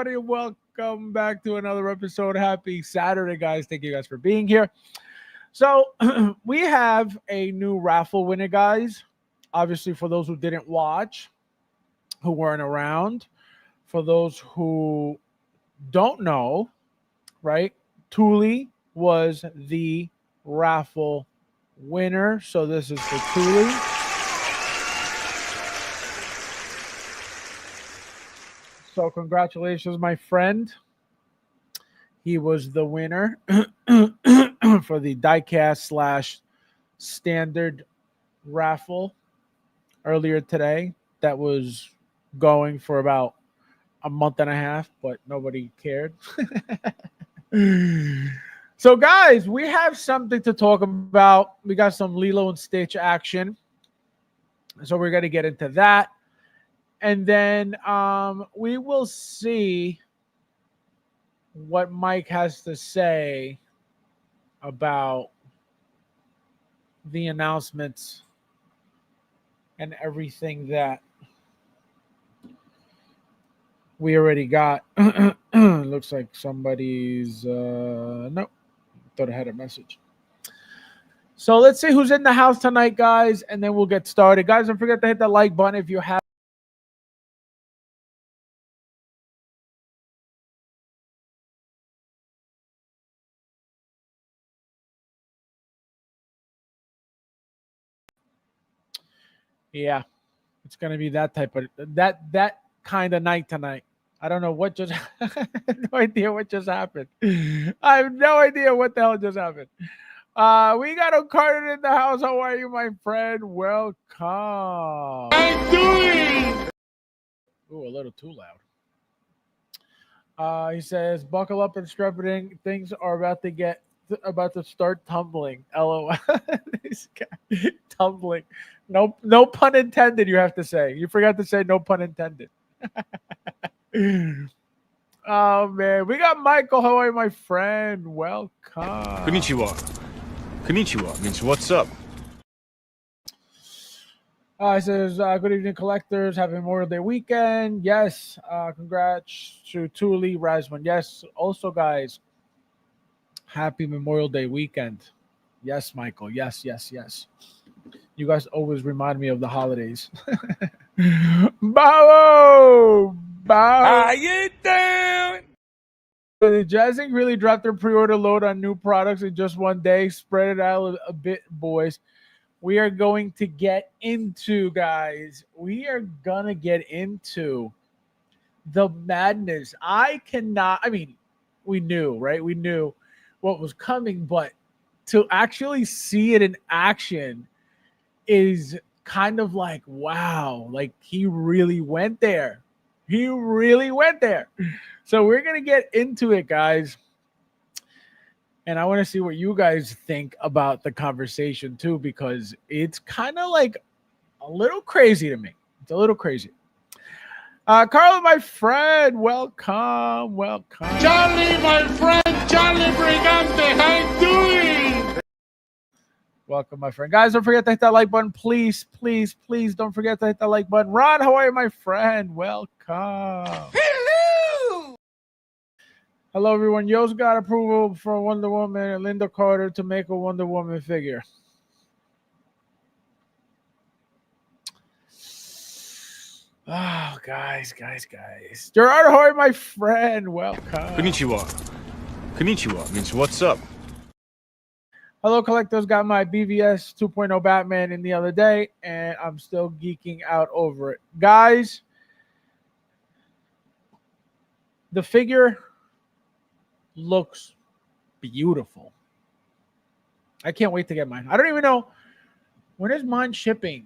everybody, and welcome back to another episode. Happy Saturday, guys. Thank you guys for being here. So, we have a new raffle winner, guys. Obviously, for those who didn't watch, who weren't around, for those who don't know, right? Thule was the raffle winner. So, this is for Thule. So congratulations, my friend. He was the winner for the diecast / standard raffle earlier today. That was going for about a month and a half, but nobody cared. So, guys, we have something to talk about. We got some Lilo and Stitch action. So we're going to get into that. And then we will see what Mike has to say about the announcements and everything that we already got. Looks like somebody's nope, thought I had a message. So let's see who's in the house tonight, guys, and then we'll get started. Guys, don't forget to hit the like button if you have. Yeah, it's gonna be that type of that kind of night tonight. I don't know what just no idea what just happened. I have no idea what the hell just happened. We got O'Carter in the house. How are you, my friend? Welcome. I'm doing. Ooh, a little too loud. He says, "Buckle up and strap it in. Things are about to start tumbling." LOL. This guy tumbling. No pun intended. You have to say. You forgot to say no pun intended. Oh man, we got Michael. How are you, my friend? Welcome. Konnichiwa. Konnichiwa means what's up. It says, good evening, collectors. Happy Memorial Day weekend. Yes. Congrats to Thule Rasman. Yes. Also, guys, happy Memorial Day weekend. Yes, Michael. Yes. You guys always remind me of the holidays. Bow! How you doing? The Jazzinc really dropped their pre-order load on new products in just one day. Spread it out a bit, boys. We are going to get into, guys. We are gonna get into the madness. We knew, right? We knew what was coming, but to actually see it in action is kind of like, wow, like he really went there. He really went there. So we're going to get into it, guys. And I want to see what you guys think about the conversation too, because it's kind of like a little crazy to me. It's a little crazy. Carlo, my friend, welcome. Charlie, my friend, Charlie Brigante, how you doing? Welcome, my friend. Guys, don't forget to hit that like button. Please don't forget to hit that like button. Ron, how are you, my friend? Welcome. Hello, everyone. Yo's got approval for Wonder Woman and Linda Carter to make a Wonder Woman figure. Oh, guys. Gerard, how are you, my friend? Welcome. Konnichiwa. Konnichiwa means what's up. Hello, collectors. Got my BVS 2.0 Batman in the other day, and I'm still geeking out over it. Guys, the figure looks beautiful. I can't wait to get mine. I don't even know, when is mine shipping?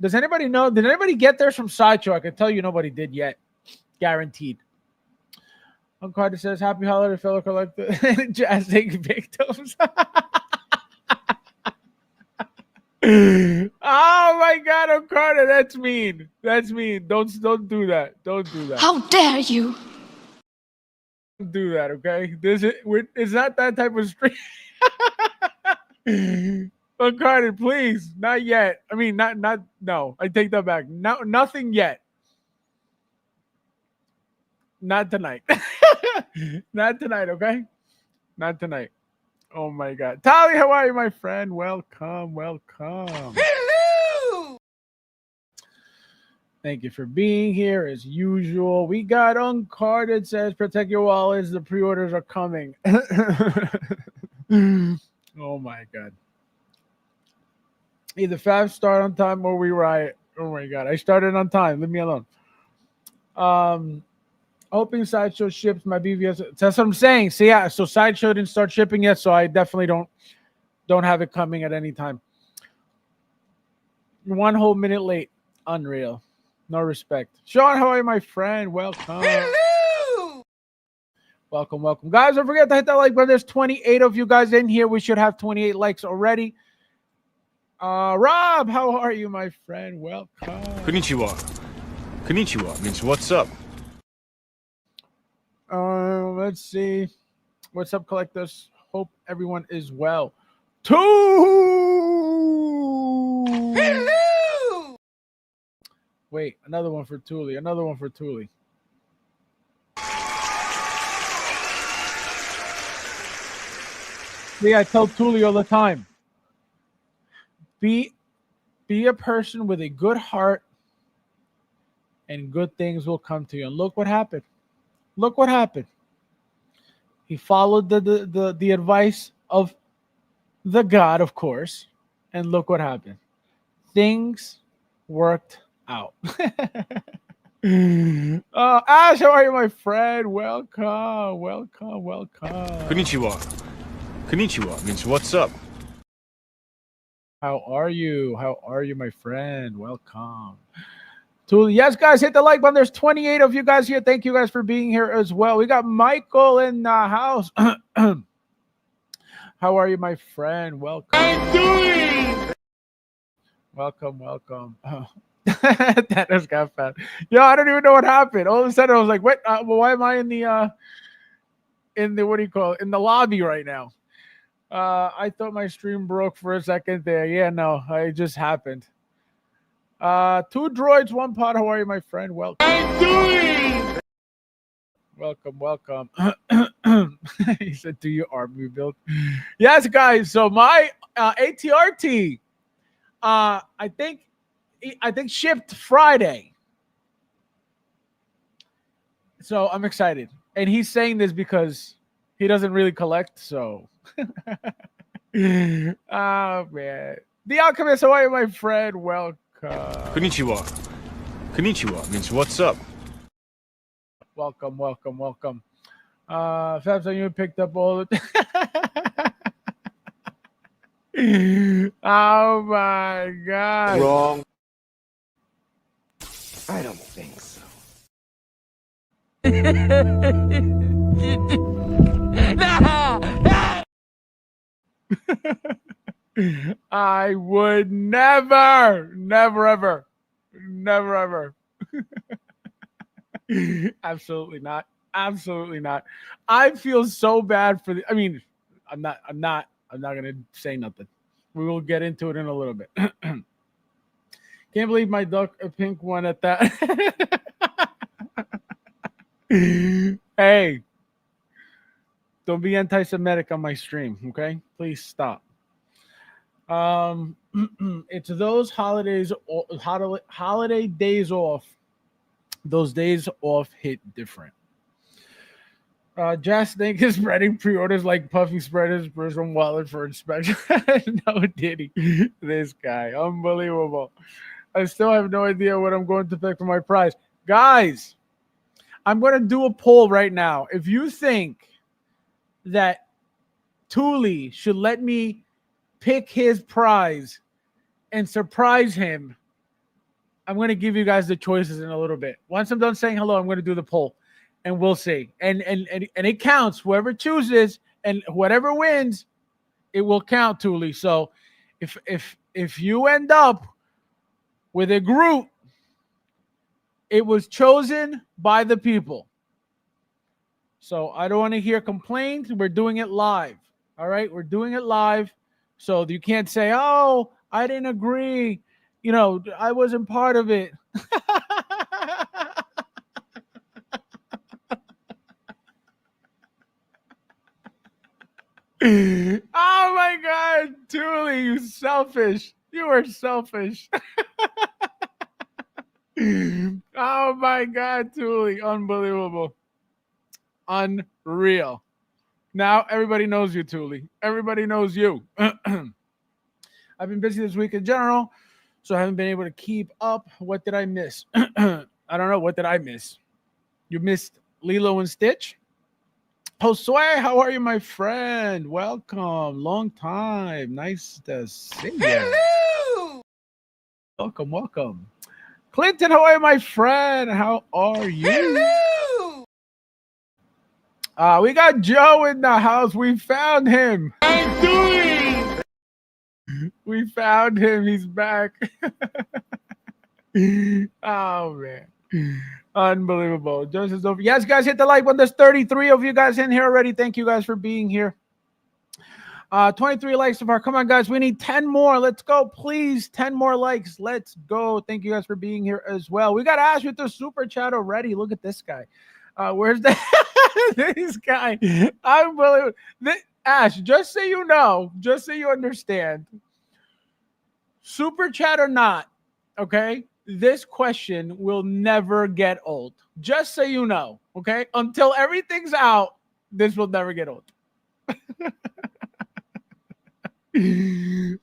Does anybody know? Did anybody get theirs from Sideshow? I can tell you nobody did yet. Guaranteed. Uncle Carter says, happy holiday, fellow collector. Jazzinc victims. Oh my God, Uncle Carter, that's mean. Don't do that. Don't do that. How dare you? Do that, okay? It's not that type of stream. Carter, please, not yet. I mean, no. I take that back. No, nothing yet. Not tonight. Not tonight, okay? Not tonight. Oh my God. Tali, how are you, my friend? Welcome, welcome. Hello! Thank you for being here as usual. We got Uncarded says protect your wallets. The pre-orders are coming. Oh my God. Either Fab start on time or we riot. Oh my God. I started on time. Leave me alone. Hoping Sideshow ships my BVS. That's what I'm saying. So yeah, so Sideshow didn't start shipping yet, so I definitely don't have it coming at any time. 1 whole minute late. Unreal. No respect. Sean, how are you, my friend? Welcome. Hello! Welcome, welcome. Guys, don't forget to hit that like button. There's 28 of you guys in here. We should have 28 likes already. Rob, how are you, my friend? Welcome. Konnichiwa. Konnichiwa means what's up. Let's see. What's up, collectors? Hope everyone is well. Two. Hello! Wait, another one for Thule. Another one for Thule. See, I tell Thule all the time. Be a person with a good heart, and good things will come to you. And look what happened. Look what happened. He followed the advice of the God, of course, and look what happened. Things worked out. Ash, how are you, my friend? Welcome, welcome, welcome. Konnichiwa. Konnichiwa means what's up. How are you? How are you, my friend? Welcome. Yes, guys, hit the like button. There's 28 of you guys here. Thank you guys for being here as well. We got Michael in the house. How are you, my friend? Welcome. I'm doing. Welcome, welcome. That just got fat. Yo, I don't even know what happened. All of a sudden, I was like, "What? Well, why am I in the what do you call it? In the lobby right now?" I thought my stream broke for a second there. Yeah, no, it just happened. 2 droids, 1 pod. How are you, my friend? Welcome. I'm doing. Welcome, welcome. He said, "Do your army build?" Yes, guys. So my ATRT, I think shipped Friday. So I'm excited, and he's saying this because he doesn't really collect. So, oh man, the Alchemist. How are you, my friend? Welcome. Konnichiwa. Konnichiwa means what's up. Welcome, welcome, welcome. Fabs, you picked up all the. Oh my God. Wrong. I don't think so. I would never, ever. Absolutely not. Absolutely not. I feel so bad for the. I mean, I'm not gonna say nothing. We will get into it in a little bit. Can't believe my duck a pink one at that. Hey, don't be anti-Semitic on my stream, okay? Please stop. It's those holiday days off. Those days off hit different. Jazzinc is spreading pre-orders like Puffy spread his personal wallet for inspection. No, did he? This guy, unbelievable. I still have no idea what I'm going to pick for my prize. Guys, I'm going to do a poll right now. If you think that Thule should let me pick his prize and surprise him, I'm going to give you guys the choices in a little bit. Once I'm done saying hello, I'm going to do the poll, and we'll see. And it counts. Whoever chooses and whatever wins, it will count, Thule. So if you end up with a group, it was chosen by the people. So I don't want to hear complaints. We're doing it live. All right, we're doing it live. So you can't say, "Oh, I didn't agree. You know, I wasn't part of it." Oh my God, Thule, you selfish. You are selfish. Oh my God, Thule, unbelievable. Unreal. Now everybody knows you, Thule. Everybody knows you. I've been busy this week in general, so I haven't been able to keep up. What did I miss? I don't know. What did I miss? You missed Lilo and Stitch? Josue, how are you, my friend? Welcome. Long time. Nice to see you. Hello! Welcome, welcome. Clinton, how are you, my friend? How are you? Hello! We got Joe in the house. We found him. I'm doing. We found him. He's back. Oh, man. Unbelievable. Just is over. Yes, guys, hit the like button. There's 33 of you guys in here already. Thank you guys for being here. 23 likes so far. Come on, guys. We need 10 more. Let's go, please. 10 more likes. Let's go. Thank you guys for being here as well. We got Ash with the super chat already. Look at this guy. Where's the this guy? Unbelievable. Ash, just so you know, just so you understand, super chat or not, okay? This question will never get old. Just so you know, okay? Until everything's out, this will never get old.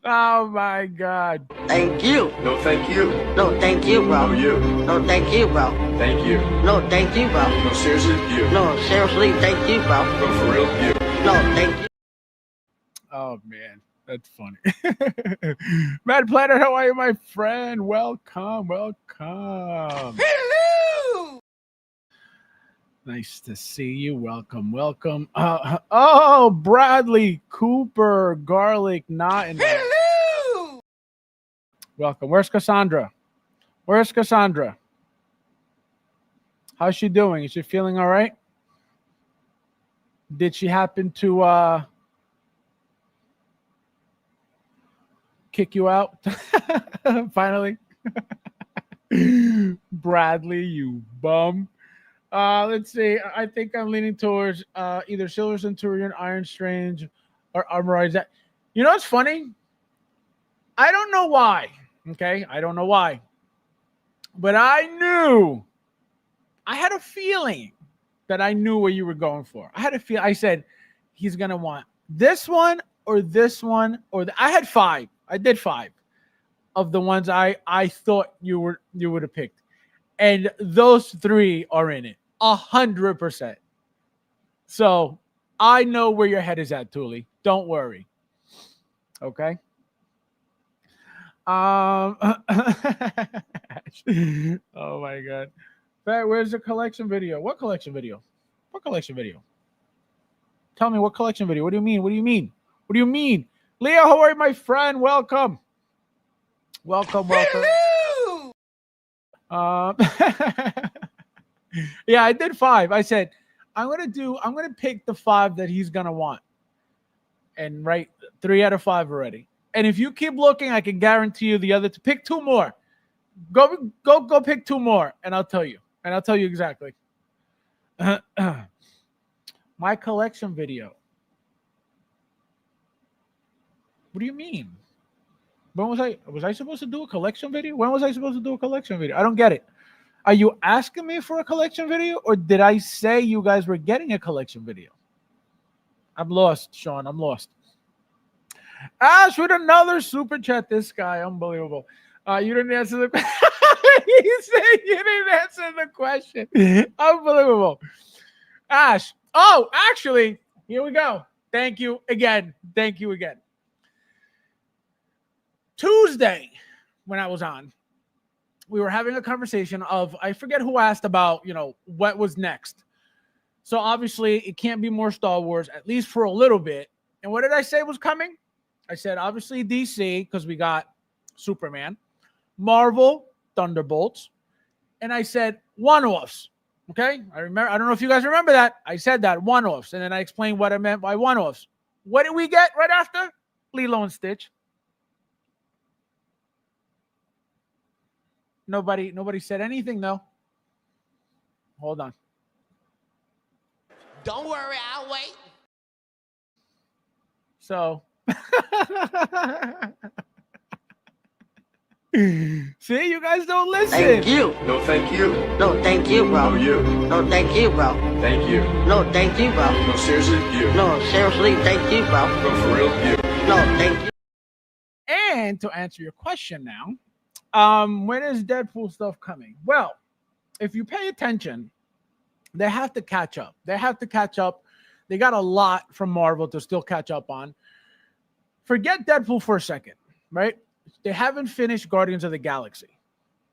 Oh my God. Thank you. No, thank you. No, thank you, bro. No, you. No, thank you, bro. Thank you. No, thank you, bro. No, seriously, you. No, seriously, thank you, bro. No, for real, you. No, thank you. Oh man, that's funny. Mad Planet, how are you, my friend? Welcome, welcome. Hello! Nice to see you. Welcome, welcome. Oh, Bradley Cooper, garlic not in there. Hello! Welcome. Where's Cassandra? Where's Cassandra? How's she doing? Is she feeling all right? Did she happen to kick you out? Finally. Bradley, you bum. Let's see. I think I'm leaning towards either Silver Centurion, Iron Strange, or Armorize. That, you know what's funny? I don't know why. Okay, I don't know why, but I had a feeling that I knew what you were going for. I had a feel. I said he's gonna want this one or this one or I had 5. I did 5 of the ones I thought you would have picked. And those 3 are in it 100%. So I know where your head is at, Thule. Don't worry. Okay. Oh my God. Where's the collection video? What collection video? What collection video? Tell me what collection video. What do you mean? What do you mean? What do you mean? Leo, how are you, my friend? Welcome. Welcome, welcome. Hello! Yeah, I did 5. I said, I'm gonna pick the 5 that he's gonna want. And right, 3 out of 5 already. And if you keep looking, I can guarantee you the other to pick 2 more. Go pick 2 more, and I'll tell you. And I'll tell you exactly. My collection video. What do you mean? When was I supposed to do a collection video? When was I supposed to do a collection video? I don't get it. Are you asking me for a collection video, or did I say you guys were getting a collection video? I'm lost, Sean. I'm lost. Ash with another super chat. This guy, unbelievable. You didn't answer the question. He said you didn't answer the question. Unbelievable. Ash. Oh, actually, here we go. Thank you again. Thank you again. Tuesday, when I was on, we were having a conversation of, I forget who asked about, what was next. So obviously it can't be more Star Wars, at least for a little bit. And what did I say was coming? I said, obviously DC, because we got Superman, Marvel, Thunderbolts. And I said one-offs. Okay. I don't know if you guys remember that. I said that one-offs. And then I explained what I meant by one-offs. What did we get right after? Lilo and Stitch. Nobody said anything though. Hold on. Don't worry, I'll wait. So see, you guys don't listen. Thank you. No, thank you. No, thank you, bro. No, you. No, thank you, bro. Thank you. No, thank you, bro. No, seriously, you. No, seriously, thank you, bro. No, for real, you. No, thank you. And to answer your question now, when is Deadpool stuff coming? Well, if you pay attention, they have to catch up. They have to catch up. They got a lot from Marvel to still catch up on. Forget Deadpool for a second, right? They haven't finished Guardians of the Galaxy,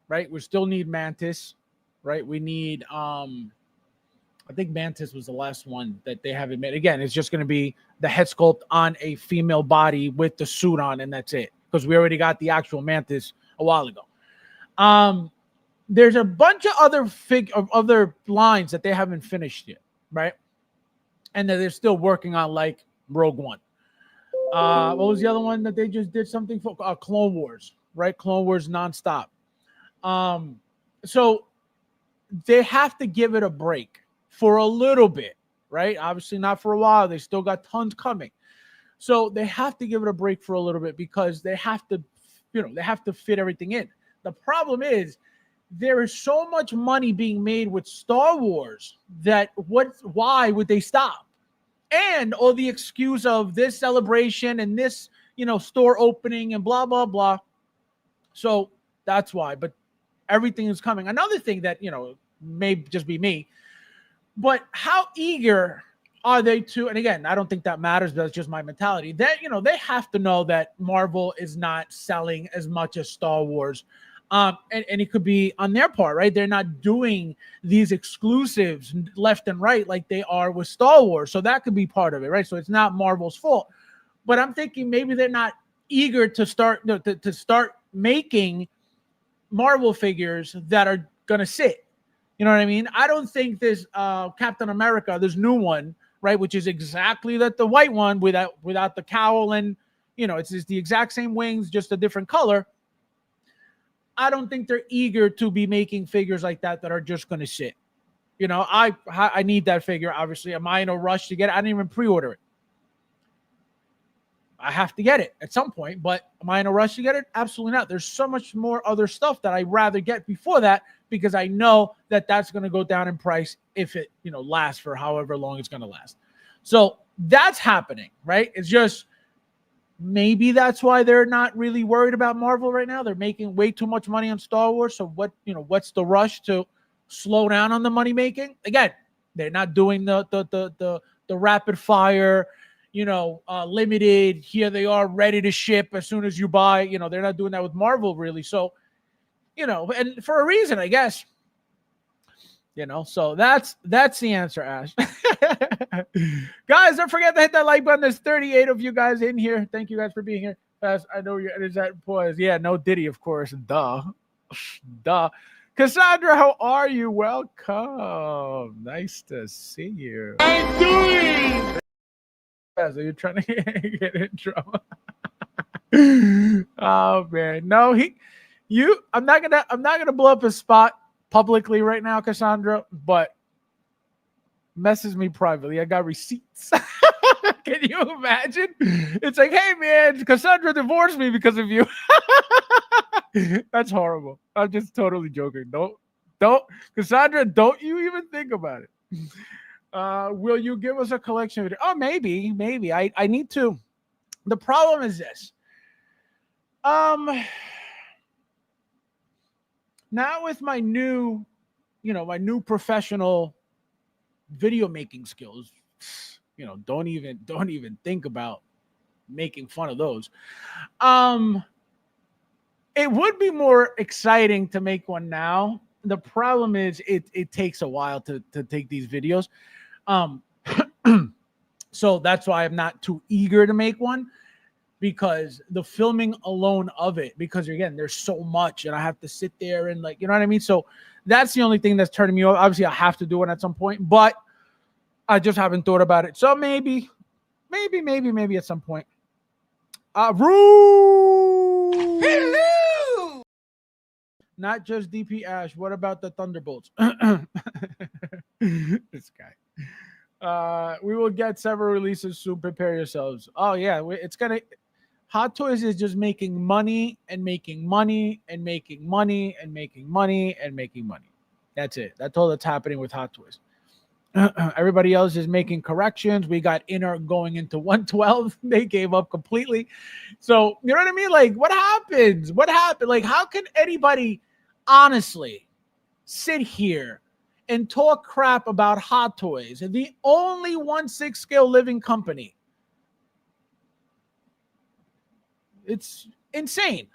right? We still need Mantis, right? We need I think Mantis was the last one that they haven't made. Again, it's just going to be the head sculpt on a female body with the suit on, and that's it. Because we already got the actual Mantis a while ago. There's a bunch of other lines that they haven't finished yet, right? And that they're still working on, like Rogue One. What was the other one that they just did something for? Clone Wars, right? Clone Wars nonstop. So they have to give it a break for a little bit, right? Obviously not for a while. They still got tons coming. So they have to give it a break for a little bit because they have to, they have to fit everything in. The problem is there is so much money being made with Star Wars that why would they stop? And all the excuse of this celebration and this, store opening and blah, blah, blah. So that's why. But everything is coming. Another thing that, may just be me, but how eager are they to, and again, I don't think that matters, but that's just my mentality, that, they have to know that Marvel is not selling as much as Star Wars. And it could be on their part, right? They're not doing these exclusives left and right like they are with Star Wars. So that could be part of it, right? So it's not Marvel's fault. But I'm thinking maybe they're not eager to start making Marvel figures that are going to sit. You know what I mean? I don't think this Captain America, this new one, right, which is exactly the white one without the cowl and, it's the exact same wings, just a different color. I don't think they're eager to be making figures like that are just going to sit. I need that figure, obviously. Am I in a rush to get it? I didn't even pre-order it. I have to get it at some point, but am I in a rush to get it? Absolutely not. There's so much more other stuff that I'd rather get before that because I know that that's going to go down in price if it, lasts for however long it's going to last. So that's happening, right? It's just maybe that's why they're not really worried about Marvel right now. They're making way too much money on Star Wars. So what's the rush to slow down on the money making? Again, they're not doing the rapid fire, limited. Here they are ready to ship as soon as you buy. They're not doing that with Marvel really. So, and for a reason, I guess. So that's the answer, Ash. Guys, don't forget to hit that like button. There's 38 of you guys in here. Thank you guys for being here. I know is that pause. Yeah, no Diddy, of course. Duh. Cassandra, how are you? Welcome. Nice to see you. I'm doing. So you're trying to get in trouble. Oh man. No, I'm not gonna blow up his spot publicly right now, Cassandra, but messes me privately. I got receipts. Can you imagine? It's like, hey man, Cassandra divorced me because of you. That's horrible. I'm just totally joking. Don't, Cassandra, don't you even think about it. Will you give us a collection video? Oh, maybe. I need to. The problem is this. Now with my new, my new professional video making skills, don't even think about making fun of those. It would be more exciting to make one now. The problem is it takes a while to take these videos. So that's why I'm not too eager to make one, because the filming alone of it, because again, there's so much and I have to sit there and you know what I mean? So that's the only thing that's turning me off. Obviously I have to do it at some point, but I just haven't thought about it. So maybe at some point. Roo! Hello! Not just DP Ash. What about the Thunderbolts? This guy. We will get several releases soon. Prepare yourselves. Oh yeah, it's gonna. Hot Toys is just making money and making money and making money and making money and making money. That's it. That's all that's happening with Hot Toys. Everybody else is making corrections. We got Inner going into 112. They gave up completely. So, you know what I mean? Like, what happens? What happened? Like, how can anybody honestly sit here and talk crap about Hot Toys and the only 1/6 scale living company? It's insane.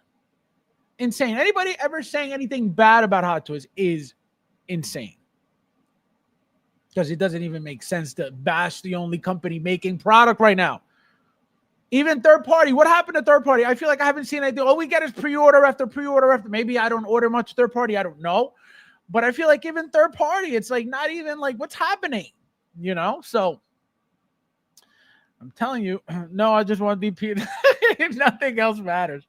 Insane. Anybody ever saying anything bad about Hot Toys is insane. Because it doesn't even make sense to bash the only company making product right now. Even third party. What happened to third party? I feel like I haven't seen anything. All we get is pre-order after pre-order after. Maybe I don't order much third party. I don't know. But I feel like even third party, it's like not even like what's happening, you know? So I'm telling you, no, I just want DP. Nothing else matters.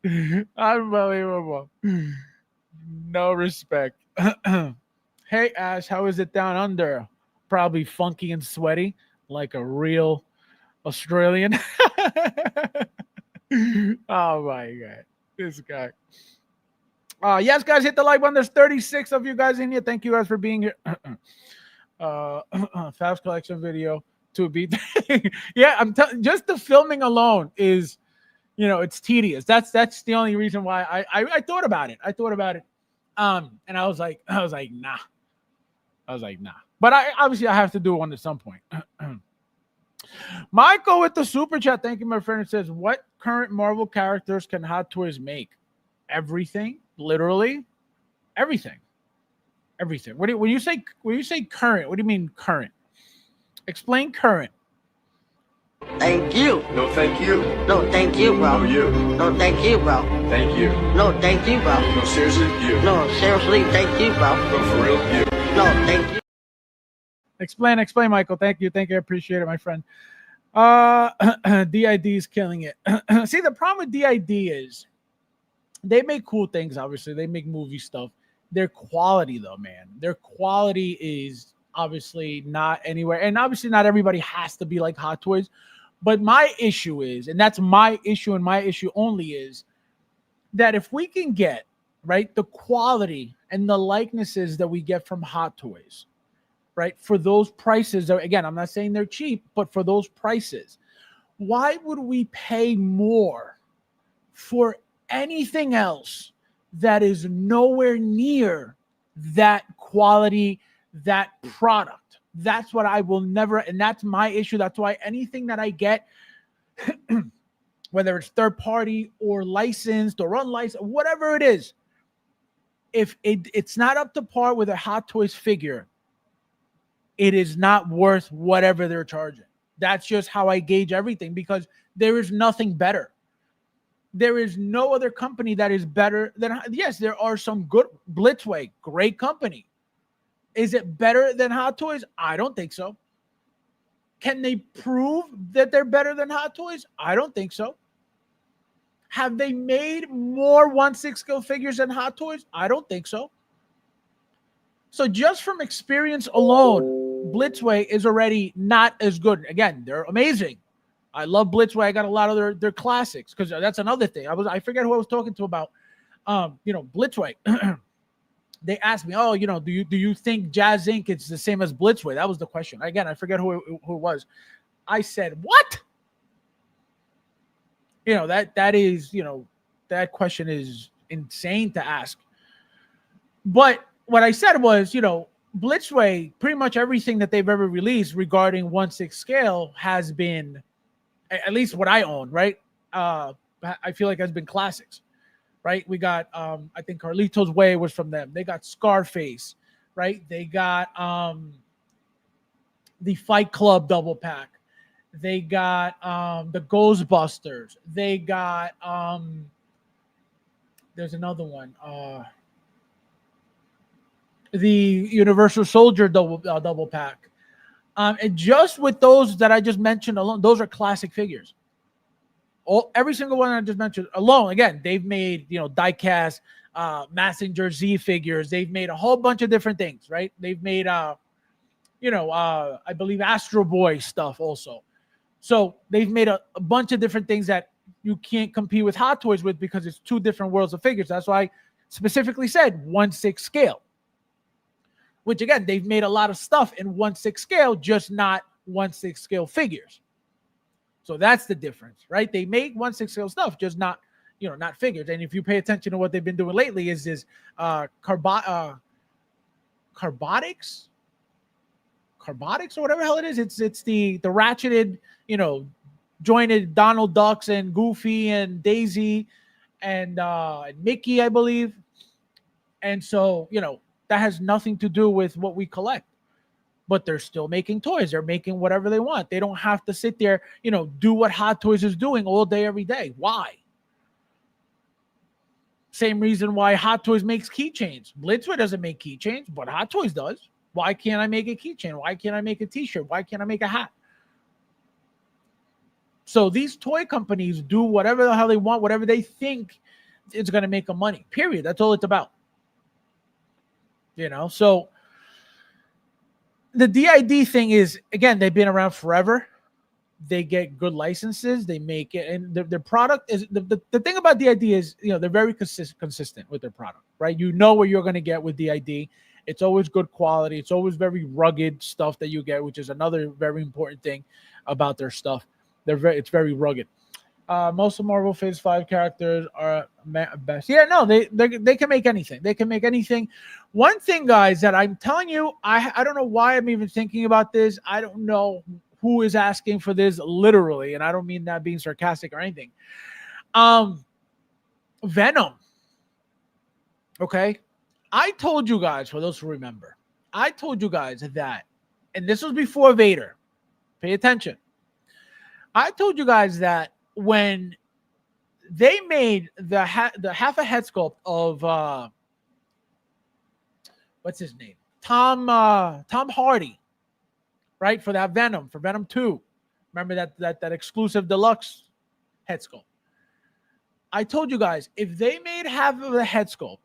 Unbelievable. No respect. Hey, Ash, how is it down under? Probably funky and sweaty, like a real Australian. Oh my God, this guy. Yes, guys, hit the like button. There's 36 of you guys in here. Thank you guys for being here. Fabs collection video to beat. Yeah, I'm telling. Just the filming alone is, you know, it's tedious. That's the only reason why I thought about it. I thought about it, and I was like, nah. But I obviously have to do one at some point. Michael with the super chat. Thank you, my friend. It says, what current Marvel characters can Hot Toys make? Everything, literally, everything. When you say current, what do you mean current? Explain current. Thank you. No, thank you. No, thank you, bro. No, you. No, thank you, bro. Thank you. No, thank you, bro. No, seriously, you. No, seriously, thank you, bro. No, for real, you. No, thank you. Explain, Michael. Thank you. I appreciate it, my friend. DID is killing it. See, the problem with DID is they make cool things, obviously. They make movie stuff. Their quality, though, man. Their quality is obviously not anywhere. And obviously not everybody has to be like Hot Toys. But my issue is, and that's my issue and my issue only is, that if we can get, right, the quality and the likenesses that we get from Hot Toys, right, for those prices, again, I'm not saying they're cheap, but for those prices, why would we pay more for anything else that is nowhere near that quality, that product? That's what I will never, and that's my issue. That's why anything that I get, whether it's third party or licensed or unlicensed, whatever it is, if it's not up to par with a Hot Toys figure, it is not worth whatever they're charging. That's just how I gauge everything, because there is nothing better. There is no other company that is better than, yes, there are some good. Blitzway, great company. Is it better than Hot Toys? I don't think so. Can they prove that they're better than Hot Toys? I don't think so. Have they made more 1/6 scale figures than Hot Toys? I don't think so. So just from experience alone, Blitzway is already not as good. Again, they're amazing. I love Blitzway. I got a lot of their classics, because that's another thing. I forget who I was talking to about Blitzway. They asked me, oh, do you think Jazzinc is the same as Blitzway? That was the question. Again, I forget who it was. I said, what? That is, that question is insane to ask. But what I said was, Blitzway, pretty much everything that they've ever released regarding 1/6 scale has been, at least what I own, right? I feel like has been classics, right? We got, I think Carlito's Way was from them. They got Scarface, right? They got the Fight Club double pack. They got the Ghostbusters. They got, there's another one. The Universal Soldier double pack. And just with those that I just mentioned alone, those are classic figures. Every single one I just mentioned alone, again, they've made, diecast, Massinger Z figures. They've made a whole bunch of different things, right? They've made I believe Astro Boy stuff also. So they've made a bunch of different things that you can't compete with Hot Toys with because it's two different worlds of figures. That's why I specifically said 1/6 scale. Which again, they've made a lot of stuff in 1/6 scale, just not 1/6 scale figures. So that's the difference, right? They make 1/6 scale stuff, just not figures. And if you pay attention to what they've been doing lately, is this carbonics or whatever the hell it is. It's the ratcheted, jointed Donald Ducks and Goofy and Daisy and Mickey, I believe. And so, that has nothing to do with what we collect. But they're still making toys. They're making whatever they want. They don't have to sit there, do what Hot Toys is doing all day, every day. Why? Same reason why Hot Toys makes keychains. Blitzware doesn't make keychains, but Hot Toys does. Why can't I make a keychain? Why can't I make a t-shirt? Why can't I make a hat? So these toy companies do whatever the hell they want, whatever they think is going to make them money. Period. That's all it's about. So the DID thing is, again, they've been around forever. They get good licenses. They make it, and their product is the thing about DID is, they're very consistent with their product, right? You know what you're going to get with DID. It's always good quality. It's always very rugged stuff that you get, which is another very important thing about their stuff. It's very rugged. Most of Marvel Phase 5 characters are best. Yeah, no, they can make anything. They can make anything. One thing, guys, that I'm telling you, I don't know why I'm even thinking about this. I don't know who is asking for this literally, and I don't mean that being sarcastic or anything. Venom. Okay. I told you guys, for those who remember, I told you guys that, and this was before Vader. Pay attention. I told you guys that when they made the half a head sculpt of what's his name? Tom Hardy, right? For that Venom, for Venom 2. Remember that exclusive deluxe head sculpt. I told you guys, if they made half of the head sculpt,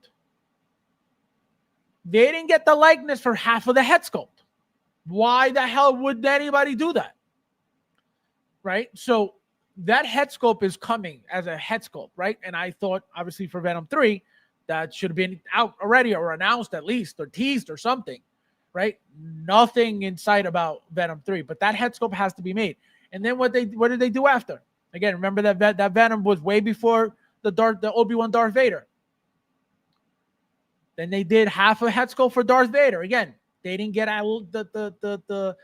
they didn't get the likeness for half of the head sculpt. Why the hell would anybody do that? Right? So that head sculpt is coming as a head sculpt, right? And I thought, obviously, for Venom 3, that should have been out already or announced at least or teased or something, right? Nothing in sight about Venom 3, but that head sculpt has to be made. And then what did they do after? Again, remember that Venom was way before the Obi-Wan Darth Vader. Then they did half a head sculpt for Darth Vader. Again, they didn't get the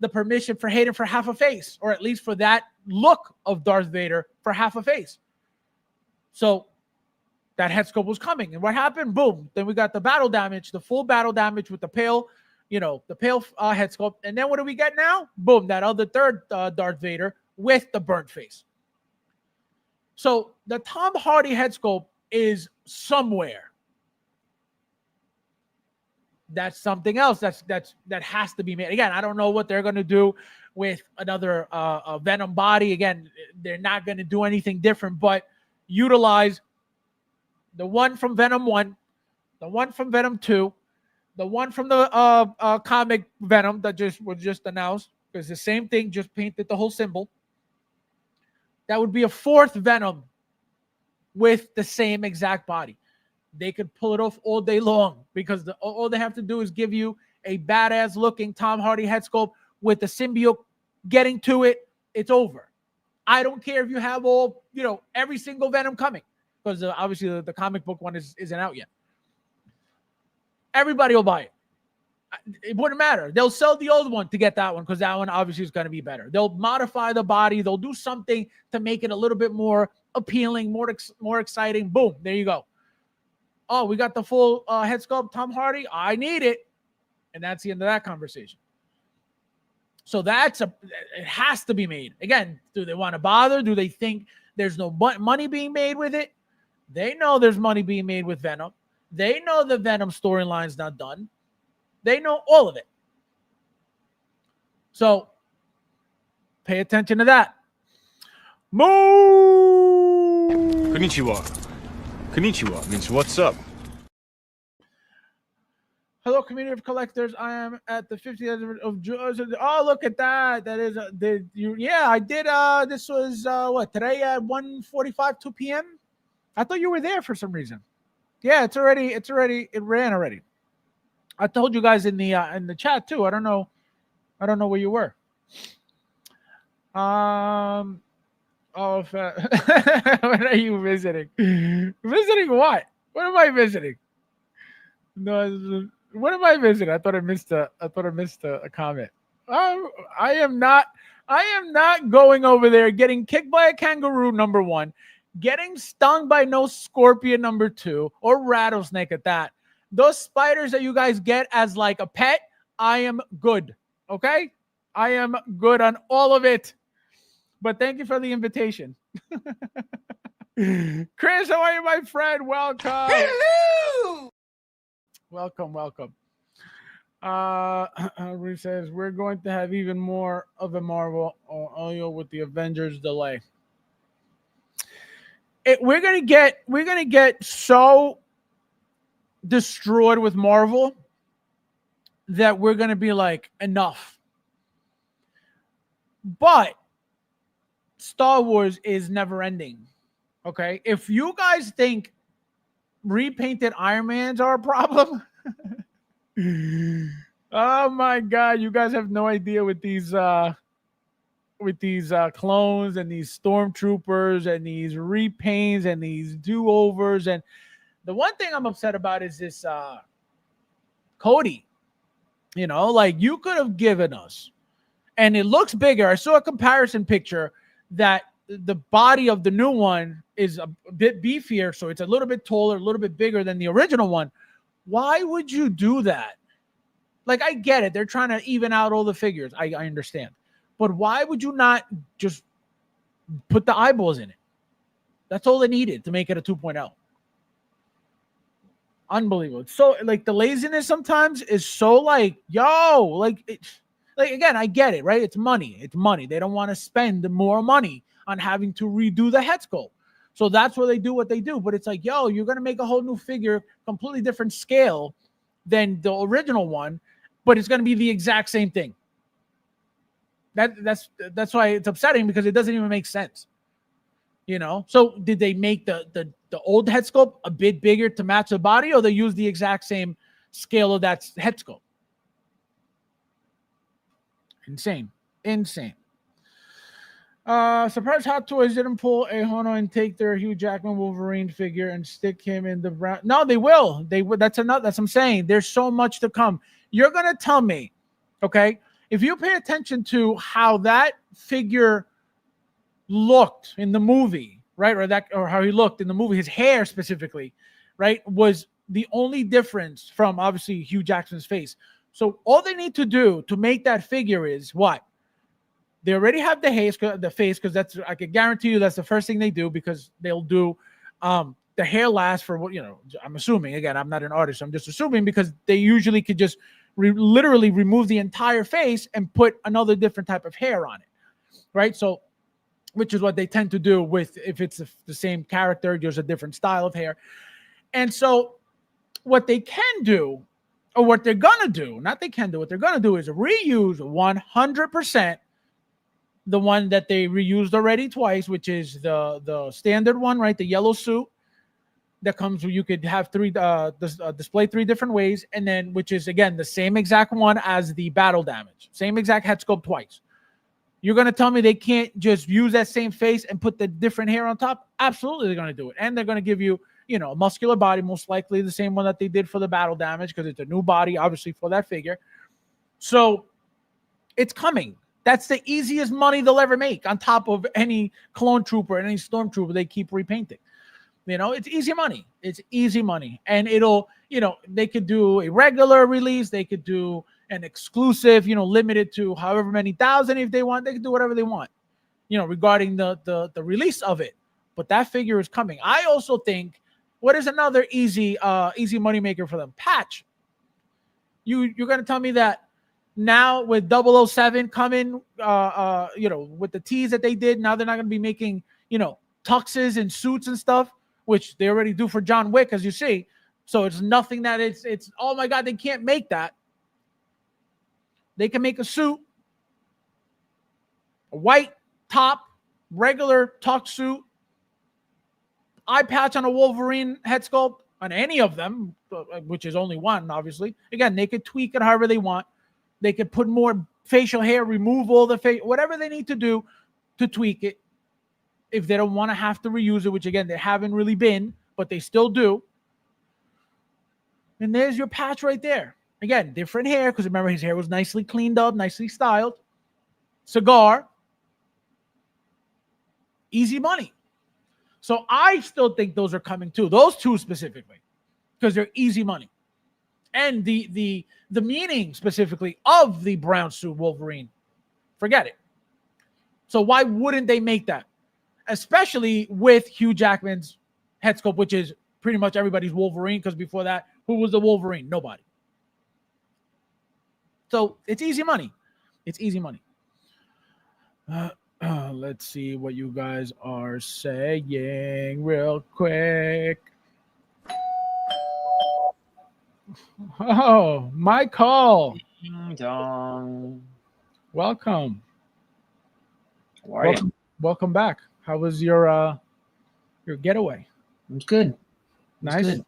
permission for Hayden for half a face, or at least for that look of Darth Vader for half a face. So that head sculpt was coming. And what happened? Boom. Then we got the battle damage, the full battle damage with the pale head sculpt. And then what do we get now? Boom. That other third Darth Vader with the burnt face. So the Tom Hardy head sculpt is somewhere. That's something else that has to be made. Again, I don't know what they're going to do with another Venom body. Again, they're not going to do anything different, but utilize the one from Venom 1, the one from Venom 2, the one from the comic Venom that was just announced. It's the same thing, just painted the whole symbol. That would be a fourth Venom with the same exact body. They could pull it off all day long because all they have to do is give you a badass looking Tom Hardy head sculpt with the symbiote getting to it. It's over. I don't care if you have every single Venom coming, because obviously the comic book one isn't out yet. Everybody will buy it. It wouldn't matter. They'll sell the old one to get that one, because that one obviously is going to be better. They'll modify the body. They'll do something to make it a little bit more appealing, more exciting. Boom, there you go. Oh, we got the full head sculpt, Tom Hardy. I need it. And that's the end of that conversation. So it has to be made. Again, do they want to bother? Do they think there's no money being made with it? They know there's money being made with Venom. They know the Venom storyline's not done. They know all of it. So pay attention to that. Moo! Konnichiwa. Konnichiwa means what's up. Hello, community of collectors. I am at the 50th anniversary of Oh, look at that. That is did you yeah, I did this was what today at 1:45, 2 p.m. I thought you were there for some reason. Yeah, it ran already. I told you guys in the chat too. I don't know where you were. Oh, what are you visiting? Visiting what? What am I visiting? No, what am I visiting? I thought I missed a comment. I am not. I am not going over there getting kicked by a kangaroo. Number one, getting stung by no scorpion. Number two, or rattlesnake at that. Those spiders that you guys get as like a pet, I am good. Okay, I am good on all of it. But thank you for the invitation. Chris, how are you, my friend? Welcome. Hello. Welcome. Ruth says we're going to have even more of a Marvel Oyo with the Avengers delay. We're gonna get so destroyed with Marvel that we're gonna be like enough. But Star Wars is never ending. Okay, if you guys think repainted Iron Mans are a problem. Oh my god, you guys have no idea with these clones and these stormtroopers and these repaints and these do-overs. And the one thing I'm upset about is this Cody. You know, like you could have given us, and it looks bigger. I saw a comparison picture that the body of the new one is a bit beefier, so it's a little bit taller, a little bit bigger than the original one. Why would you do that? Like, I get it. They're trying to even out all the figures. I understand. But why would you not just put the eyeballs in it? That's all they needed to make it a 2.0. Unbelievable. So, like, the laziness sometimes is so like, yo, like, again, I get it, right? It's money. It's money. They don't want to spend more money on having to redo the head sculpt. So that's where they do what they do. But it's like, yo, you're going to make a whole new figure, completely different scale than the original one, but it's going to be the exact same thing. That's why it's upsetting, because it doesn't even make sense. You know? So did they make the old head sculpt a bit bigger to match the body, or they use the exact same scale of that head sculpt? Insane. Surprised Hot Toys didn't pull a Hono and take their Hugh Jackman Wolverine figure and stick him in the brown. No, they will. They would. That's what I'm saying. There's so much to come. You're gonna tell me, okay? If you pay attention to how that figure looked in the movie, right, or how he looked in the movie, his hair specifically, right, was the only difference from obviously Hugh Jackson's face. So all they need to do to make that figure is what? They already have the face, because that's, I can guarantee you that's the first thing they do, because they'll do the hair last for what, you know, I'm assuming, again, I'm not an artist, I'm just assuming, because they usually could just literally remove the entire face and put another different type of hair on it, right? So, which is what they tend to do with, if it's the same character, there's a different style of hair. And so what they can do, or what they're gonna do, not they can do, what they're gonna do is reuse 100% the one that they reused already twice, which is the standard one, right? The yellow suit that comes where you could have display three different ways, and then which is again the same exact one as the battle damage, same exact head sculpt twice. You're gonna tell me they can't just use that same face and put the different hair on top? Absolutely, they're gonna do it, and they're gonna give you, you know, a muscular body, most likely the same one that they did for the battle damage, because it's a new body, obviously, for that figure. So it's coming. That's the easiest money they'll ever make, on top of any clone trooper and any stormtrooper they keep repainting. You know, it's easy money. It's easy money. And it'll, you know, they could do a regular release. They could do an exclusive, you know, limited to however many thousand if they want. They can do whatever they want, you know, regarding the release of it. But that figure is coming. I also think, what is another easy money maker for them? Patch. You're going to tell me that now with 007 coming, you know, with the tease that they did, now they're not going to be making, you know, tuxes and suits and stuff, which they already do for John Wick, as you see. So it's nothing that it's oh my God, they can't make that. They can make a suit, a white top, regular tuck suit, eye patch on a Wolverine head sculpt on any of them, which is only one, obviously. Again, they could tweak it however they want. They could put more facial hair, remove all the face, whatever they need to do to tweak it. If they don't want to have to reuse it, which again, they haven't really been, but they still do. And there's your patch right there. Again, different hair, because remember, his hair was nicely cleaned up, nicely styled. Cigar. Easy money. So I still think those are coming too. Those two specifically, because they're easy money. And the meaning specifically of the brown suit Wolverine, forget it. So why wouldn't they make that? Especially with Hugh Jackman's head sculpt, which is pretty much everybody's Wolverine, because before that, who was the Wolverine? Nobody. So it's easy money. It's easy money. Let's see what you guys are saying real quick. Oh, my call. Dong. Welcome. How are you? Welcome back. How was your getaway? It was good. Nice. Good.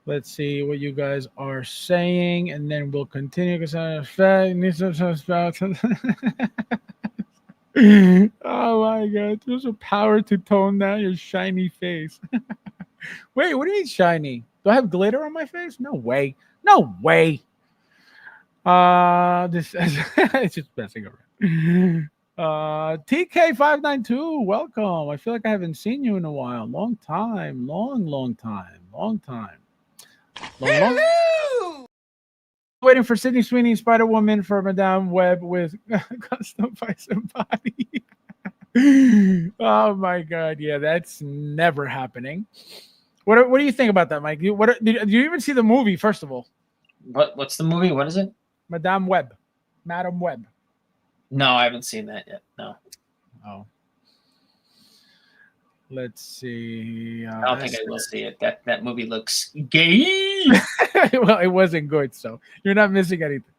Let's see what you guys are saying, and then we'll continue. Oh my God! There's a power to tone down your shiny face. Wait, what do you mean shiny? Do I have glitter on my face? No way. No way. This it's just messing around. TK592, welcome. I feel like I haven't seen you in a while. Long time. Long time. Waiting for Sydney Sweeney, Spider-Woman for Madame Web with custom bicep body. Oh my God. Yeah, that's never happening. What do you think about that, Mike? Did you even see the movie, first of all? What's the movie? What is it? Madame Web. No, I haven't seen that yet. No. Oh. Let's see. I don't think I will see it. That movie looks gay. Well, it wasn't good, so you're not missing anything.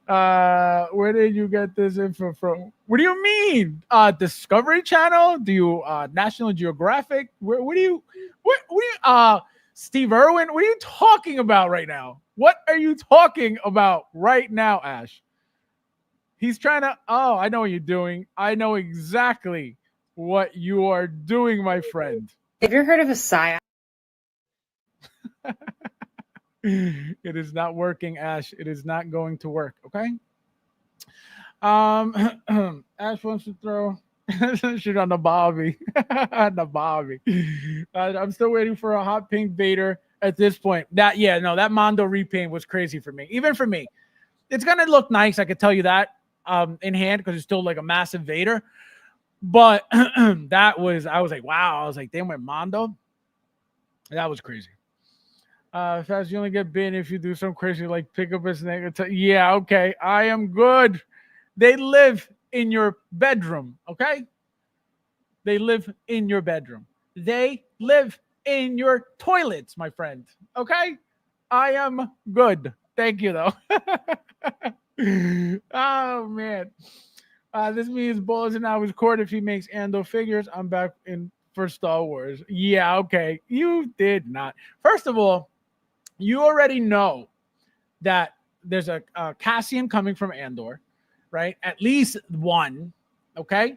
Where did you get this info from? What do you mean? Discovery Channel? Do you National Geographic? What do you Steve Irwin? What are you talking about right now? What are you talking about right now, Ash? He's trying to I know what you're doing. I know exactly what you are doing, my friend. Have you heard of a psyop? It is not working, Ash. It is not going to work. Okay. Ash wants to throw shit on the Bobby. The Bobby. I'm still waiting for a hot pink Vader at this point. That Mondo repaint was crazy for me. Even for me. It's gonna look nice, I could tell you that, in hand, because it's still like a massive Vader. But I was like, wow. I was like, they went Mondo. That was crazy. Fast, you only get bitten if you do some crazy like pick up a snake. Yeah, okay. I am good. They live in your bedroom, okay? They live in your bedroom. They live in your toilets, my friend. Okay? I am good. Thank you, though. Oh, man. This means Balls and I was court if he makes Ando figures. I'm back in for Star Wars. Yeah, okay. You did not. First of all, you already know that there's a Cassian coming from Andor, right? At least one, okay?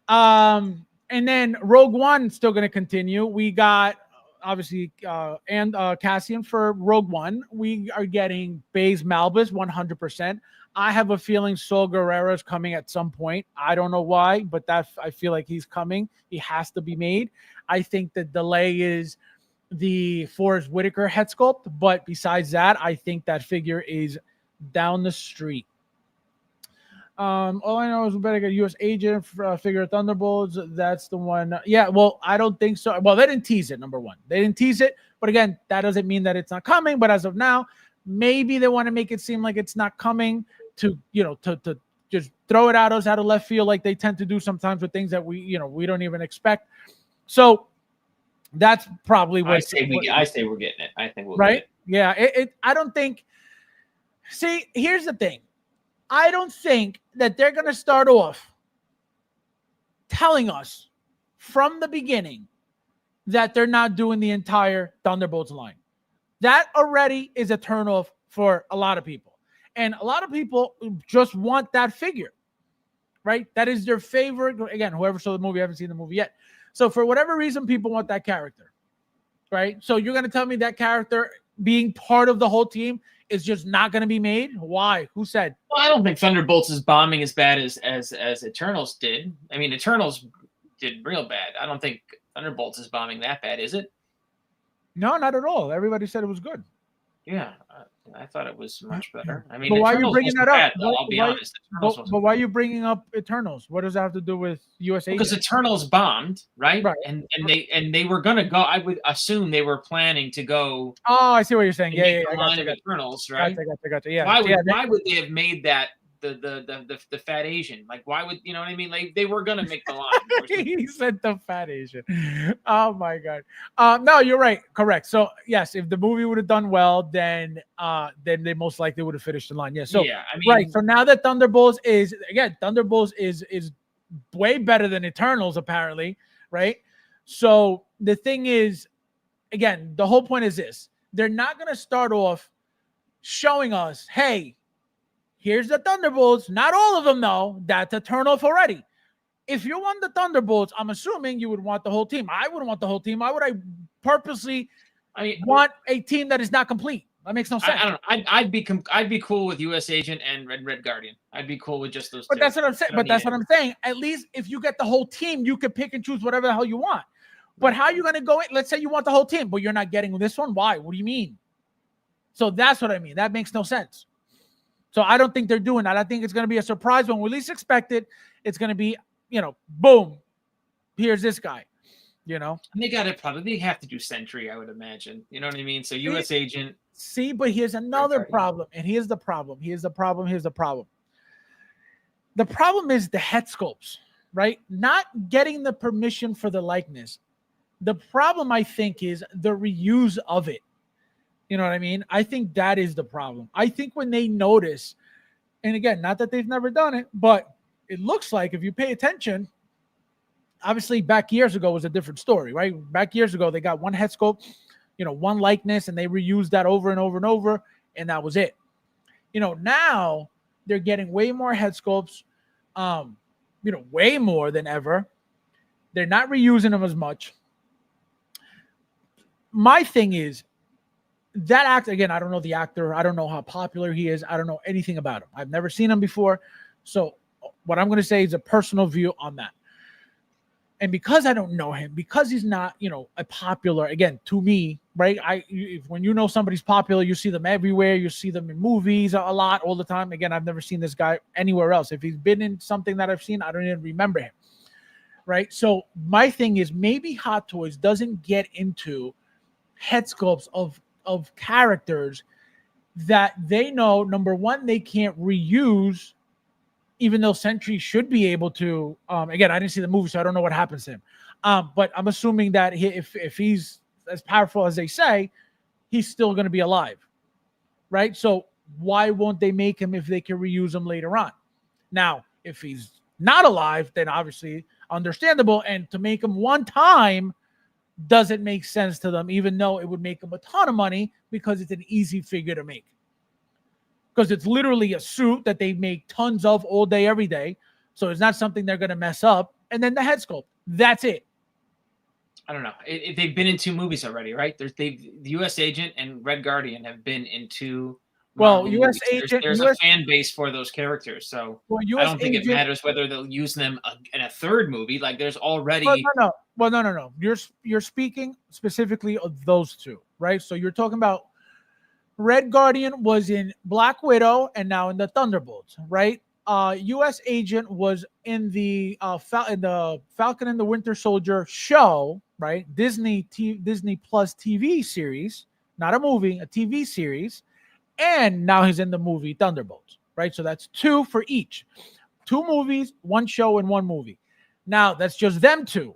And then Rogue One still going to continue. We got, obviously, Cassian for Rogue One. We are getting Baze Malbus 100%. I have a feeling Saul Guerrero is coming at some point. I don't know why, but I feel like he's coming. He has to be made. I think the delay is the Forrest Whitaker head sculpt, but besides that, I think that figure is down the street. All I know is we better get U.S. Agent figure Thunderbolts. That's the one. Yeah, well, I don't think so. Well, they didn't tease it, number one. They didn't tease it, but again, that doesn't mean that it's not coming. But as of now, maybe they want to make it seem like it's not coming to just throw it at us out of left field like they tend to do sometimes with things that we don't even expect. So That's probably what I say we're getting it. I think we'll right. get it. Yeah. I don't think. See, here's the thing. I don't think that they're going to start off telling us from the beginning that they're not doing the entire Thunderbolts line. That already is a turnoff for a lot of people. And a lot of people just want that figure, right? That is their favorite. Again, whoever saw the movie, I haven't seen the movie yet. So for whatever reason, people want that character, right? So you're going to tell me that character being part of the whole team is just not going to be made? Why? Who said? Well, I don't think Thunderbolts is bombing as bad as Eternals did. I mean, Eternals did real bad. I don't think Thunderbolts is bombing that bad, is it? No, not at all. Everybody said it was good. Yeah, I thought it was much better. I mean, but why are you Eternals bringing that wasn't up? bad, though, I'll be honest. But why are you bringing up Eternals? What does that have to do with US Agent? Because Eternals bombed, right? And they were gonna go. I would assume they were planning to go. Oh, I see what you're saying. Yeah, I got Eternals, right? Gotcha. Yeah. Why would they have made that the fat Asian? Like, why would you know what I mean? Like, they were gonna make the line. He said the fat Asian. Oh my god. No, you're right. Correct. So yes, if the movie would have done well, then they most likely would have finished the line. Yeah. So yeah, I mean, right. So now that Thunderbolts is way better than Eternals, apparently, right? So the thing is, again, the whole point is this: they're not gonna start off showing us, hey, here's the Thunderbolts. Not all of them, though. That's a turnoff already. If you want the Thunderbolts, I'm assuming you would want the whole team. I wouldn't want the whole team. Why would I purposely want a team that is not complete? That makes no sense. I don't know. I'd be cool with US Agent and Red Guardian. I'd be cool with just those but two. That's what I'm saying. But that's what I'm saying. At least if you get the whole team, you can pick and choose whatever the hell you want. But how are you going to go in? Let's say you want the whole team, but you're not getting this one. Why? What do you mean? So that's what I mean. That makes no sense. So I don't think they're doing that. I think it's going to be a surprise when we least expect it. It's going to be, boom, here's this guy, And they got to probably have to do Sentry, I would imagine. You know what I mean? So US Agent. See, but here's another problem. And here's the problem. The problem is the head sculpts, right? Not getting the permission for the likeness. The problem, I think, is the reuse of it. You know what I mean? I think that is the problem. I think when they notice, and again, not that they've never done it, but it looks like if you pay attention, obviously back years ago was a different story, right? Back years ago, they got one head sculpt, one likeness, and they reused that over and over and over, and that was it. Now they're getting way more head sculpts, way more than ever. They're not reusing them as much. My thing is, that actor, again, I don't know the actor. I don't know how popular he is. I don't know anything about him. I've never seen him before. So what I'm going to say is a personal view on that. And because I don't know him, because he's not, a popular, again, to me, right? When you know somebody's popular, you see them everywhere. You see them in movies a lot, all the time. Again, I've never seen this guy anywhere else. If he's been in something that I've seen, I don't even remember him, right? So my thing is maybe Hot Toys doesn't get into head sculpts of characters that they know, number one, they can't reuse, even though Sentry should be able to. Again, I didn't see the movie, so I don't know what happens to him. But I'm assuming that if he's as powerful as they say, he's still going to be alive, right? So why won't they make him if they can reuse him later on? Now, if he's not alive, then obviously understandable. And to make him one time doesn't make sense to them, even though it would make them a ton of money because it's an easy figure to make. Because it's literally a suit that they make tons of all day, every day. So it's not something they're going to mess up. And then the head sculpt. That's it. I don't know. They've been in 2 movies already, right? The US Agent and Red Guardian have been in 2. Well, US Agent. There's a fan base for those characters. So I don't think it matters whether they'll use them in a 3rd movie. Like there's already. No. You're speaking specifically of those 2, right? So you're talking about Red Guardian was in Black Widow and now in the Thunderbolts, right? US Agent was in the Falcon and the Winter Soldier show, right? Disney Plus TV series, not a movie, a TV series, and now he's in the movie Thunderbolts, right? So that's 2 for each. 2 movies, 1 show, and 1 movie. Now that's just them 2.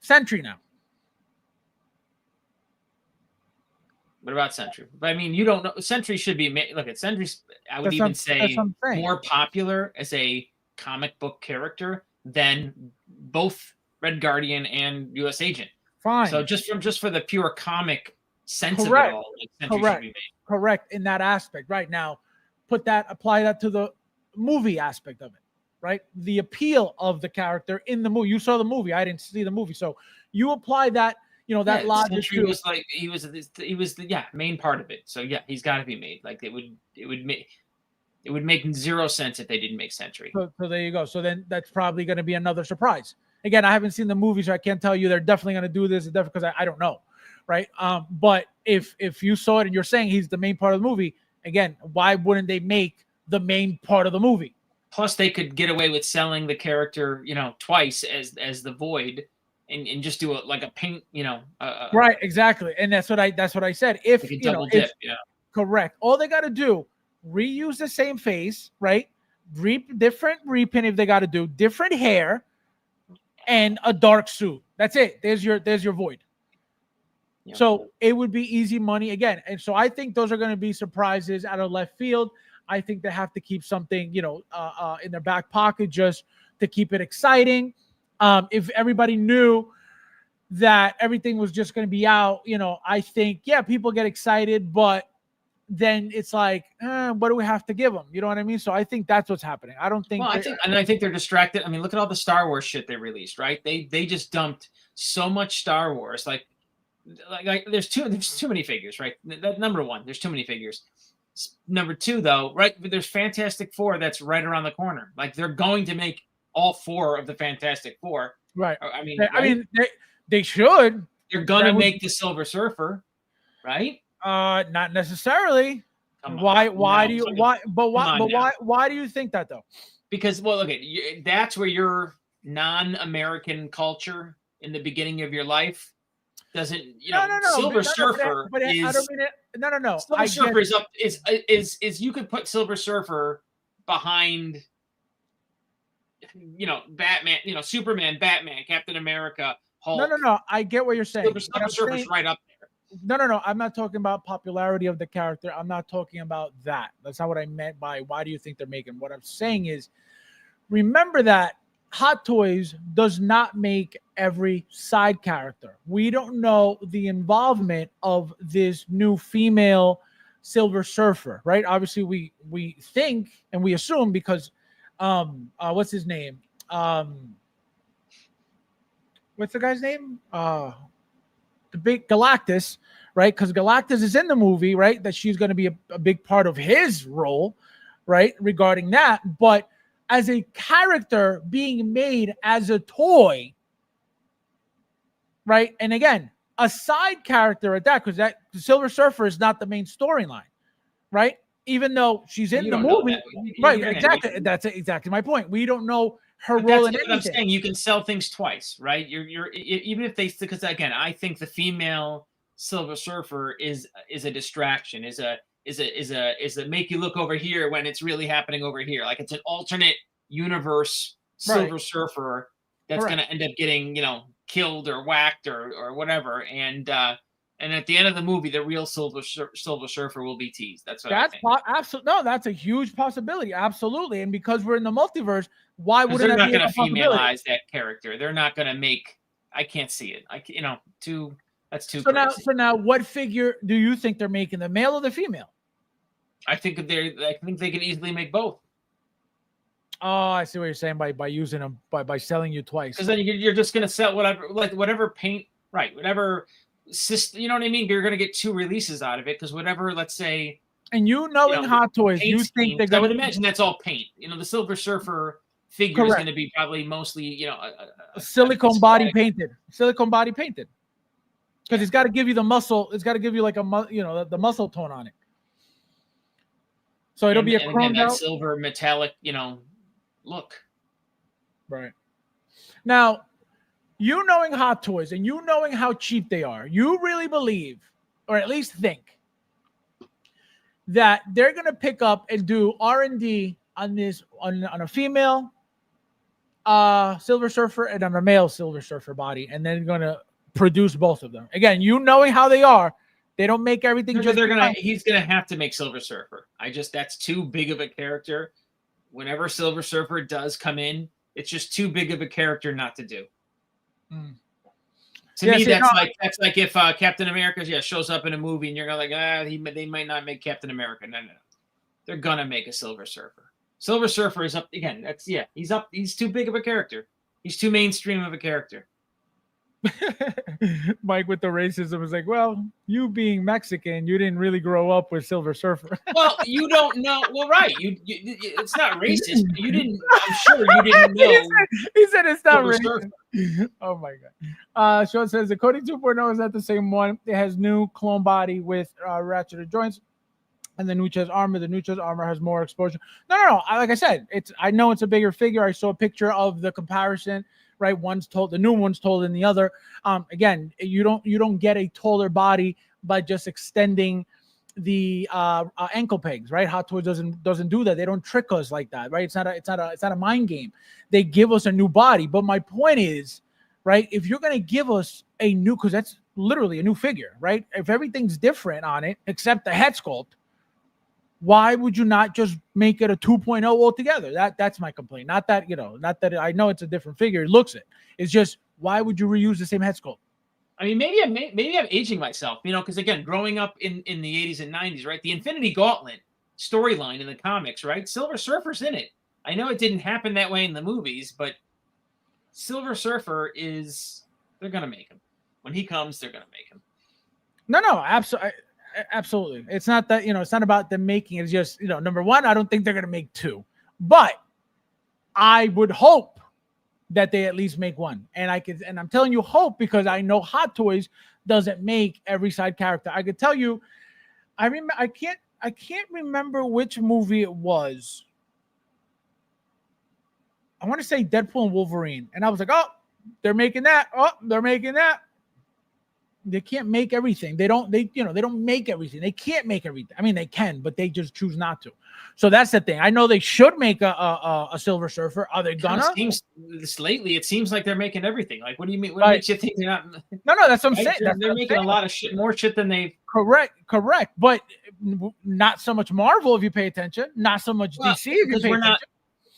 Sentry now. What about Sentry? But I mean, you don't know. Sentry should be look at Sentry's. I would That's even what say I'm saying. more popular as a comic book character than both Red Guardian and U.S. Agent. Fine. So just for the pure comic sense Correct. of it all, like Sentry Correct. should be made. Correct in that aspect. Right now, apply that to the movie aspect of it. Right, the appeal of the character in the movie. You saw the movie. I didn't see the movie, so you apply that. You know that logic. Sentry was like he was the main part of it. So yeah, he's got to be made. Like it would make zero sense if they didn't make Sentry. So there you go. So then that's probably going to be another surprise. Again, I haven't seen the movie, so I can't tell you they're definitely going to do this. Because I don't know, right? But if you saw it and you're saying he's the main part of the movie, again, why wouldn't they make the main part of the movie? Plus, they could get away with selling the character, twice as the Void, and just do a paint, right, exactly. And that's what I said. If double dip, correct. All they got to do, reuse the same face, right? Different repin if they got to do different hair, and a dark suit. That's it. There's your Void. Yeah. So it would be easy money again. And so I think those are going to be surprises out of left field. I think they have to keep something, in their back pocket just to keep it exciting. If everybody knew that everything was just going to be out, I think, people get excited, but then it's like, what do we have to give them? You know what I mean? So I think that's what's happening. I don't think. Well, I think they're distracted. I mean, look at all the Star Wars shit they released, right? They just dumped so much Star Wars. Like there's too many figures, right? That number one, there's too many figures. Number two, though, right? There's Fantastic Four that's right around the corner. Like they're going to make all four of the Fantastic Four. Right. I mean, they should. They're gonna make the Silver Surfer, right? Not necessarily. Why do you think that though? Because look that's where your non-American culture in the beginning of your life doesn't, Silver Surfer is. I don't mean it. No. Silver Surfer is you could put Silver Surfer behind, Batman, Superman, Batman, Captain America, Hulk. No. I get what you're saying. Silver Surfer's right up there. No. I'm not talking about popularity of the character. I'm not talking about that. That's not what I meant by why do you think they're making. What I'm saying is, remember that Hot Toys does not make every side character. We don't know the involvement of this new female Silver Surfer, right? Obviously, we think and we assume because what's his name? What's the guy's name? The big Galactus, right? Because Galactus is in the movie, right? That she's going to be a big part of his role, right? Regarding that, but as a character being made as a toy, right? And again, a side character at that, because that Silver Surfer is not the main storyline, right? Even though she's in the movie, right? Exactly. That's exactly my point. We don't know her role in anything. I'm saying you can sell things twice, right? You're even if they, because again, I think the female Silver Surfer is a distraction, is a make you look over here when it's really happening over here. Like it's an alternate universe Silver Surfer that's going to end up getting, killed or whacked or whatever. And at the end of the movie, the real Silver Surfer will be teased. That's what I think. Absolutely. No, that's a huge possibility. Absolutely. And because we're in the multiverse, why wouldn't they're not going to femalize that character? They're not going to make. I can't see it. That's too. So now, what figure do you think they're making? The male or the female? I think they can easily make both. Oh, I see what you're saying by using them by selling you twice. Because then you're just going to sell whatever paint, right? Whatever system, you know what I mean? You're going to get two releases out of it because whatever, let's say. And knowing Hot Toys, you think they're going to. I would imagine that's all paint. The Silver Surfer figure is going to be probably mostly, a silicone body painted. Silicone body painted. Because it's got to give you the muscle. It's got to give you like the muscle tone on it. So it'll be a chromed out silver metallic, look. Right. Now, knowing Hot Toys and knowing how cheap they are, you really believe, or at least think, that they're going to pick up and do R&D on this on a female Silver Surfer and then a male Silver Surfer body, and then going to produce both of them. Again, you knowing how they are, they don't make everything. He's gonna have to make Silver Surfer. That's too big of a character. Whenever Silver Surfer does come in, it's just too big of a character not to do. To me, that's like if Captain America shows up in a movie and you're gonna they might not make Captain America. No. They're gonna make a Silver Surfer. Silver Surfer is up again. He's too big of a character. He's too mainstream of a character. Mike with the racism is like, well, you being Mexican, you didn't really grow up with Silver Surfer. Well, you don't know. Well, right. It's not racist. But you didn't. I'm sure you didn't know. he said it's not racist. Oh my god. Sean says the Cody 2.0 is not the same one. It has new clone body with ratcheted joints. And the new chest armor. The new chest armor has more exposure. No. Like I said, I know it's a bigger figure. I saw a picture of the comparison. Right, the new one's taller than the other. Again, you don't get a taller body by just extending the ankle pegs, right? Hot Toys doesn't do that. They don't trick us like that, right? It's not a mind game. They give us a new body. But my point is, right? If you're gonna give us a new, because that's literally a new figure, right? If everything's different on it except the head sculpt, why would you not just make it a 2.0 altogether? That's my complaint. Not that I know it's a different figure. It looks it. It's just, why would you reuse the same head sculpt? I mean, maybe I'm aging myself, because again, growing up in the 80s and 90s, right? The Infinity Gauntlet storyline in the comics, right? Silver Surfer's in it. I know it didn't happen that way in the movies, but Silver Surfer they're going to make him. When he comes, they're going to make him. No, absolutely. It's not that, it's not about them making it. It's just, number one, I don't think they're going to make two, but I would hope that they at least make one. And I'm telling you hope because I know Hot Toys doesn't make every side character. I could tell you, I can't remember which movie it was. I want to say Deadpool and Wolverine. And I was like, oh, they're making that. Oh, they're making that. They can't make everything. They don't make everything. They can't make everything. I mean, they can, but they just choose not to. So that's the thing. I know they should make a Silver Surfer. Are they gonna? Lately, it seems like they're making everything. Like, what do you mean? What makes you think they're not? No, that's what I'm saying. They're making a lot of shit, more shit than they. Correct. But not so much Marvel if you pay attention. Not so much DC if you pay attention.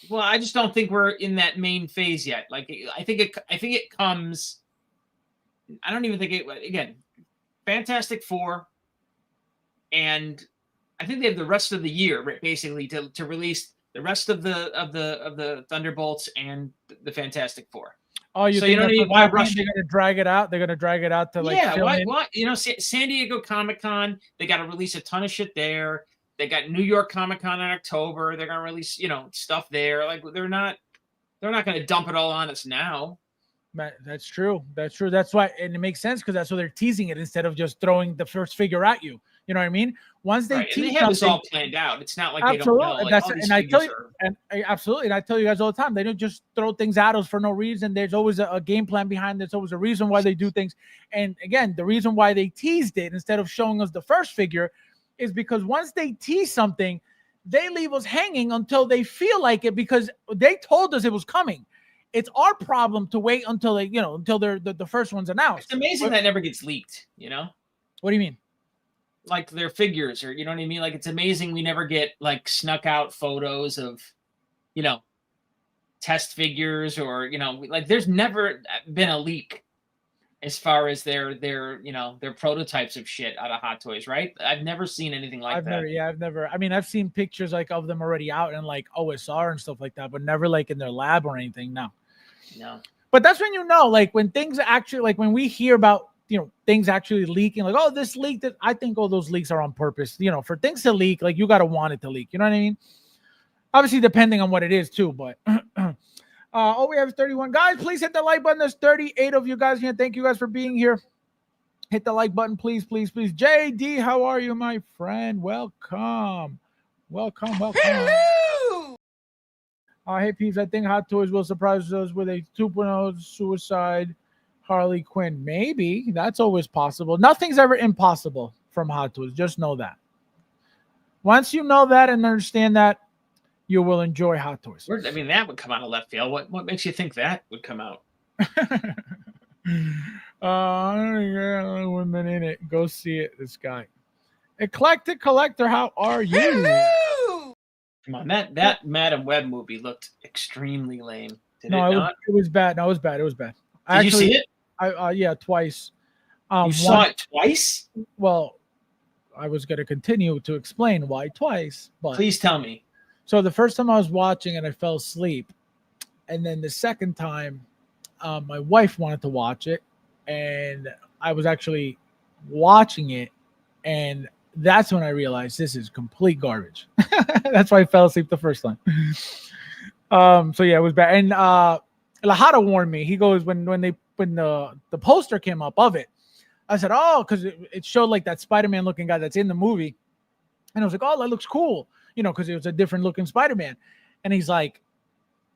Well, I just don't think we're in that main phase yet. Like, I think it comes. I don't even think it. Again, Fantastic Four, and I think they have the rest of the year basically to release the rest of the Thunderbolts and the Fantastic Four. Oh, you think why rush? They're going to drag it out. They're going to drag it out to why? San Diego Comic-Con. They got to release a ton of shit there. They got New York Comic-Con in October. They're going to release stuff there. Like they're not going to dump it all on us now. That's true. That's why, and it makes sense because that's why they're teasing it instead of just throwing the first figure at you. You know what I mean? Once they tease, they have this all planned out. It's not like they don't know. Absolutely. And I tell you guys all the time, they don't just throw things at us for no reason. There's always a game plan behind. There's always a reason why they do things. And again, the reason why they teased it instead of showing us the first figure is because once they tease something, they leave us hanging until they feel like it because they told us it was coming. It's our problem to wait until the first one's announced. It's amazing that never gets leaked. What do you mean? Like their figures, or you know what I mean? Like it's amazing we never get like snuck out photos of, test figures or like there's never been a leak as far as their prototypes of shit out of Hot Toys, right? I've never seen anything like that. I've never. I mean, I've seen pictures like of them already out in like OSR and stuff like that, but never like in their lab or anything. No. But that's when like when things actually like when we hear about things actually leaking, like this leaked. I think all those leaks are on purpose. For things to leak, like you gotta want it to leak. You know what I mean? Obviously, depending on what it is too, but. All we have is 31 guys. Please hit the like button. There's 38 of you guys here. Thank you guys for being here. Hit the like button, please. JD, how are you, my friend? Welcome. Hello. Hey, peeps. I think Hot Toys will surprise us with a 2.0 Suicide Harley Quinn. Maybe. That's always possible. Nothing's ever impossible from Hot Toys. Just know that. Once you know that and understand that, you will enjoy Hot Toys. I mean, that would come out of left field. What makes you think that would come out? Women in it. Go see it. This guy. Eclectic Collector, how are you? Come on, that Madam Web movie looked extremely lame. Did it not? It was bad. No, it was bad. It was bad. Did you see it? Yeah, twice. You saw it twice? Well, I was going to continue to explain why twice, but please tell me. So the first time I was watching it, I fell asleep, and then the second time, my wife wanted to watch it, and I was actually watching it, and that's when I realized this is complete garbage. That's why I fell asleep the first time. So yeah, it was bad. And Lahada warned me. He goes, when the poster came up of it, I said, oh, because it showed like that Spider-Man looking guy that's in the movie. And I was like, oh, that looks cool. You know, because it was a different looking Spider-Man. And he's like,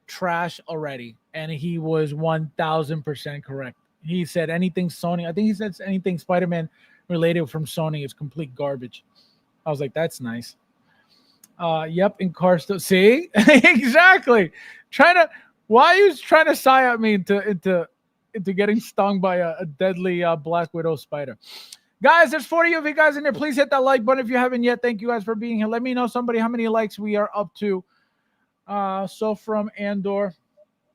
trash already. And he was 1000% correct. He said anything Sony, I think he said anything Spider-Man related from Sony is complete garbage. I was like, that's nice. Yep, in car still. See? Exactly. Why are you trying to sigh at me into getting stung by a deadly Black Widow spider? Guys, there's 40 of you guys in there. Please hit that like button if you haven't yet. Thank you guys for being here. Let me know, somebody, how many likes we are up to. So from Andor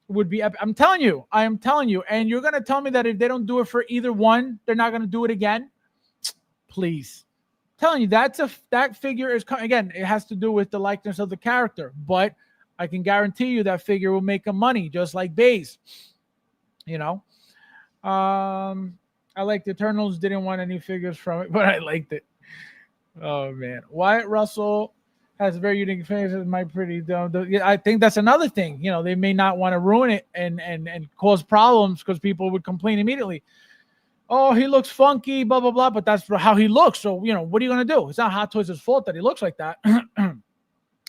would be epic. I am telling you. And you're going to tell me that if they don't do it for either one, they're not going to do it again? Please. I'm telling you, that figure is, again, it has to do with the likeness of the character. But I can guarantee you that figure will make them money, just like Baze. You know? I liked the Eternals, didn't want any figures from it, but I liked it. Oh, man. Wyatt Russell has very unique faces. My pretty dumb. I think that's another thing. You know, they may not want to ruin it and cause problems because people would complain immediately. Oh, he looks funky, blah, blah, blah, but that's how he looks. So, you know, what are you going to do? It's not Hot Toys' fault that he looks like that.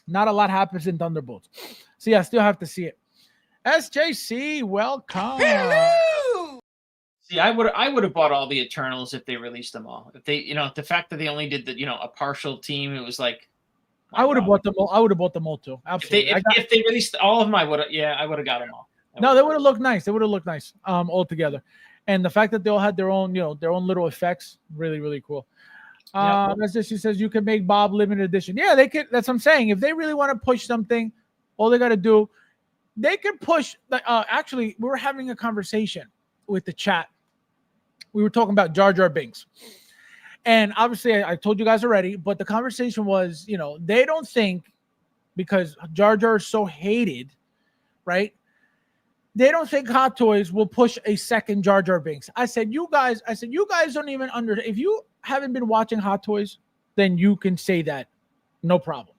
Not a lot happens in Thunderbolts. So, yeah, I still have to see it. SJC, welcome. See, I would have bought all the Eternals if they released them all. If they, you know, the fact that they only did a partial team, it was like, I would have bought them all. I would have bought them all too. Absolutely. If they released all of them, I would have got them all. No, they would have looked nice. They would have looked nice all together. And the fact that they all had their own, their own little effects, really, really cool. As she says, you can make Bob limited edition. Yeah, they could. That's what I'm saying. If they really want to push something, all they got to do, they can push. Actually, we were having a conversation with the chat. We were talking about Jar Jar Binks. And obviously, I told you guys already, but the conversation was, they don't think, because Jar Jar is so hated, right? They don't think Hot Toys will push a second Jar Jar Binks. I said, you guys don't even if you haven't been watching Hot Toys, then you can say that. No problem.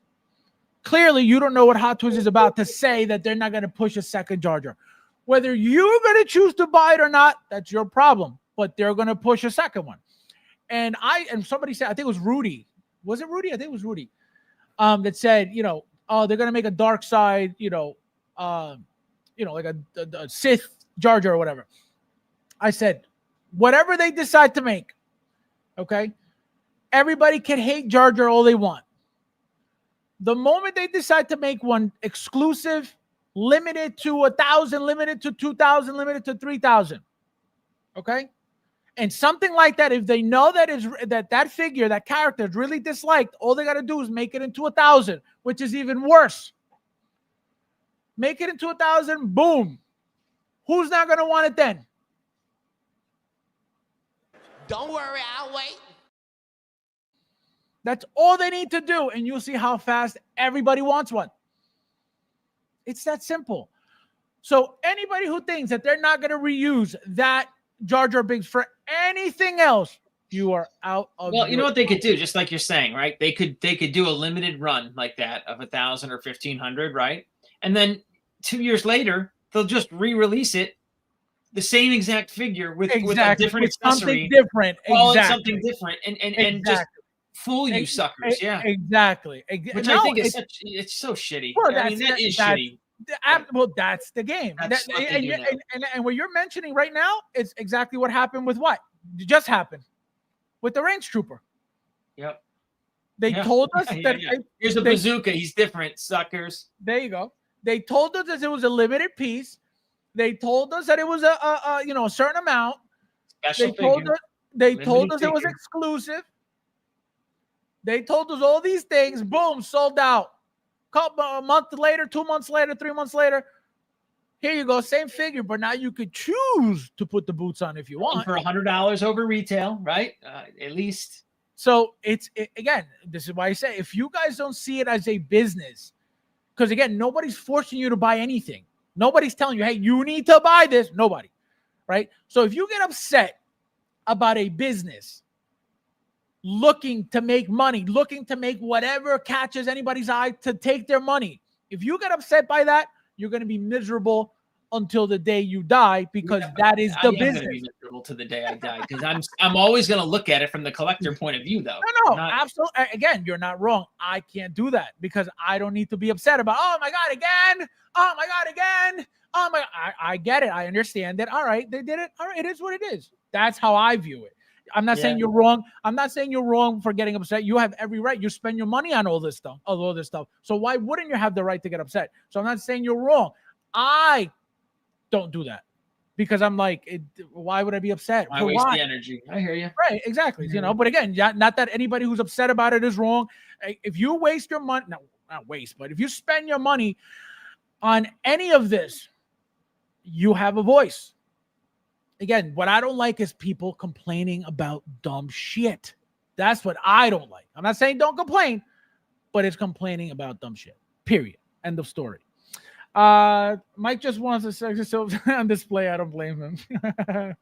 Clearly, you don't know what Hot Toys is about to say that they're not going to push a second Jar Jar. Whether you're going to choose to buy it or not, that's your problem. But they're going to push a second one. And somebody said, I think it was Rudy. Was it Rudy? I think it was Rudy. That said, they're going to make a dark side, like a Sith Jar Jar or whatever. I said, whatever they decide to make, okay, everybody can hate Jar Jar all they want. The moment they decide to make one exclusive, limited to 1,000, limited to 2,000, limited to 3,000, okay, and something like that, if they know that figure, that character is really disliked, all they got to do is make it into 1,000, which is even worse. Make it into 1,000, boom. Who's not going to want it then? Don't worry, I'll wait. That's all they need to do, and you'll see how fast everybody wants one. It's that simple. So anybody who thinks that they're not going to reuse that Jar Jar Binks for anything else, you are out of. Well, you know what they could do, just like you're saying, right? They could do a limited run like that of 1,000 or 1,500, right? And then 2 years later, they'll just re-release it, the same exact figure with a different accessory, something different, something different, and just fool you suckers, yeah, exactly. Which I think is it's so shitty. Well, that is shitty. Well, that's the game. And what you're mentioning right now is exactly what happened with what just happened with the Range Trooper. Yep. They told us that. Here's a bazooka. He's different, suckers. There you go. They told us that it was a limited piece. They told us that it was a certain amount. Special They told us it was exclusive. They told us all these things. Boom, sold out. A month later, 2 months later, 3 months later. Here you go, same figure, but now you could choose to put the boots on if you want. For $100 over retail, right? At least. So again, this is why I say, if you guys don't see it as a business, because again, nobody's forcing you to buy anything. Nobody's telling you, hey, you need to buy this. Nobody, right? So if you get upset about a business looking to make money, looking to make whatever catches anybody's eye to take their money, if you get upset by that, you're going to be miserable until the day you die, because that is the business. I'm going to be miserable to the day I die, because I'm always going to look at it from the collector point of view, though. No, absolutely. Again, you're not wrong. I can't do that because I don't need to be upset about, oh my God, again. Oh my God, again. Oh my, I get it. I understand that. All right, they did it. All right, it is what it is. That's how I view it. I'm not saying you're wrong. I'm not saying you're wrong for getting upset. You have every right. You spend your money on all this stuff. So why wouldn't you have the right to get upset? So I'm not saying you're wrong. I don't do that because I'm like, why would I be upset? I waste the energy. I hear you. Right, exactly. You know, but again, not that anybody who's upset about it is wrong. If you waste your money, no, not waste, but if you spend your money on any of this, you have a voice. Again, what I don't like is people complaining about dumb shit. That's what I don't like. I'm not saying don't complain, but it's complaining about dumb shit. Period. End of story. Mike just wants a sexy silver on display. I don't blame him.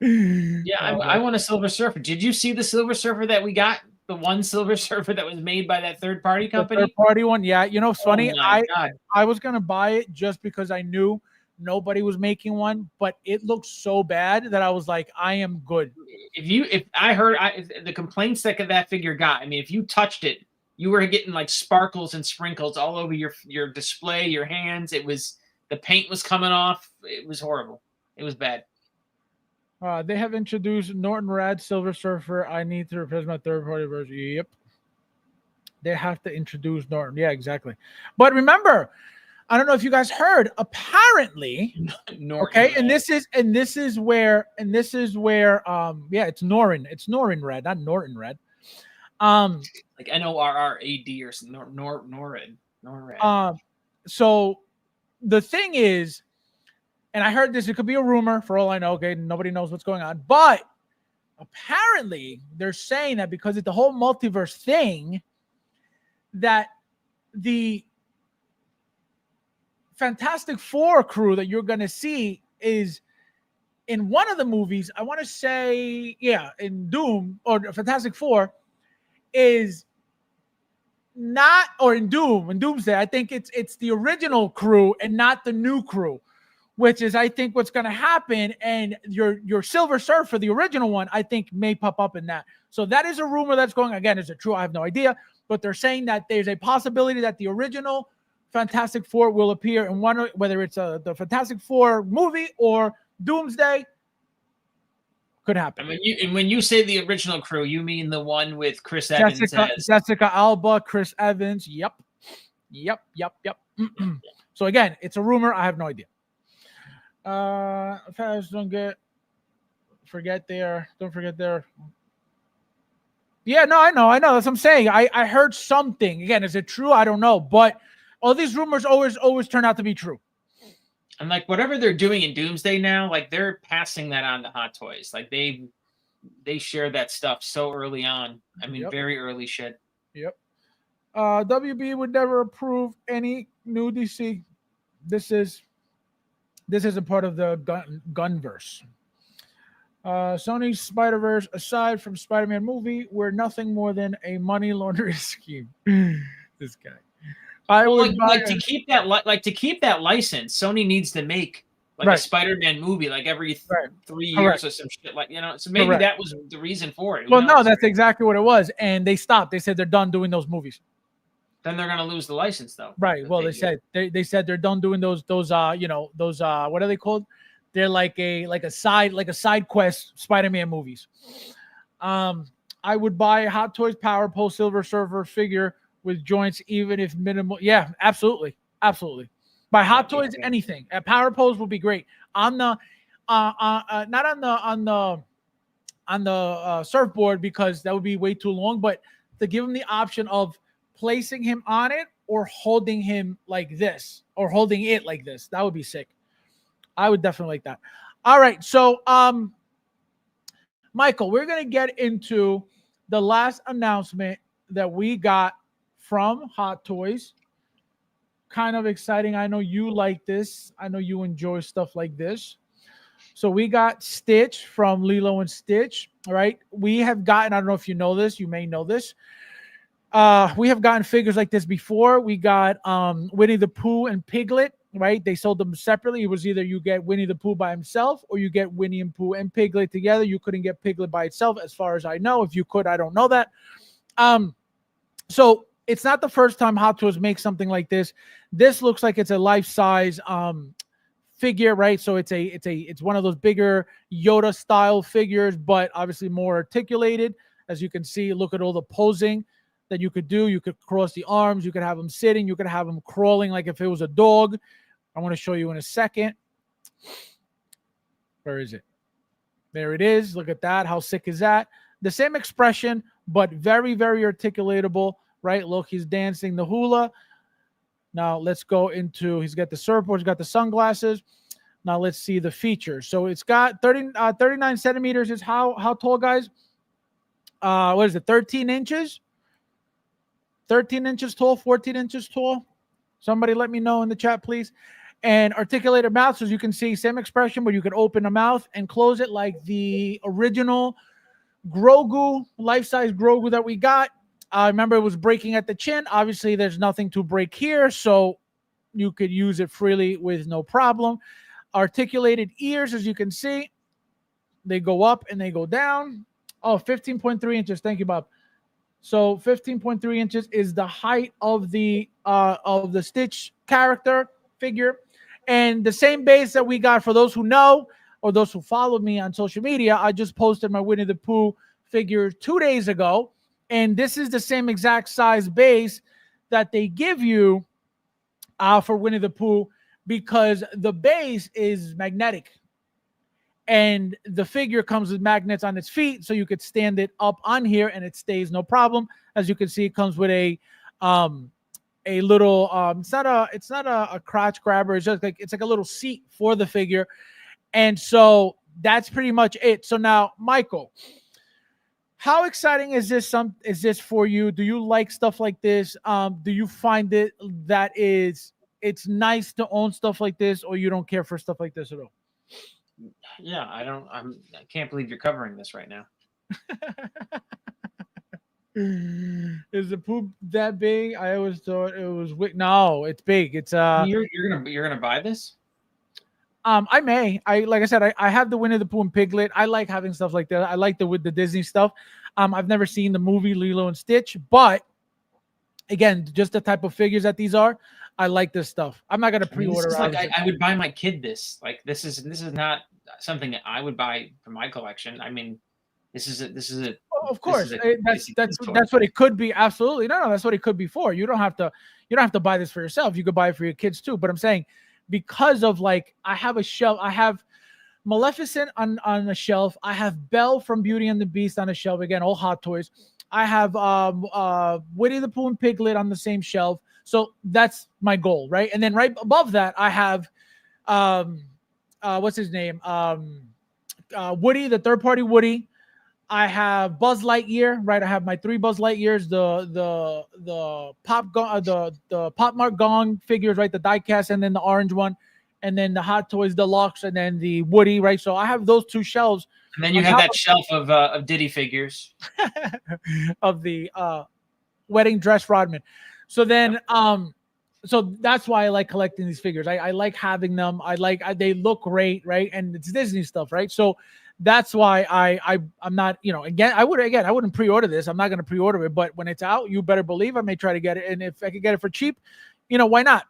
I want a Silver Surfer. Did you see the Silver Surfer that we got? The one Silver Surfer that was made by that third-party company? Third-party one, yeah. You know, it's funny. I was going to buy it just because I knew nobody was making one, but it looked so bad that I was like, I am good. If I heard the complaints that figure got, I mean, if you touched it, you were getting like sparkles and sprinkles all over your display, your hands. The paint was coming off. It was horrible. It was bad. They have introduced Norton Rad Silver Surfer. I need to replace my third-party version. Yep. They have to introduce Norton. Yeah, exactly. But remember, I don't know if you guys heard. Apparently, Norton okay, and this is where it's Norrin. It's Norrin Red, not Norton Red. Like NORRAD or something. Norrin. So the thing is, and I heard this, it could be a rumor for all I know. Okay, nobody knows what's going on, but apparently they're saying that because it's the whole multiverse thing, that the Fantastic Four crew that you're going to see is in one of the movies. I want to say, in Doom or Fantastic Four is not, or in Doomsday. I think it's the original crew and not the new crew, which is I think what's going to happen. And your Silver Surfer, the original one, I think may pop up in that. So that is a rumor that's going. Again, is it true? I have no idea, but they're saying that there's a possibility that the original Fantastic Four will appear in one, whether it's the Fantastic Four movie or Doomsday. Could happen. When you say the original crew, you mean the one with Chris Evans, Jessica Alba, Chris Evans. Yep. So again, it's a rumor. I have no idea. Don't forget there. Yeah, no, I know. That's what I'm saying. I heard something. Again, is it true? I don't know, but all these rumors always turn out to be true. And like whatever they're doing in Doomsday now, like they're passing that on to Hot Toys. Like they share that stuff so early on. I mean, very early shit. Yep. WB would never approve any new DC. This is a part of the Gunverse. Sony's Spider-Verse, aside from Spider-Man movie, were nothing more than a money laundering scheme. This guy. To keep that license, Sony needs to make a Spider-Man movie like every 3 years or some shit, so maybe that was the reason for it. Well, no, that's exactly what it was, and they stopped. They said they're done doing those movies. Then they're gonna lose the license, though. Right. Well, they said they're done doing those what are they called? They're like a side quest Spider-Man movies. I would buy a Hot Toys Power Pole Silver Surfer figure with joints, even if minimal. Yeah, absolutely, absolutely. By Hot Toys, anything at Power Poles will be great. On the, not on the surfboard, because that would be way too long. But to give him the option of placing him on it or holding him like this or holding it like this, that would be sick. I would definitely like that. All right, so Michael, we're gonna get into the last announcement that we got from Hot Toys. Kind of exciting. I know you like this. I know you enjoy stuff like this. So we got Stitch from Lilo and Stitch. All right. We have gotten, I don't know if you know this, you may know this. We have gotten figures like this before. We got Winnie the Pooh and Piglet, right? They sold them separately. It was either you get Winnie the Pooh by himself or you get Winnie and Pooh and Piglet together. You couldn't get Piglet by itself, as far as I know. If you could, I don't know that. So it's not the first time Hot Toys makes something like this. This looks like it's a life-size figure, right? So it's one of those bigger Yoda style figures, but obviously more articulated. As you can see, look at all the posing that you could do. You could cross the arms, you could have him sitting, you could have him crawling like if it was a dog. I want to show you in a second. Where is it? There it is. Look at that. How sick is that? The same expression, but very, very articulatable, right? Look, he's dancing the hula. Now let's go into, he's got the surfboard, he's got the sunglasses. Now let's see the features. So it's got 39 centimeters is how tall, guys? What is it, 13 inches? 13 inches tall, 14 inches tall? Somebody let me know in the chat, please. And articulated mouth, so as you can see, same expression, but you can open the mouth and close it like the original Grogu, life-size Grogu that we got. I remember it was breaking at the chin. Obviously, there's nothing to break here, so you could use it freely with no problem. Articulated ears, as you can see, they go up and they go down. Oh, 15.3 inches. Thank you, Bob. So 15.3 inches is the height of the Stitch character figure. And the same base that we got, for those who know or those who followed me on social media, I just posted my Winnie the Pooh figure 2 days ago. And this is the same exact size base that they give you for Winnie the Pooh, because the base is magnetic. And the figure comes with magnets on its feet, so you could stand it up on here and it stays no problem. As you can see, it comes with a little it's not a crotch grabber. It's just like it's like a little seat for the figure. And so that's pretty much it. So now, Michael, how exciting is this for you? Do you like stuff like this? Do you find it that it's nice to own stuff like this, or you don't care for stuff like this at all? Yeah, I can't believe you're covering this right now. Is the poop that big? I always thought it was no, it's big. It's you're gonna buy this? I may. Like I said, I have the Winnie the Pooh and Piglet. I like having stuff like that. I like with the Disney stuff. I've never seen the movie Lilo and Stitch, but again, just the type of figures that these are, I like this stuff. I'm not gonna pre-order. I would buy my kid this. Like this is not something that I would buy for my collection. I mean, this is a. Oh, of course, that's what it could be. Absolutely, no, that's what it could be for. You don't have to buy this for yourself. You could buy it for your kids too. But I'm saying, because of like, I have a shelf. I have Maleficent on a shelf. I have Belle from Beauty and the Beast on a shelf. Again, all Hot Toys. I have Winnie the Pooh and Piglet on the same shelf. So that's my goal, right? And then right above that, I have what's his name? Woody, the third-party Woody. I have Buzz Lightyear, right? I have my 3 Buzz Lightyears, the Pop Mart Gong figures, right? The diecast, and then the orange one, and then the Hot Toys Deluxe, and then the Woody, right? So I have those 2 shelves. And then you have that shelf of Diddy figures. of the wedding dress Rodman. So then, so that's why I like collecting these figures. I like having them. They look great, right? And it's Disney stuff, right? So that's why I'm not, again, I wouldn't pre-order this. I'm not going to pre-order it, but when it's out, you better believe I may try to get it. And if I could get it for cheap, why not?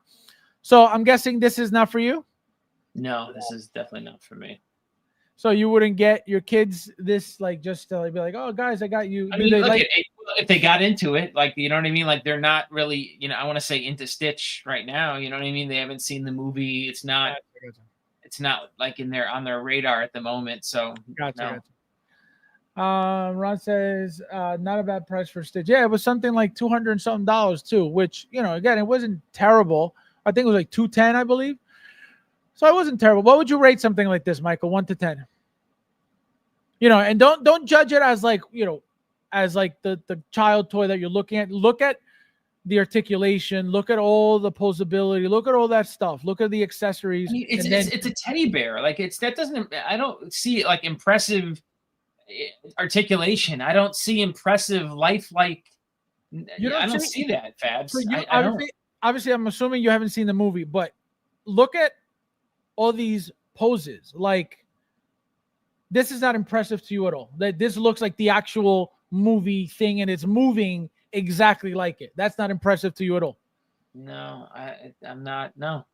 So I'm guessing this is not for you. No, this is definitely not for me. So you wouldn't get your kids this like just to like, be like, oh guys, I got you. I Do mean, they look like? at if they got into it, like you know what I mean. Like they're not really, I want to say into Stitch right now. You know what I mean? They haven't seen the movie. It's not. It's not like on their radar at the moment. So Gotcha. Ron says, not a bad price for Stitch. Yeah, it was something like $200 and something too, which, again, it wasn't terrible. I think it was like 210, I believe. So it wasn't terrible. What would you rate something like this, Michael? 1 to 10. And don't judge it as like, as like the child toy that you're looking at. Look at the articulation, look at all the posability, look at all that stuff, look at the accessories. I mean, it's a teddy bear. Like I don't see like impressive articulation. I don't see impressive lifelike. I don't see that, Fabs. Obviously, I'm assuming you haven't seen the movie, but look at all these poses. Like, this is not impressive to you at all. That this looks like the actual movie thing, and it's moving exactly like it. That's not impressive to you at all. No, I'm not. No.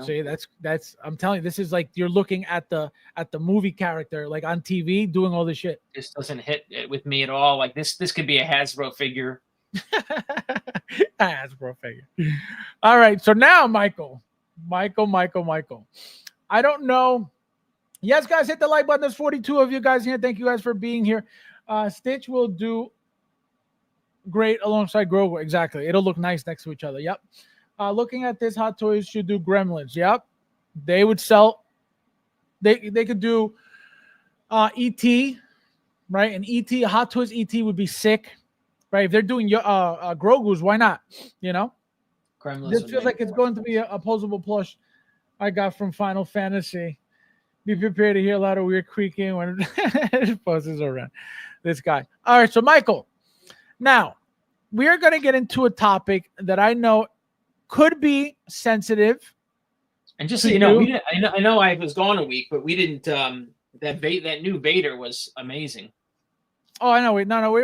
See, that's I'm telling you, this is like you're looking at the movie character like on TV doing all this shit. This doesn't hit it with me at all. Like this could be a Hasbro figure. Hasbro figure. All right, so now Michael. I don't know. Yes, guys, hit the like button. There's 42 of you guys here. Thank you guys for being here. Stitch will do great alongside Grogu. Exactly. It'll look nice next to each other. Yep. Looking at this, Hot Toys should do Gremlins. Yep. They would sell. They could do E.T., right? And E.T., Hot Toys E.T. would be sick, right? If they're doing Grogu's, why not? Gremlins This feels like it's going to be a posable plush I got from Final Fantasy. Be prepared to hear a lot of weird creaking when it poses around. This guy. All right, so Michael, now we are going to get into a topic that I know could be sensitive. And just so you know, I know I was gone a week, but we didn't. That new Vader was amazing. Oh, I know. We're not. We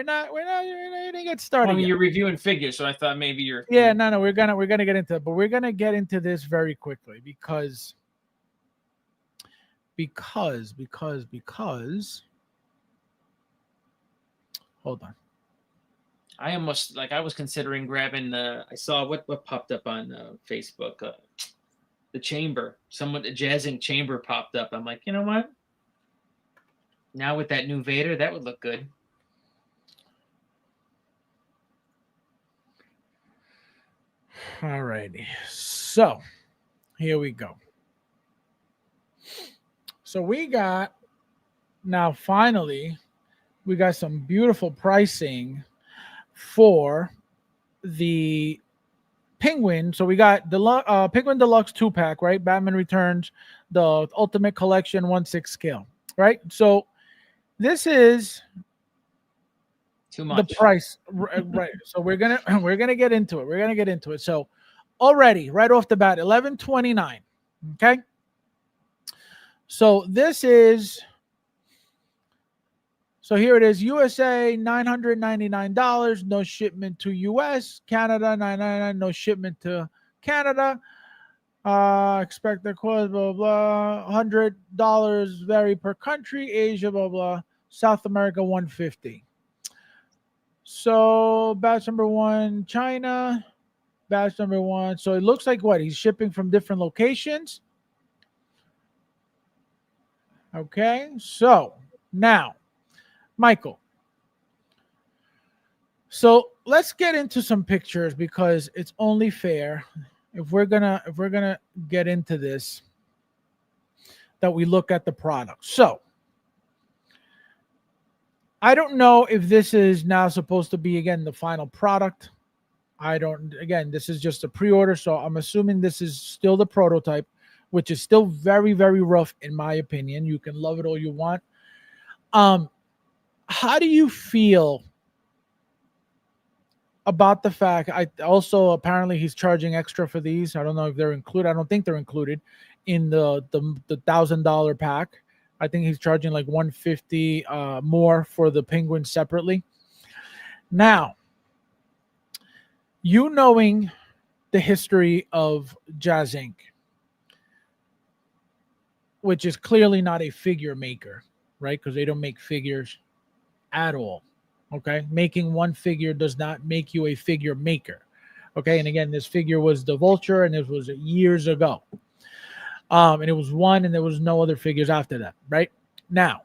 didn't get started. I mean, yet. you're reviewing figures, so I thought maybe you're. Yeah, no. We're gonna get into it, but we're gonna get into this very quickly because. Hold on. I almost I was considering grabbing I saw what popped up on Facebook. The chamber. The Jazzinc chamber popped up. I'm like, you know what? Now with that new Vader, that would look good. All righty. So here we go. So finally, we got some beautiful pricing for the Penguin. So we got the Penguin Deluxe 2-pack, right? Batman Returns, the Ultimate Collection 1/6 scale, right? So this is too much. The price, right? So we're gonna get into it. So already, right off the bat, $11.29. Okay. So this is. So here it is, USA $999, no shipment to US, Canada $999, no shipment to Canada. Expected cost, blah blah, $100 vary per country, Asia, blah blah, South America $150. So batch number 1, China, batch number 1. So it looks like he's shipping from different locations. Okay, so now. Michael. So let's get into some pictures because it's only fair if we're gonna get into this that we look at the product. So I don't know if this is now supposed to be again the final product. This is just a pre-order, so I'm assuming this is still the prototype, which is still very, very rough in my opinion. You can love it all you want. How do you feel about the fact? Apparently he's charging extra for these. I don't know if they're included. I don't think they're included in the $1,000 pack. I think he's charging like $150 more for the Penguin separately. Now, knowing the history of Jazzinc, which is clearly not a figure maker, right? Because they don't make figures at all. Okay, making one figure does not make you a figure maker. Okay, and again, this figure was the Vulture, and this was years ago. And it was one, and there was no other figures after that. Right now,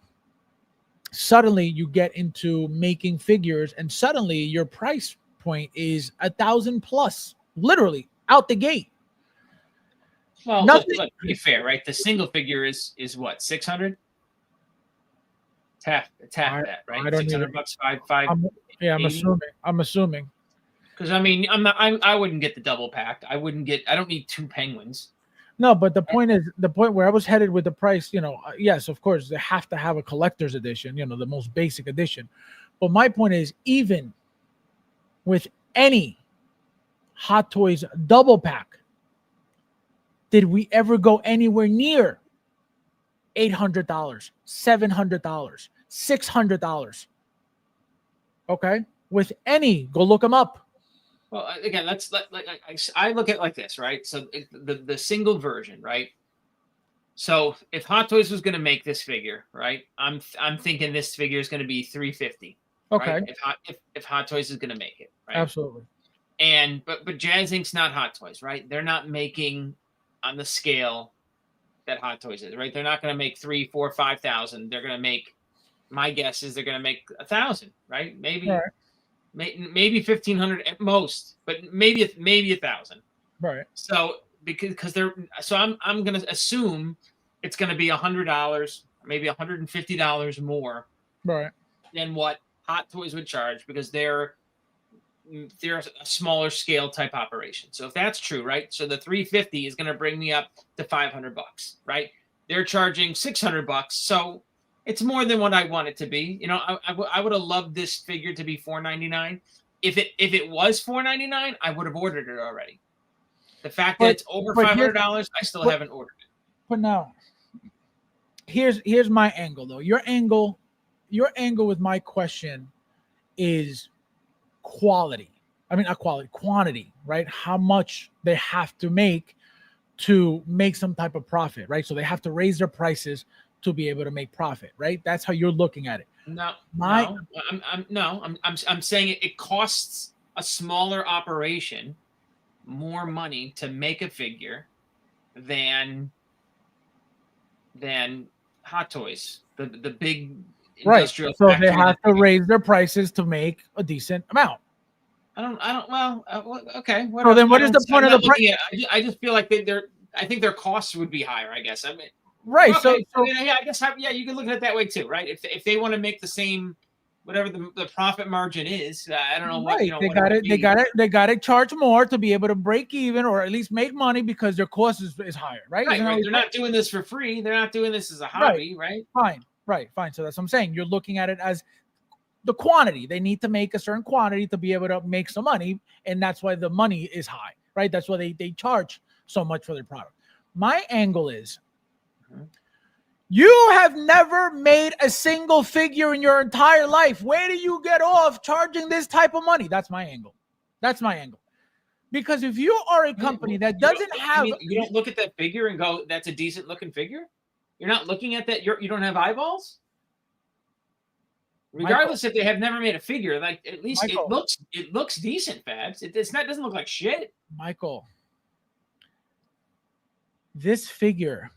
suddenly you get into making figures, and suddenly your price point is 1,000 plus, literally out the gate. Well, look, to be fair, right? The single figure is what, 600? It's half that, right? 600 bucks, five. I'm assuming. Because I mean, I wouldn't get the double pack. I don't need 2 penguins. No, but the point where I was headed with the price, yes, of course, they have to have a collector's edition, the most basic edition. But my point is, even with any Hot Toys double pack, did we ever go anywhere near $800, $700, $600? Okay, with any, go look them up. Well, again, I look at it like this, right? So the single version, right? So if Hot Toys was going to make this figure, right? I'm thinking this figure is going to be $350. Okay. Right? If Hot Toys is going to make it, right? Absolutely. But Jazzinc's not Hot Toys, right? They're not making on the scale that Hot Toys is, right? They're not going to make 3, 4, 5,000. They're going to make. My guess is they're going to make 1,000, right? Maybe. Right. Maybe 1,500 at most, but maybe 1,000. Right. So I'm gonna assume it's gonna be $100, maybe $150 more, right, than what Hot Toys would charge, because they're a smaller scale type operation. So if that's true, right? So the 350 is gonna bring me up to $500, right? They're charging $600, so it's more than what I want it to be. I would have loved this figure to be $499. If it was $499, I would have ordered it already. The fact that it's over $500, I still haven't ordered it. But now, here's my angle though. Your angle with my question is quality. I mean, not quality, quantity, right? How much they have to make to make some type of profit, right? So they have to raise their prices to be able to make profit, right? That's how you're looking at it. I'm saying it costs a smaller operation more money to make a figure than Hot Toys, the big industrial. Right. So they have to raise their prices to make a decent amount. Okay. So then, what is the point of the price? I just feel like I think their costs would be higher. I guess. I mean. Right. Okay. So yeah, I guess you can look at it that way too, right? If they want to make the same, whatever the profit margin is, I don't know what. Right. They got to charge more to be able to break even or at least make money because their cost is higher, right? Right. They're not doing this for free. They're not doing this as a hobby, right? Fine. So that's what I'm saying. You're looking at it as the quantity. They need to make a certain quantity to be able to make some money, and that's why the money is high, right? That's why they charge so much for their product. My angle is, you have never made a single figure in your entire life. Where do you get off charging this type of money? That's my angle. Because if you are a company that doesn't have... You don't look at that figure and go, that's a decent looking figure? You're not looking at that? You don't have eyeballs? Regardless if they have never made a figure, like at least it looks decent, Fabs. It doesn't look like shit. Michael, this figure...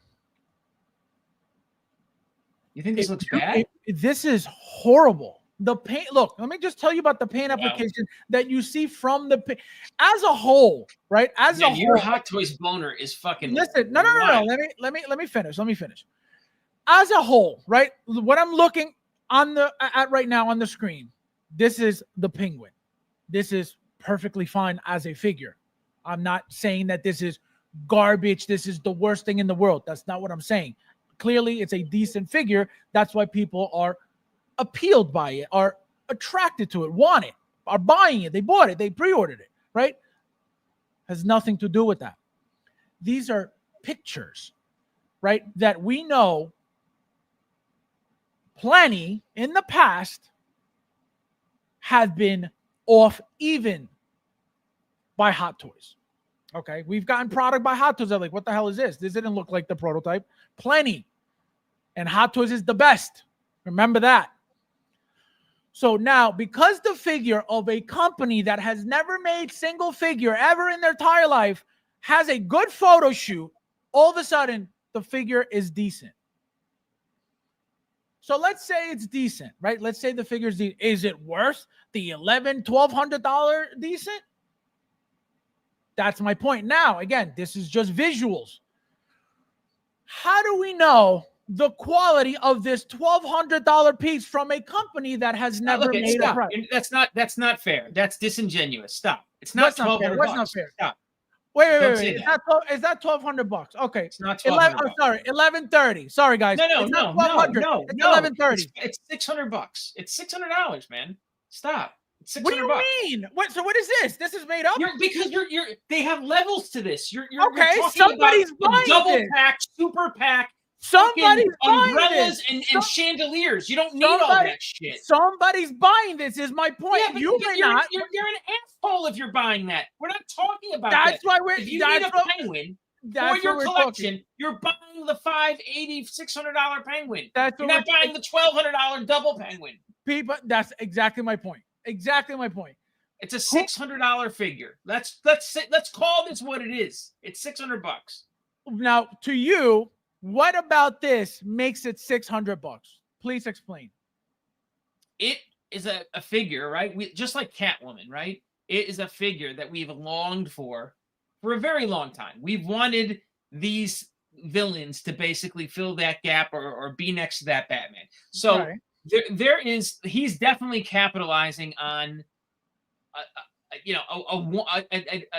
You think this looks bad? This is horrible. The paint. Look, let me just tell you about the paint application that you see from the paint as a whole, right? Your Hot Toys boner is fucking. Listen, no. Let me finish. As a whole, right? What I'm looking at right now on the screen, this is the Penguin. This is perfectly fine as a figure. I'm not saying that this is garbage. This is the worst thing in the world. That's not what I'm saying. Clearly, it's a decent figure. That's why people are appealed by it, are attracted to it, want it, are buying it. They bought it. They pre-ordered it, right? Has nothing to do with that. These are pictures, right, that we know plenty in the past have been off even by Hot Toys. Okay, we've gotten product by Hot Toys. I'm like, what the hell is this? This didn't look like the prototype. plenty. And Hot Toys is the best. Remember that. So now, because the figure of a company that has never made single figure ever in their entire life has a good photo shoot, all of a sudden, the figure is decent. So let's say it's decent, right? Let's say the figure is decent. Is it worth the $1,200 decent? That's my point. Now, again, this is just visuals. How do we know the quality of this $1,200 piece from a company that has never made a price? That's not fair. That's disingenuous. Stop. It's not $1,200. That's not fair. Stop. Wait. Is that $1,200? Okay. It's not $1,200. I'm sorry, $1,130. Sorry, guys. No. It's $1,130. It's $600. It's $600, man. Stop. It's $600. What do you mean? So what is this? This is made up? Because they have levels to this. You're okay. You're Somebody's buying double this. Pack, super pack. Somebody's buying umbrellas this. and chandeliers. You don't need all that shit. Somebody's buying this is my point. Yeah, you may not. You're an asshole if you're buying that. We're not talking about that's that. Why we're. If you need a penguin for your collection, you're buying the $580, $600 penguin. You're not buying the $1,200 double penguin. People, that's exactly my point. Exactly my point. It's a $600 figure. Let's call this what it is. It's $600. Now, to you, what about this makes it $600? Please explain. It is a figure, right? Just like Catwoman, right? It is a figure that we've longed for a very long time. We've wanted these villains to basically fill that gap or be next to that Batman. So right. He's definitely capitalizing on a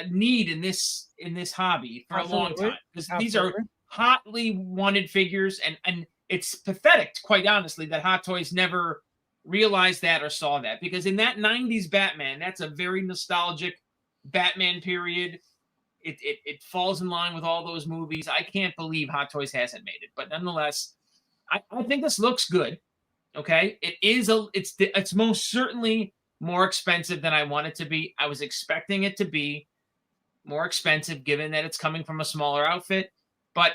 need in this hobby for Absolutely. a long time, because these are hotly wanted figures, and it's pathetic, quite honestly, that Hot Toys never realized that or saw that, because in that 90s Batman, that's a very nostalgic Batman period. It falls in line with all those movies. I can't believe Hot Toys hasn't made it, but nonetheless, I think this looks good. Okay, it's most certainly more expensive than I want it to be. I was expecting it to be more expensive, given that it's coming from a smaller outfit. But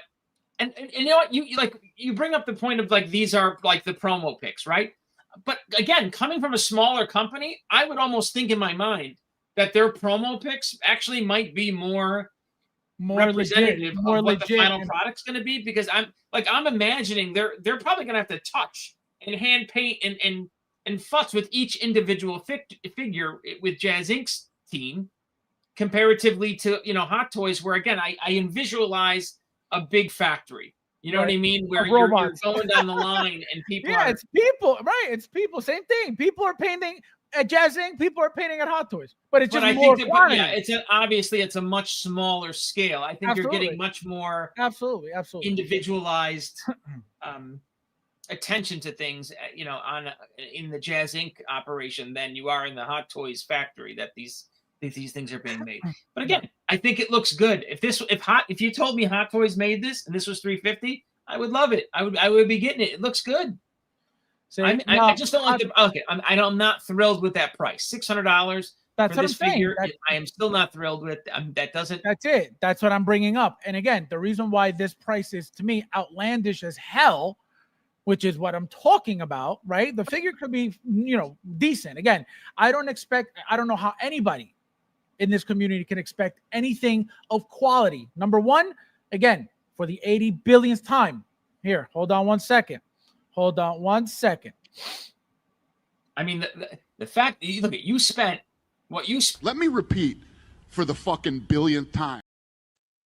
and you know what, you bring up the point of like these are like the promo picks, right? But again, coming from a smaller company, I would almost think in my mind that their promo picks actually might be more representative of what the final product's going to be, because I'm imagining they're probably going to have to touch and hand paint and fuss with each individual figure with Jazzinc's team, comparatively to Hot Toys, where again I visualize a big factory. You know what I mean? Where you're going down the line and people it's people, right? It's people. Same thing. People are painting at Jazzinc. People are painting at Hot Toys, but it's just more quantity. Obviously it's a much smaller scale. I think you're getting much more absolutely individualized attention to things, in the Jazzinc operation than you are in the Hot Toys factory that these things are being made. But again, I think it looks good. If you told me Hot Toys made this and this was $350, I would love it. I would be getting it. It looks good. I just don't like the. Okay, I'm not thrilled with that price. $600. That's for what this I'm saying. figure. I am still not thrilled with. That's it. That's what I'm bringing up. And again, the reason why this price is to me outlandish as hell, which is what I'm talking about, right? The figure could be, decent. Again, I don't know how anybody in this community can expect anything of quality. Number one, again, for the 80 billionth time. Here, hold on one second. I mean, the fact that you spent what you spent. Let me repeat for the fucking billionth time.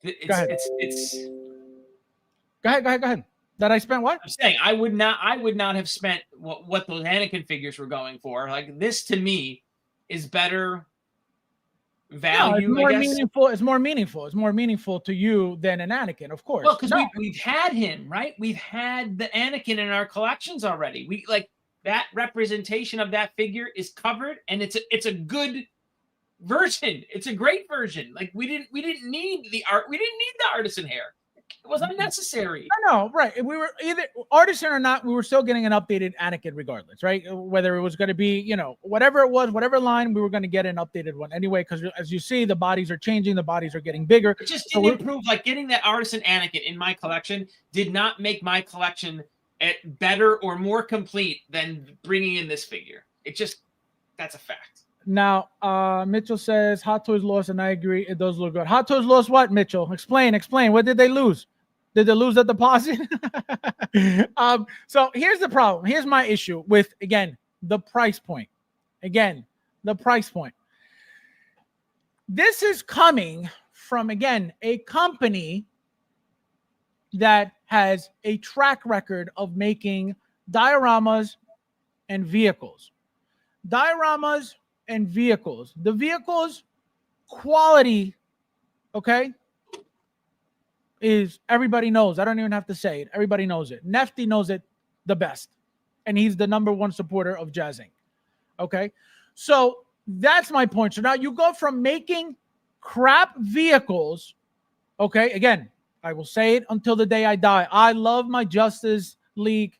Go ahead. Go ahead. That I spent what? I'm saying I would not have spent what those Anakin figures were going for. Like, this to me is better value. No, it's more meaningful to you than an Anakin, of course. Well, because we've had him, right? We've had the Anakin in our collections already. We like that representation of that figure is covered, and it's a good version. It's a great version. Like we didn't need the art. We didn't need the artisan hair. It was unnecessary. I know, right? We were either artisan or not. We were still getting an updated Anakin, regardless, right? Whether it was going to be, whatever it was, whatever line, we were going to get an updated one anyway. Because as you see, the bodies are changing, the bodies are getting bigger. It just didn't improve. Like getting that artisan Anakin in my collection did not make my collection better or more complete than bringing in this figure. That's a fact. Now, Mitchell says Hot Toys lost, and I agree. It does look good. Hot Toys lost what, Mitchell? Explain. What did they lose? Did they lose the deposit? So here's the problem. Here's my issue with, again, the price point. This is coming from, again, a company that has a track record of making dioramas and vehicles. The vehicles quality, okay, is everybody knows. I don't even have to say it. Everybody knows it. Nefty knows it the best. And he's the #1 supporter of Jazzinc. Okay. So that's my point. So now you go from making crap vehicles. Okay. Again, I will say it until the day I die. I love my Justice League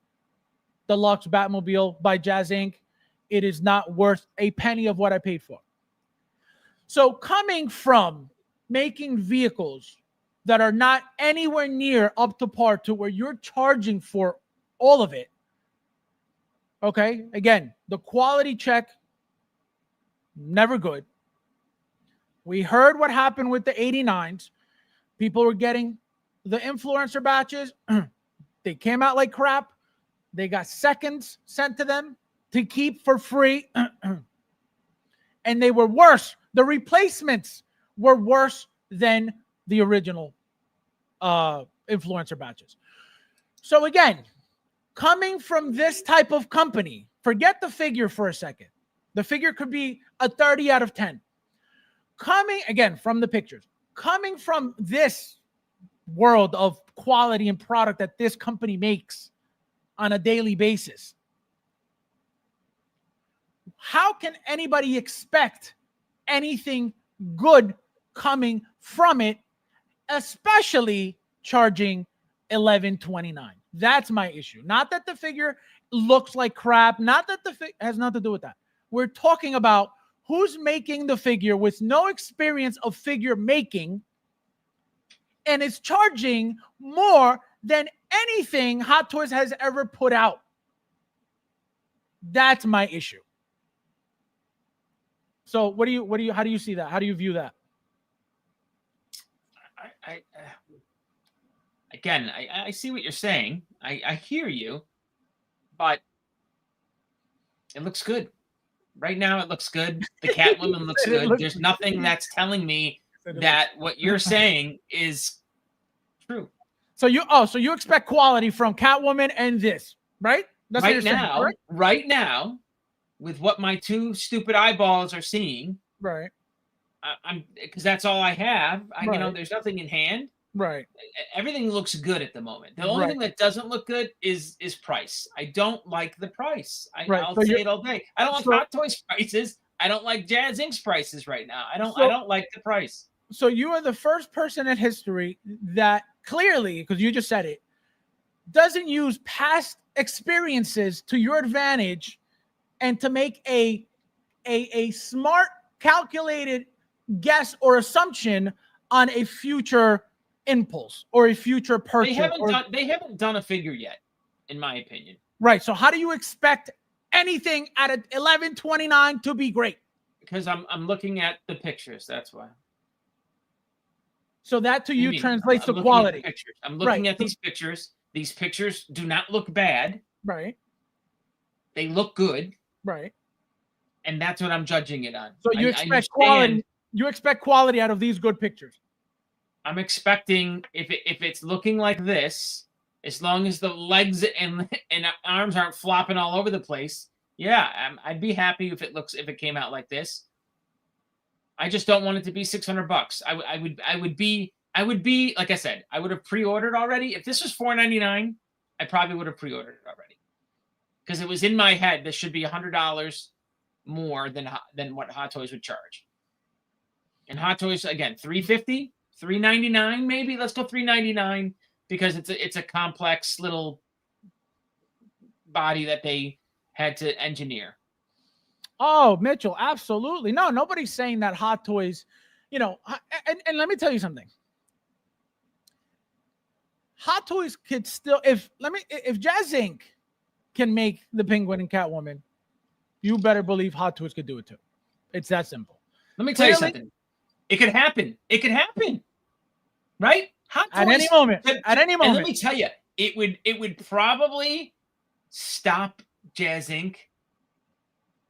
Deluxe Batmobile by Jazzinc. It is not worth a penny of what I paid for. So coming from making vehicles that are not anywhere near up to par to where you're charging for all of it. Okay. Again, the quality check, never good. We heard what happened with the 89s. People were getting the influencer batches. They came out like crap. They got seconds sent to them to keep for free. And they were worse. The replacements were worse than the original influencer batches. So again, coming from this type of company, forget the figure for a second. The figure could be a 30 out of 10. Coming again from the pictures, coming from this world of quality and product that this company makes on a daily basis, how can anybody expect anything good coming from it, especially charging $11.29? That's my issue. Not that the figure looks like crap. Not that the figure has nothing to do with that. We're talking about who's making the figure with no experience of figure making and is charging more than anything Hot Toys has ever put out. That's my issue. So how do you see that? How do you view that? I see what you're saying. I hear you, but it looks good. Right now, it looks good. The Catwoman looks good. There's nothing that's telling me that what you're saying is true. So you expect quality from Catwoman and this, right? That's right now, with what my two stupid eyeballs are seeing, right? I'm because that's all I have. There's nothing in hand. Right. Everything looks good at the moment. The only thing that doesn't look good is price. I don't like the price. I'll say it all day. I don't like Hot Toys prices. I don't like Jazzinc's prices right now. I don't like the price. So you are the first person in history that clearly, because you just said it, doesn't use past experiences to your advantage and to make a smart, calculated guess or assumption on a future impulse or a future purchase. They haven't done a figure yet, in my opinion. Right. So how do you expect anything at $11.29 to be great? Because I'm looking at the pictures. That's why. So that to you translates to quality. I'm looking at these pictures. These pictures do not look bad. Right. They look good. Right. And that's what I'm judging it on. So you expect quality. You expect quality out of these good pictures. I'm expecting if it's looking like this, as long as the legs and arms aren't flopping all over the place, yeah, I'd be happy if it came out like this. I just don't want it to be $600. I would be like I said, I would have pre-ordered already. If this was $499, I probably would have pre-ordered it already, because it was in my head this should be $100 more than what Hot Toys would charge. And Hot Toys, again, $350 $399 maybe. Let's go $399 because it's a complex little body that they had to engineer. Oh, Mitchell, absolutely. No, nobody's saying that Hot Toys, and let me tell you something. Hot Toys could still, if Jazzinc can make the Penguin and Catwoman, you better believe Hot Toys could do it too. It's that simple. Let me tell you something. It could happen. It could happen. Right? Hot Toys, at any moment. At any moment. And let me tell you, it would probably stop Jazzinc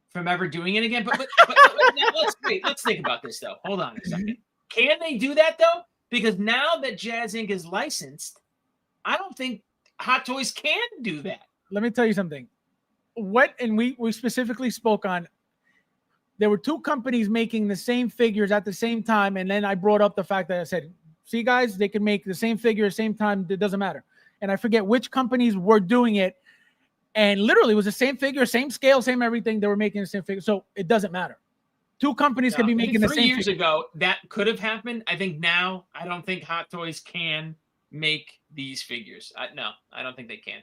from ever doing it again. But let's think about this though. Hold on a second. Can they do that though? Because now that Jazzinc is licensed, I don't think Hot Toys can do that. Let me tell you something. We specifically spoke on, there were two companies making the same figures at the same time, and then I brought up the fact that I said, see guys, they can make the same figure at the same time, it doesn't matter. And I forget which companies were doing it, and literally it was the same figure, same scale, same everything, they were making the same figure, so it doesn't matter. Two companies can be making the same 3 years figure. ago, that could have happened. I think now, I don't think Hot Toys can make these figures. No, I don't think they can.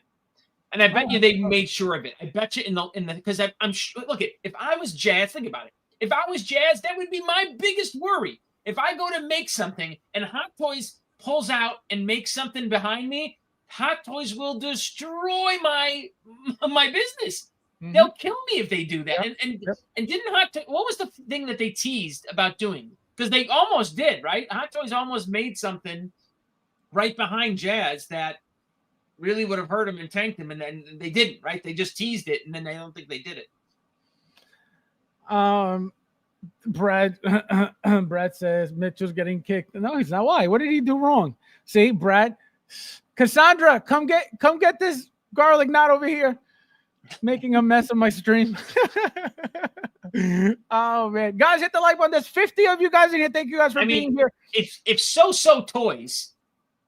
And I bet you they made sure of it. I bet you in the because I'm sure. Look, if I was Jazz, think about it. If I was Jazz, that would be my biggest worry. If I go to make something and Hot Toys pulls out and makes something behind me, Hot Toys will destroy my business. Mm-hmm. They'll kill me if they do that. Yep. And didn't Hot Toys? What was the thing that they teased about doing? Because they almost did, right? Hot Toys almost made something right behind Jazz that really would have hurt him and tanked him, and then they didn't, right? They just teased it, and then I don't think they did it. Brad says Mitchell's getting kicked. No, he's not. Why? What did he do wrong? See, Brad, Cassandra, come get this garlic knot over here, making a mess of my stream. Oh man, guys, hit the like button. There's 50 of you guys in here. Thank you guys for being here. If So Toys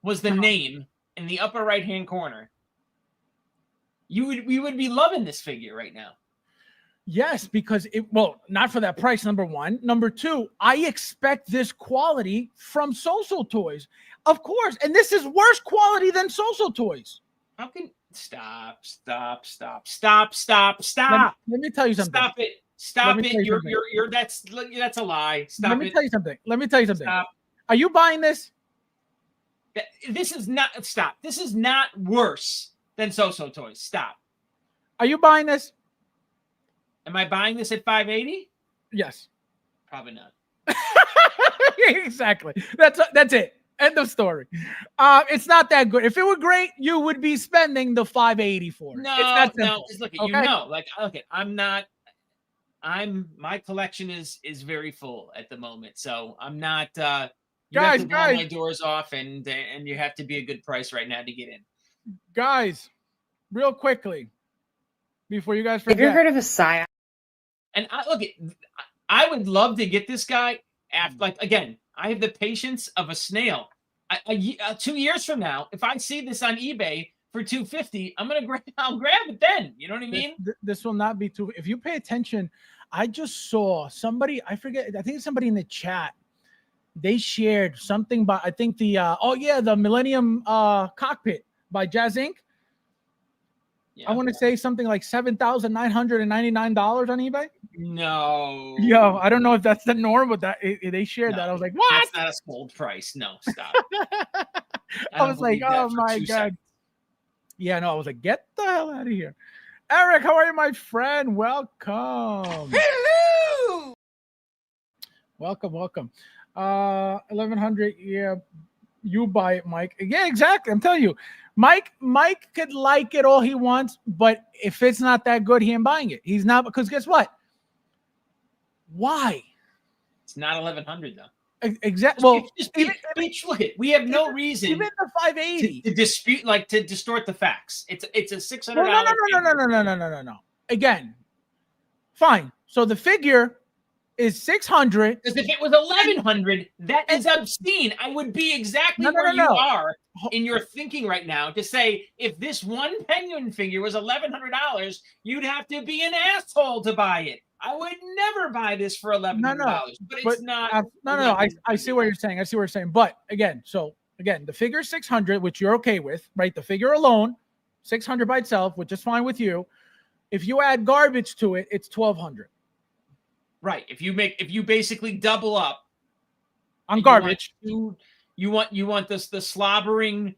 was the name in the upper right-hand corner, we would be loving this figure right now. Yes, because not for that price, number one. Number two, I expect this quality from So Toys. Of course, and this is worse quality than So Toys. How can stop. Let me tell you something. Stop it. You're that's a lie. Stop it. Let me tell you something. Stop. Are you buying this? This is not This is not worse than So Toys. Stop. Are you buying this? Am I buying this at $580? Yes. Probably not. Exactly. That's it. End of story. It's not that good. If it were great, you would be spending the $580 for it. No. Just look at okay? My collection is very full at the moment, so I'm not. You have to blow my doors off, and you have to be a good price right now to get in. Guys, real quickly, before you guys forget. Have you heard of a psyop? And I would love to get this guy after, again, I have the patience of a snail. 2 years from now, if I see this on eBay for $250, I'll grab it then. You know what I mean? This will not be too. If you pay attention, I just saw somebody. I forget. I think it's somebody in the chat. They shared something by, I think the Millennium Cockpit by Jazzinc. Yeah. I want to say something like $7,999 on eBay. No. Yo, I don't know if that's the norm, but they shared that. I was like, what? That's not a sold price. No, stop. I was like, oh my God. Seconds. Yeah, no, I was like, get the hell out of here. Eric, how are you, my friend? Welcome. Hello. Welcome. 1100. Yeah, you buy it, Mike. Yeah, exactly. I'm telling you. Mike could like it all he wants, but if it's not that good, he ain't buying it. He's not, because guess what? Why? It's not 1100 though. Exactly. Well, look it. We have no reason even the 580 to dispute, to distort the facts. It's a $600. No. Again, fine. So the figure is $600. Because if it was $1,100, that is obscene. I would be exactly where you are in your thinking right now to say if this one Penguin figure was $1,100, you'd have to be an asshole to buy it. I would never buy this for $1,100, but it's not. No. I see what you're saying. I see what you're saying. But again, the figure 600, which you're okay with, right? The figure alone, 600 by itself, which is fine with you. If you add garbage to it, it's 1,200. Right. If you basically double up on garbage, you want the slobbering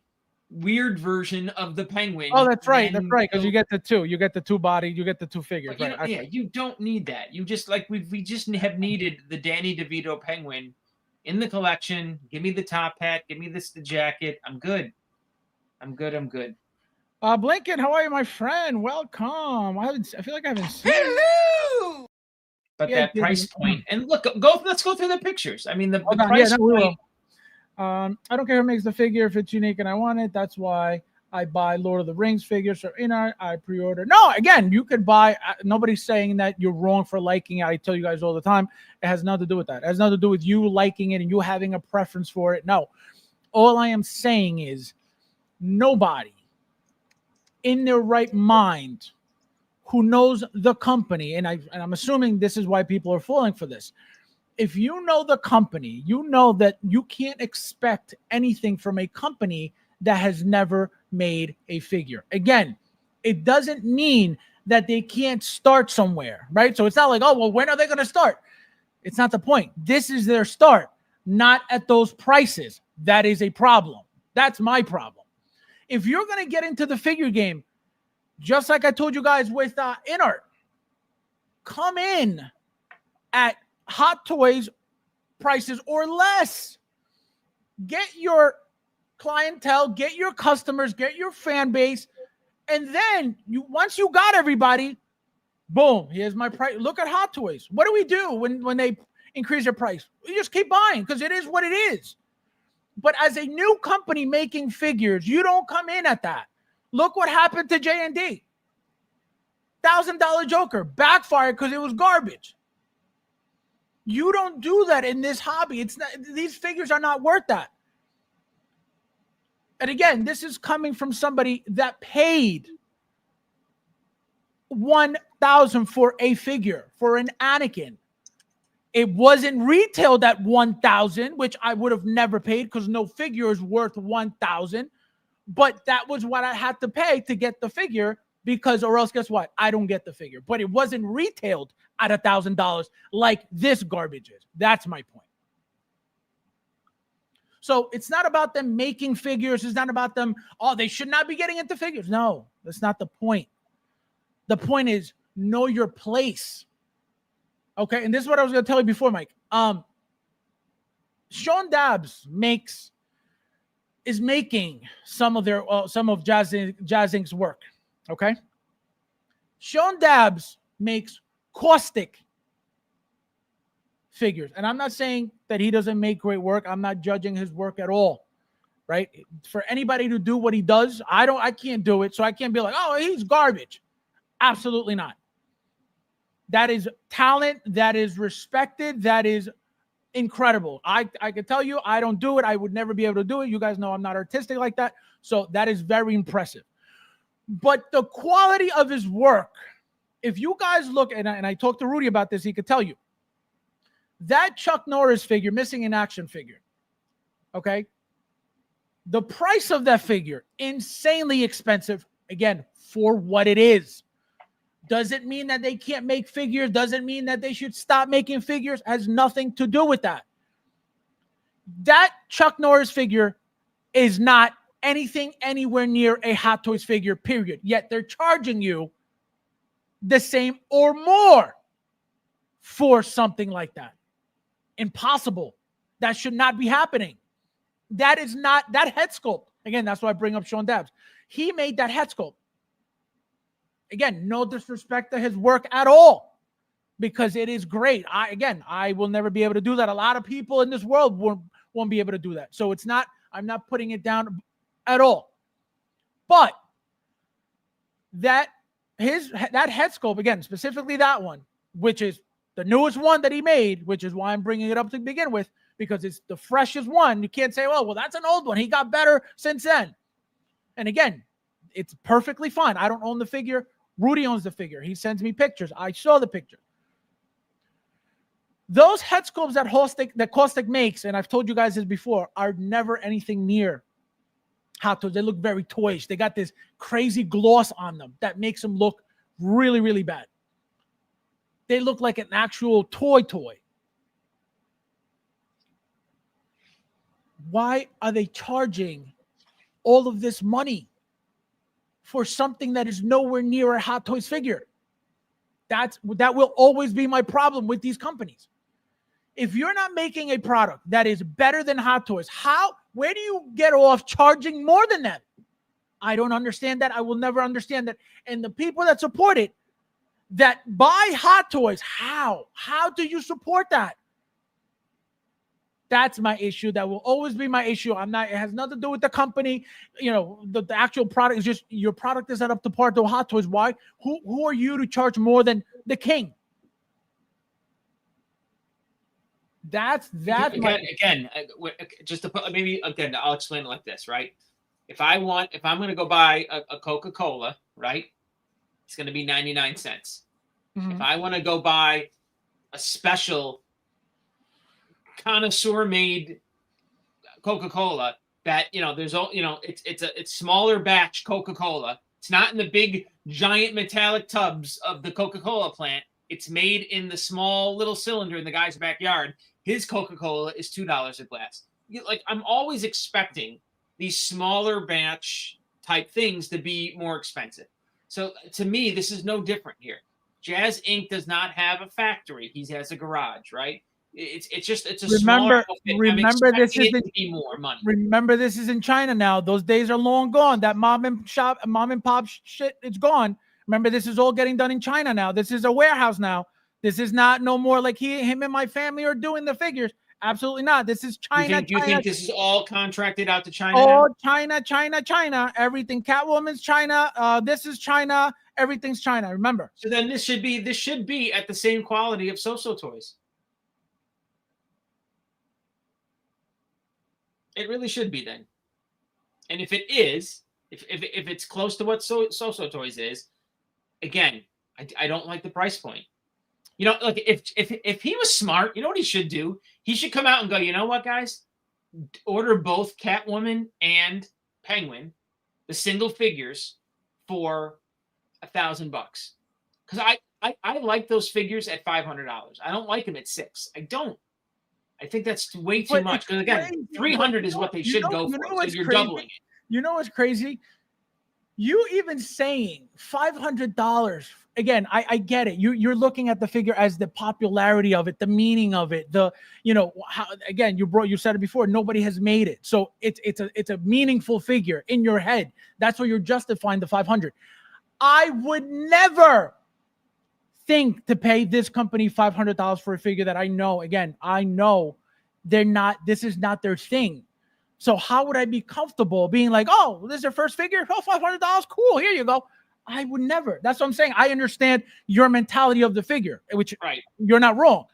weird version of the penguin. Oh, that's right. That's right. Because you get the two. You get the two body. You get the two figures. Right. You don't need that. You just we just have needed the Danny DeVito penguin in the collection. Give me the top hat. Give me the jacket. I'm good. Blinken, how are you, my friend? Welcome. I feel like I haven't seen you. Hello! But that price point, and look, let's go through the pictures. I mean, the price point. I don't care who makes the figure if it's unique and I want it. That's why I buy Lord of the Rings figures or I pre-order. No, again, you could buy. Nobody's saying that you're wrong for liking it. I tell you guys all the time, it has nothing to do with that. It has nothing to do with you liking it and you having a preference for it. No, all I am saying is nobody in their right mind who knows the company, and I'm assuming this is why people are falling for this. If you know the company, you know that you can't expect anything from a company that has never made a figure. Again, it doesn't mean that they can't start somewhere, right? So it's not like, oh, well, when are they going to start? It's not the point. This is their start, not at those prices. That is a problem. That's my problem. If you're going to get into the figure game, just like I told you guys with InArt, come in at Hot Toys prices or less. Get your clientele, get your customers, get your fan base, and then once you got everybody, boom, here's my price. Look at Hot Toys. What do we do when they increase their price? We just keep buying because it is what it is. But as a new company making figures, you don't come in at that. Look what happened to J&D. $1,000 Joker backfired because it was garbage. You don't do that in this hobby. It's not, these figures are not worth that. And again, this is coming from somebody that paid $1,000 for a figure, for an Anakin. It wasn't retailed at $1,000, which I would have never paid because no figure is worth $1,000. But that was what I had to pay to get the figure because, or else guess what? I don't get the figure. But it wasn't retailed at $1,000 like this garbage is. That's my point. So it's not about them making figures. It's not about them, oh, they should not be getting into figures. No, that's not the point. The point is know your place. Okay, and this is what I was going to tell you before, Mike. Sean Dabbs is making some of Jazzinc's work. Okay, Sean Dabbs makes caustic figures, and I'm not saying that he doesn't make great work. I'm not judging his work at all. Right? For anybody to do what he does, I can't do it, so I can't be like, oh, he's garbage. Absolutely not. That is talent. That is respected. That is incredible. I can tell you, I don't do it. I would never be able to do it. You guys know I'm not artistic like that. So that is very impressive. But the quality of his work, if you guys look, and I talked to Rudy about this, he could tell you, that Chuck Norris figure, missing in action figure, okay? The price of that figure, insanely expensive, again, for what it is. Doesn't mean that they can't make figures. Doesn't mean that they should stop making figures. Has nothing to do with that. That Chuck Norris figure is not anything anywhere near a Hot Toys figure, period. Yet they're charging you the same or more for something like that. Impossible. That should not be happening. That is not, that head sculpt. Again, that's why I bring up Sean Dabbs. He made that head sculpt. Again, no disrespect to his work at all, because it is great. I will never be able to do that. A lot of people in this world won't be able to do that. So it's not, I'm not putting it down at all. But that head sculpt, again, specifically that one, which is the newest one that he made, which is why I'm bringing it up to begin with, because it's the freshest one. You can't say, oh, well, that's an old one. He got better since then. And again, it's perfectly fine. I don't own the figure. Rudy owns the figure. He sends me pictures. I saw the picture. Those head sculpts that Caustic makes, and I've told you guys this before, are never anything near Hot Toys. They look very toyish. They got this crazy gloss on them that makes them look really, really bad. They look like an actual toy. Why are they charging all of this money for something that is nowhere near a Hot Toys figure? That will always be my problem with these companies. If you're not making a product that is better than Hot Toys, where do you get off charging more than them? I don't understand that. I will never understand that. And the people that support it, that buy Hot Toys, how do you support that? That's my issue. That will always be my issue. It has nothing to do with the company. You know, the actual product is just, your product is not up to par to Hot Toys. Why? Who are you to charge more than the king? That's again, just to put, maybe again, I'll explain it like this, right? If I'm going to go buy a Coca-Cola, right? It's going to be 99 cents. Mm-hmm. If I want to go buy a special connoisseur made Coca-Cola that, you know, it's smaller batch Coca-Cola. It's not in the big giant metallic tubs of the Coca-Cola plant. It's made in the small little cylinder in the guy's backyard. His Coca-Cola is $2 a glass. I'm always expecting these smaller batch type things to be more expensive. So to me, this is no different here. Jazzinc does not have a factory. He has a garage, right? It's a smaller outfit. Remember, this is to be more money. Remember, this is in China now. Those days are long gone. That mom and pop shit, it's gone. Remember, this is all getting done in China now. This is a warehouse now. This is not no more like him and my family are doing the figures. Absolutely not. This is China. You think this is all contracted out to China? Oh, China. Everything. Catwoman's China. This is China. Everything's China. Remember. So then this should be at the same quality of So-So toys. It really should be then. And if it is, if it's close to what So-So toys is, again, I don't like the price point. You know, like if he was smart, you know what he should do? He should come out and go, you know what, guys? Order both Catwoman and Penguin, the single figures, for $1,000. Because I like those figures at $500. I don't like them at $600. I don't. I think that's way too much. Because again, $300 is what they should go for. So you're doubling it. You know what's crazy? You even saying $500. Again, I get it. You're looking at the figure as the popularity of it, the meaning of it, again, you said it before, nobody has made it. So it's a meaningful figure in your head. That's why you're justifying the $500. I would never think to pay this company $500 for a figure that I know this is not their thing. So how would I be comfortable being like, oh, this is your first figure? Oh, $500? Cool, here you go. I would never. That's what I'm saying. I understand your mentality of the figure, which right. You're not wrong.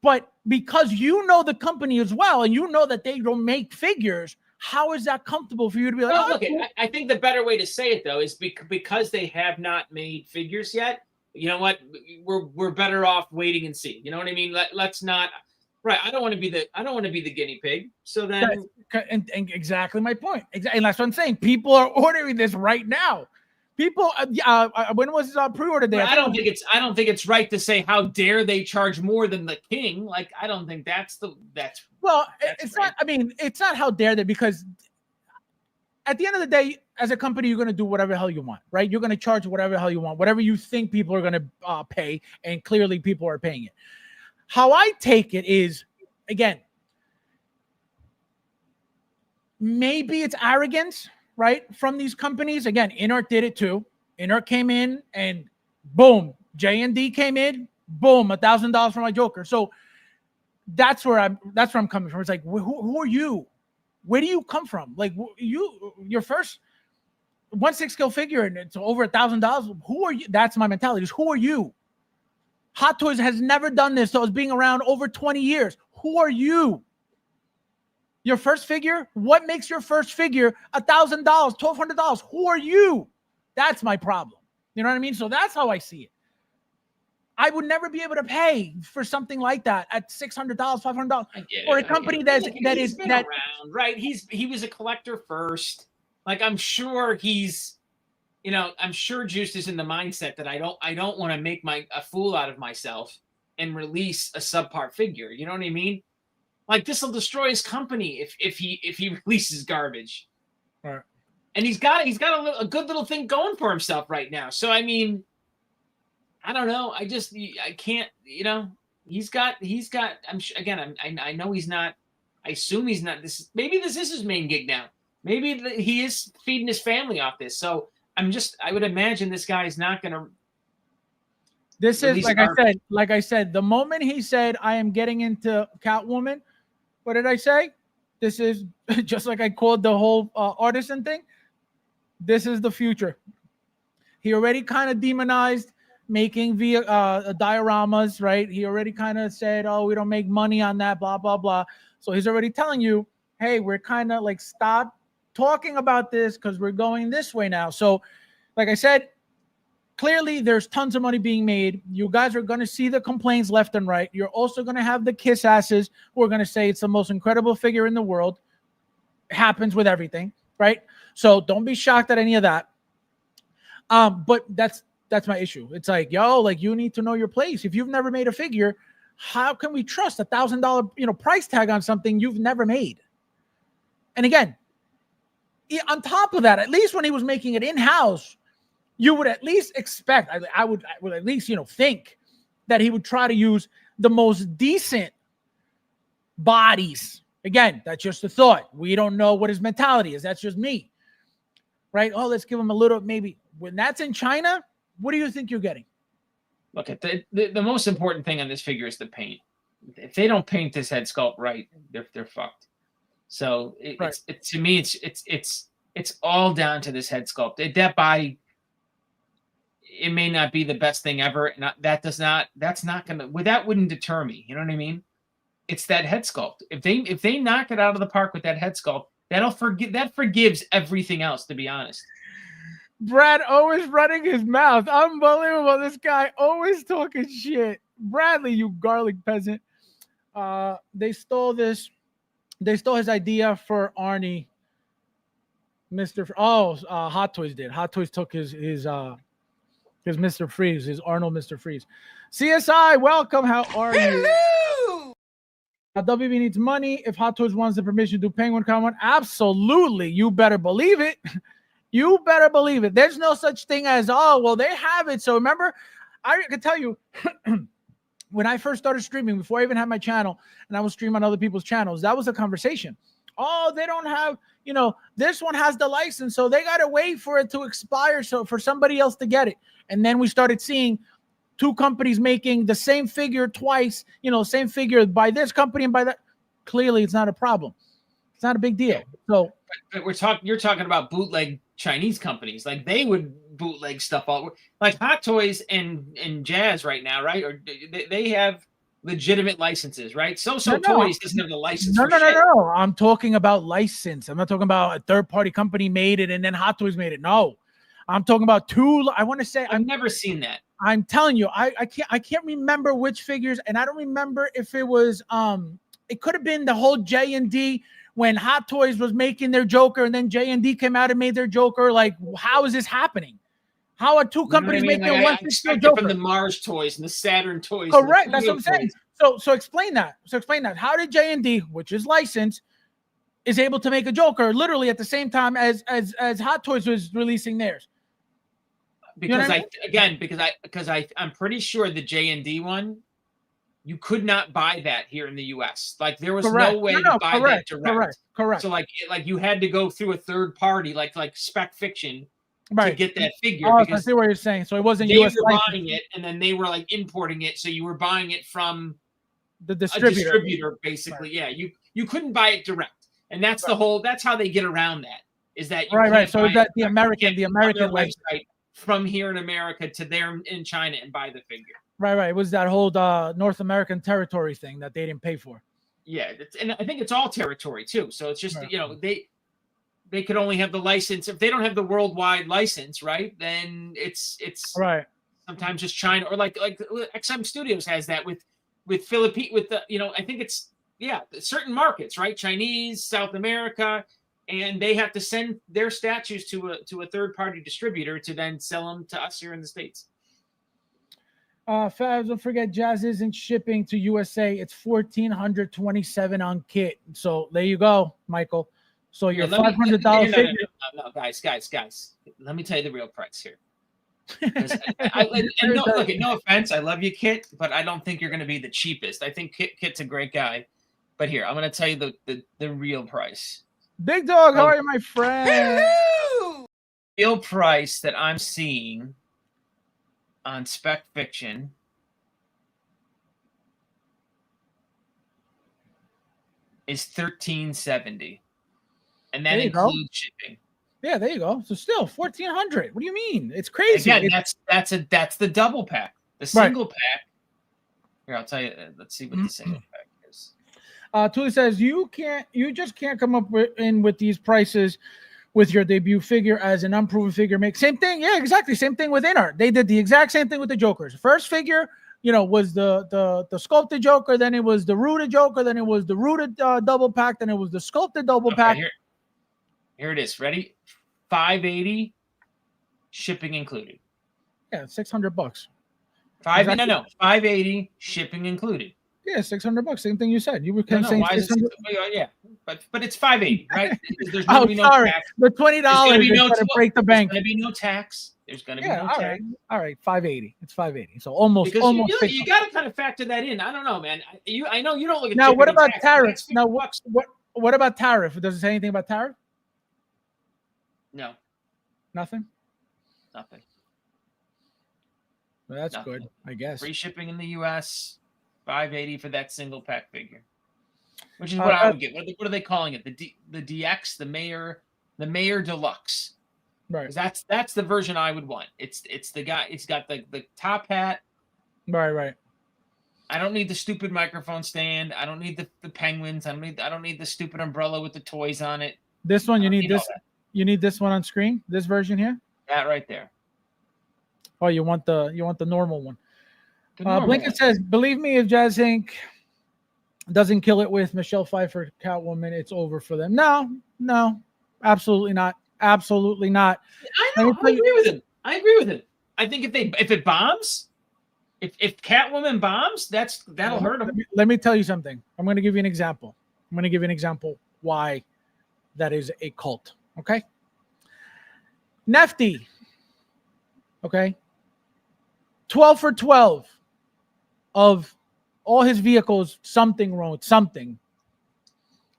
But because you know the company as well, and you know that they don't make figures, how is that comfortable for you to be like, well, look, I think the better way to say it, though, is because they have not made figures yet, you know what? We're better off waiting and see. You know what I mean? Let's not. Right, I don't want to be the guinea pig. So then, and exactly my point. Exactly, and that's what I'm saying. People are ordering this right now. People, when was pre-order day? I don't think it's right to say how dare they charge more than the king. Like, I don't think that's well. It's right. Not. I mean, it's not how dare they, because at the end of the day, as a company, you're going to do whatever the hell you want, right? You're going to charge whatever the hell you want, whatever you think people are going to pay, and clearly people are paying it. How I take it is, again, maybe it's arrogance, right, from these companies. Again, Inart did it too. Inart came in and boom, J&D came in, boom, $1,000 for my Joker. So that's where I'm coming from. It's like, who are you? Where do you come from? Like, your first 1/6 scale figure and it's over $1,000. Who are you? That's my mentality. Is who are you? Hot Toys has never done this, so it's being around over 20 years. Who are you? Your first figure? What makes your first figure $1,000, $1,200? Who are you? That's my problem. You know what I mean? So that's how I see it. I would never be able to pay for something like that at $600, $500, or a company he's been around, right? He was a collector first. Like, I'm sure he's, I'm sure Juice is in the mindset that I don't want to make a fool out of myself and release a subpar figure. You know what I mean? Like, this will destroy his company if he releases garbage. Right. And he's got a good little thing going for himself right now. So I mean, I don't know. I can't, he's got, I know he's not, I assume he's not, maybe this is his main gig now. Maybe he is feeding his family off this. So I would imagine this guy is not going to. This is, like I said, the moment he said, I am getting into Catwoman, what did I say? This is just like I called the whole artisan thing. This is the future. He already kind of demonized making dioramas, right? He already kind of said, oh, we don't make money on that, blah, blah, blah. So he's already telling you, hey, we're kind of like, stop talking about this because we're going this way now. So like I said, clearly there's tons of money being made. You guys are going to see the complaints left and right. You're also going to have the kiss asses who are going to say it's the most incredible figure in the world. It happens with everything, right? So don't be shocked at any of that. But that's my issue. It's like, yo, like, you need to know your place. If you've never made a figure, how can we trust $1,000, price tag on something you've never made? And again, on top of that, at least when he was making it in-house, you would at least expect, I would at least, think that he would try to use the most decent bodies. Again, that's just a thought. We don't know what his mentality is. That's just me. Right? Oh, let's give him a little, maybe. When that's in China, what do you think you're getting? Look, at the most important thing on this figure is the paint. If they don't paint this head sculpt right, they're fucked. So to me, it's all down to this head sculpt. That body, it may not be the best thing ever. That's not gonna. That wouldn't deter me. You know what I mean? It's that head sculpt. If they knock it out of the park with that head sculpt, that forgives everything else. To be honest. Brad always running his mouth. Unbelievable. This guy always talking shit. Bradley, you garlic peasant. They stole this. They stole his idea for Arnie. Hot Toys did. Hot Toys took his Mr. Freeze, his Arnold Mr. Freeze. CSI, welcome. How are you? WB needs money. If Hot Toys wants the permission to do Penguin Con, absolutely. You better believe it. You better believe it. There's no such thing as, oh, well, they have it. So remember, I can tell you, when I first started streaming, before I even had my channel, and I was streaming on other people's channels, that was a conversation. Oh, they don't have, this one has the license, so they got to wait for it to expire so for somebody else to get it. And then we started seeing two companies making the same figure twice, same figure by this company and by that. Clearly, it's not a problem. It's not a big deal. So, but you're talking about bootleg Chinese companies. Like, they would bootleg stuff all, like Hot Toys and Jazz right now, right? Or they have legitimate licenses, right? So Toys doesn't have the license. No. I'm talking about license. I'm not talking about a third-party company made it and then Hot Toys made it. No, I'm talking about two. I want to say I've never seen that. I'm telling you, I can't remember which figures, and I don't remember if it was it could have been the whole J&D when Hot Toys was making their Joker, and then J&D came out and made their Joker. Like, how is this happening? How are two companies making one Joker? From the Mars toys and the Saturn toys. Correct. That's what I'm saying. So explain that. How did J&D, which is licensed, is able to make a Joker literally at the same time as Hot Toys was releasing theirs? Because I'm pretty sure the J&D one, you could not buy that here in the U.S. Like, there was no way to buy that direct. Correct. So like you had to go through a third party, like Spec Fiction, to get that figure. Oh, I see what you're saying. So it wasn't they U.S. were buying it, and then they were like importing it. So you were buying it from the distributor, basically. Right. Yeah, you couldn't buy it direct, and that's the whole. That's how they get around that. Is that you right? So that the American website from here in America to there in China and buy the figure. Right. It was that whole North American territory thing that they didn't pay for. Yeah, and I think it's all territory too. So it's just they could only have the license if they don't have the worldwide license, right? Then it's right. Sometimes just China, or like XM Studios has that with Philippine, with the, I think it's certain markets, right? Chinese, South America, and they have to send their statues to a third party distributor to then sell them to us here in the States. Fabs, don't forget Jazz isn't shipping to USA. It's $1,427 on kit. So there you go, Michael. So your $500 figure. No, guys. Let me tell you the real price here. No offense, I love you, Kit, but I don't think you're going to be the cheapest. I think Kit's a great guy, but here, I'm going to tell you the real price. Big Dog, how are you, my friend? Hello! Real price that I'm seeing on Spec Fiction is $1,370, and that includes shipping. Yeah, there you go. So still $1,400. What do you mean? It's crazy. Again, that's the double pack. The single pack. Here, I'll tell you. Let's see what the single pack is. Tuli says you just can't come up with these prices with your debut figure as an unproven figure. Make same thing. Yeah, exactly. Same thing with InArt. They did the exact same thing with the Jokers. First figure, was the sculpted Joker. Then it was the rooted Joker. Then it was the rooted double pack. Then it was the sculpted double pack. Here it is. Ready? $580, shipping included. Yeah, $600. $580, shipping included. Yeah, $600. Same thing you said. You were saying $600. Yeah, but it's $580, right? There's going to be no tax. The $20 is going to break the bank. There's going to be no tax. There's going to be no tax. All right, $580. It's $580. So almost. You got to kind of factor that in. I don't know, man. I know you don't look at now. What about tariffs? Now what about tariff? Does it say anything about tariff? No. Nothing. Well, that's nothing. Good, I guess. Free shipping in the U.S. $580 for that single pack figure, which is what I would get. What are they calling it? The DX, the Mayor Deluxe. Right. That's the version I would want. It's the guy. It's got the top hat. Right. I don't need the stupid microphone stand. I don't need the penguins. I don't need the stupid umbrella with the toys on it. This one you need this. You need this one on screen. This version here. That right there. Oh, you want the normal one. Blinken says, "Believe me, if Jazzinc doesn't kill it with Michelle Pfeiffer Catwoman, it's over for them." No, absolutely not. Absolutely not. I agree with him. I think if it bombs, if Catwoman bombs, that'll hurt him. Let me tell you something. I'm going to give you an example. Why that is a cult. Okay. Nefty. Okay. 12 for 12 of all his vehicles, something wrong with something.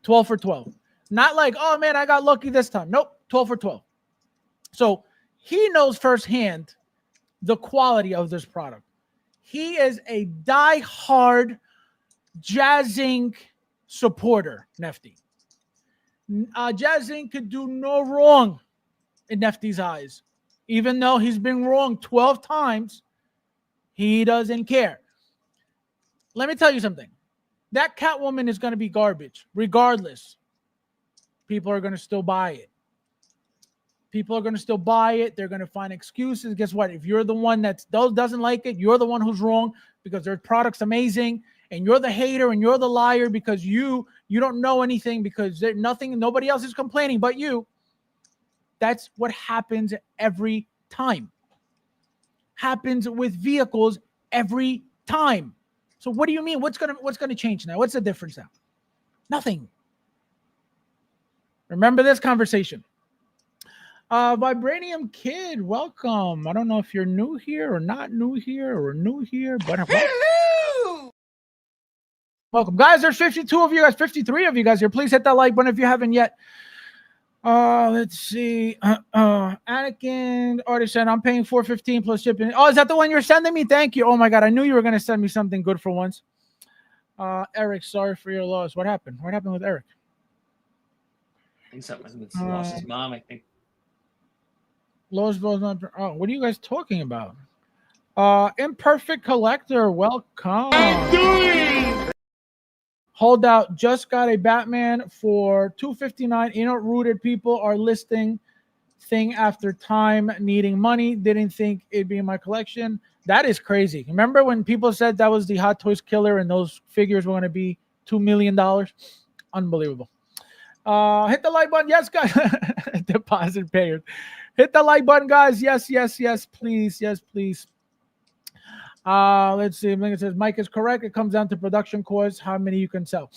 12 for 12. Not like, oh man, I got lucky this time. Nope. 12 for 12. So he knows firsthand the quality of this product. He is a die-hard Jazzinc supporter, Nefty. Jazzinc could do no wrong in Nefty's eyes. Even though he's been wrong 12 times, he doesn't care. Let me tell you something. That Catwoman is going to be garbage. Regardless, people are going to still buy it. They're going to find excuses. Guess what? If you're the one that doesn't like it, you're the one who's wrong because their product's amazing. And you're the hater and you're the liar because you don't know anything because nobody else is complaining but you. That's what happens every time. Happens with vehicles every time. So what do you mean? What's gonna change now? What's the difference now? Nothing. Remember this conversation. Vibranium Kid, welcome. I don't know if you're new here or not new here or new here, but Hello! Welcome, guys. There's 52 of you guys, 53 of you guys here. Please hit that like button if you haven't yet. Let's see. Anakin already said I'm paying $415 plus shipping. Oh, is that the one you're sending me? Thank you. Oh my God, I knew you were gonna send me something good for once. Eric, sorry for your loss. What happened? What happened with Eric? I think something with lost his mom. I think. Losebell's not. Oh, what are you guys talking about? Imperfect Collector, welcome. I'm doing. Hold out. Just got a Batman for $259. Rooted people are listing thing after time, needing money. Didn't think it'd be in my collection. That is crazy. Remember when people said that was the Hot Toys killer and those figures were going to be $2 million? Unbelievable. Hit the like button. Yes, guys. Deposit payers. Hit the like button, guys. Yes, yes, yes, please. Yes, please. Let's see. It says Mike is correct. It comes down to production costs, how many you can sell.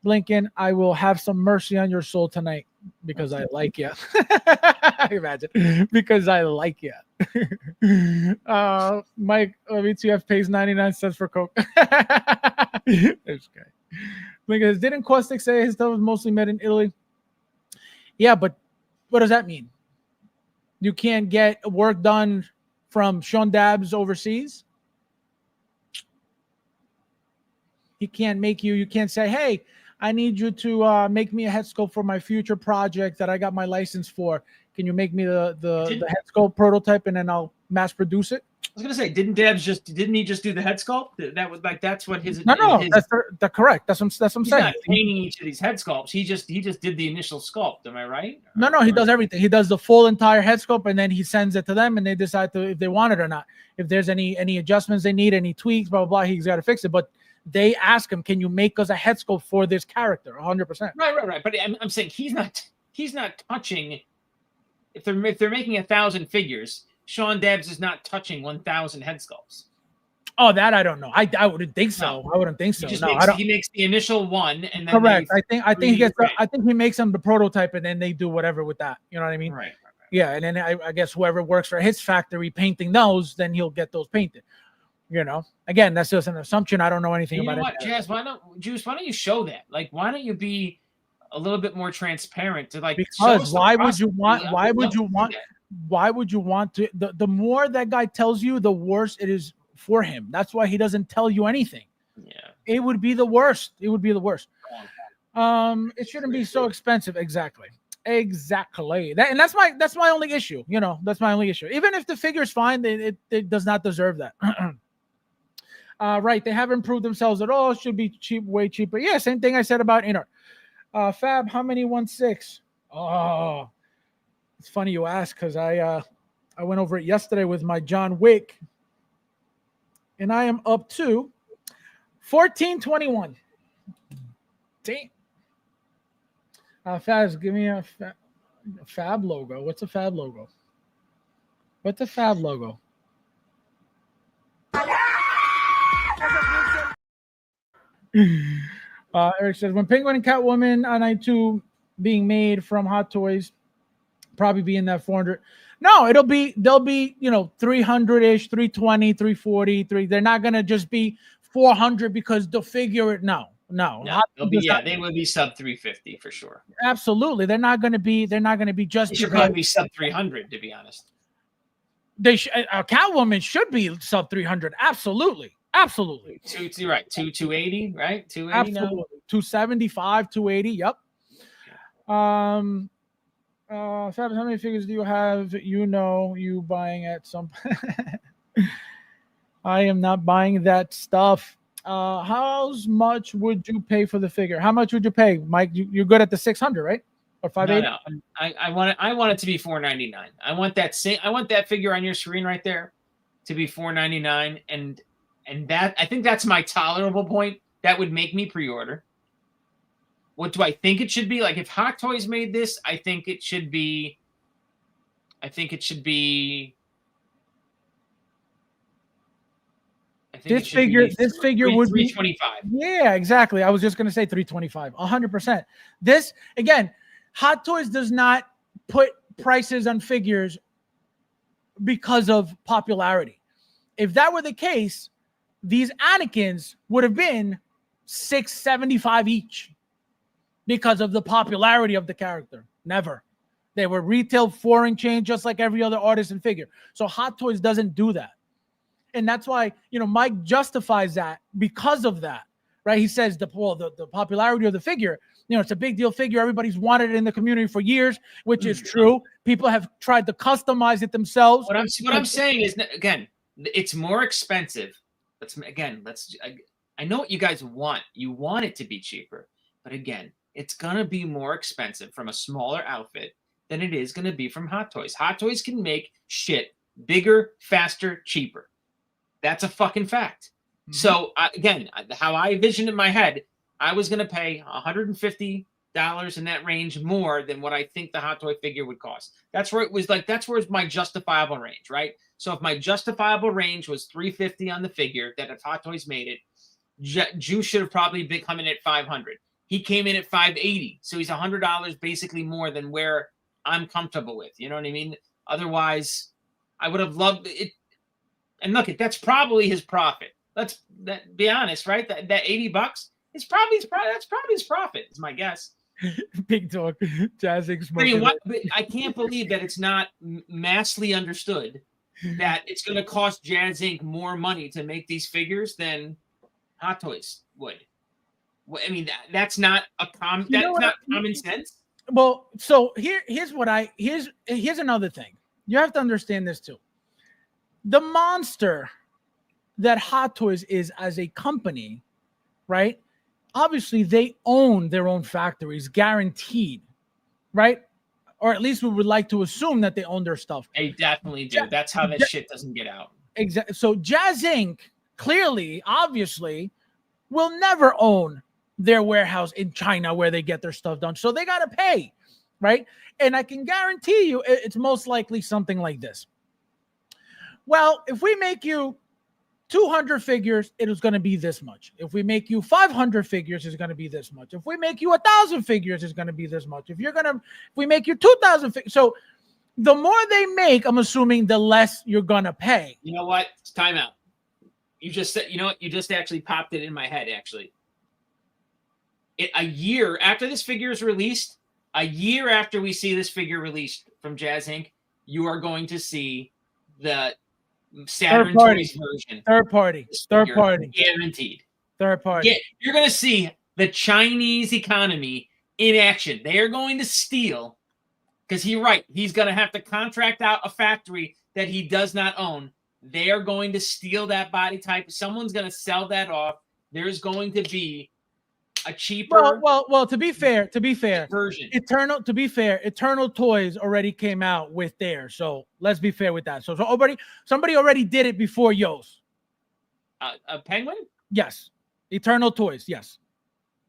Blinken, I will have some mercy on your soul tonight because I like you. Imagine, because I like you. Mike, VTF pays 99 cents for Coke. This guy. Blinken says, didn't Caustic say his stuff was mostly made in Italy? Yeah, but what does that mean? You can't get work done from Sean Dabbs overseas? He can't make you can't say, hey, I need you to make me a head sculpt for my future project that I got my license for. Can you make me the head sculpt prototype and then I'll mass produce it? I was gonna say, didn't he just do the head sculpt? That was like that's what his no his, that's correct. That's what I'm he's saying. Not painting each of these head sculpts. He just did the initial sculpt. Am I right? No, he does everything. He does the full entire head sculpt and then he sends it to them and they decide if they want it or not. If there's any adjustments they need, any tweaks, blah blah blah, he's got to fix it. But they ask him, can you make us a head sculpt for this character? 100%. Right. But I'm saying he's not touching. If they're making 1,000 figures, Sean Dabbs is not touching 1,000 head sculpts. Oh, that I don't know. I wouldn't think so. No. I wouldn't think so. He makes the initial one, and then correct. I think he makes them the prototype, and then they do whatever with that. You know what I mean? Right. Yeah, and then I guess whoever works for his factory painting those, then he'll get those painted. You know, again, that's just an assumption. I don't know anything about it. Jazz, why don't you show that? Like, why don't you be a little bit more transparent to like? Because why would you want to? The more that guy tells you, the worse it is for him. That's why he doesn't tell you anything. Yeah, it would be the worst. It shouldn't be so expensive. Exactly. That's my only issue. You know, that's my only issue. Even if the figure's fine, it does not deserve that. Right, they haven't improved themselves at all. Should be cheap, way cheaper. Yeah, same thing I said about Inner. Fab, how many 1/6? Oh, it's funny you ask because I went over it yesterday with my John Wick, and I am up to 1421. Damn. Fabs, give me a Fab logo. What's a Fab logo? What's a Fab logo? Eric says, when Penguin and Catwoman on I2 being made from Hot Toys, probably be in that 400. No, they'll be 300-ish, 320, 340, they're not gonna just be 400 because they'll figure it. No. They will be sub 350 for sure. Absolutely. They're not gonna be just. They should probably be sub 300, to be honest. Catwoman should be sub 300. Absolutely. You're right. 280, right? 280. Absolutely. Now? 275, 280. Yep. Fabs, how many figures do you have? You buying at some. I am not buying that stuff. How much would you pay for the figure? How much would you pay, Mike? You're good at the 600, right? Or 580? No. I want it to be $499. I want that figure on your screen right there to be $499, and that I think that's my tolerable point. That would make me pre-order. What do I think it should be? Like if Hot Toys made this, I think it should be. This figure would be 325. Yeah, exactly. I was just gonna say 325. 100%. This again, Hot Toys does not put prices on figures because of popularity. If that were the case, these Anakins would have been $675 each because of the popularity of the character. Never. They were retail foreign change just like every other artist and figure. So Hot Toys doesn't do that. And that's why, Mike justifies that because of that, right? He says the popularity of the figure, it's a big deal figure. Everybody's wanted it in the community for years, which is true. People have tried to customize it themselves. What I'm saying is, again, it's more expensive. I know what you guys want. You want it to be cheaper. But again, it's gonna be more expensive from a smaller outfit than it is gonna be from Hot Toys. Hot Toys can make shit bigger, faster, cheaper. That's a fucking fact. Mm-hmm. So again, how I envisioned in my head, I was gonna pay $150 in that range more than what I think the Hot Toy figure would cost. That's where it was like, that's where it's my justifiable range, right? So if my justifiable range was $350 on the figure, that if Hot Toys made it, Juice should have probably been coming at $500. He came in at $580, so he's $100 basically more than where I'm comfortable with. You know what I mean? Otherwise, I would have loved it. And look, that's probably his profit. Let's be honest, right? That $80 is probably his profit. Is my guess. Big talk, Jazzinc. I mean, I can't believe that it's not massively understood that it's going to cost Jazzinc more money to make these figures than Hot Toys would. I mean, that's not common sense. Well, so here's another thing. You have to understand this too. The monster that Hot Toys is as a company, right? Obviously, they own their own factories, guaranteed, right? Or at least we would like to assume that they own their stuff. They definitely do. That's how that shit doesn't get out. Exactly. So Jazzinc clearly, obviously, will never own their warehouse in China where they get their stuff done. So they got to pay, right? And I can guarantee you it's most likely something like this. Well, if we make you 200 figures, it is going to be this much. If we make you 500 figures, it's going to be this much. If we make you 1,000 figures, it's going to be this much. If we make you 2,000 figures, so the more they make, I'm assuming the less you're going to pay. You know what? It's time out. You just said, you know what? You just actually popped it in my head, actually. A year after this figure is released, a year after we see this figure released from Jazzinc, you are going to see the Saturn Toys version. Third party. Guaranteed. Third party. Yeah, you're going to see the Chinese economy in action. They are going to steal, because he's going to have to contract out a factory that he does not own. They are going to steal that body type. Someone's going to sell that off. There's going to be a cheaper. Well. To be fair, version. Eternal Toys already came out with theirs. So let's be fair with that. So somebody already did it before Yo's. A Penguin? Yes. Eternal Toys. Yes.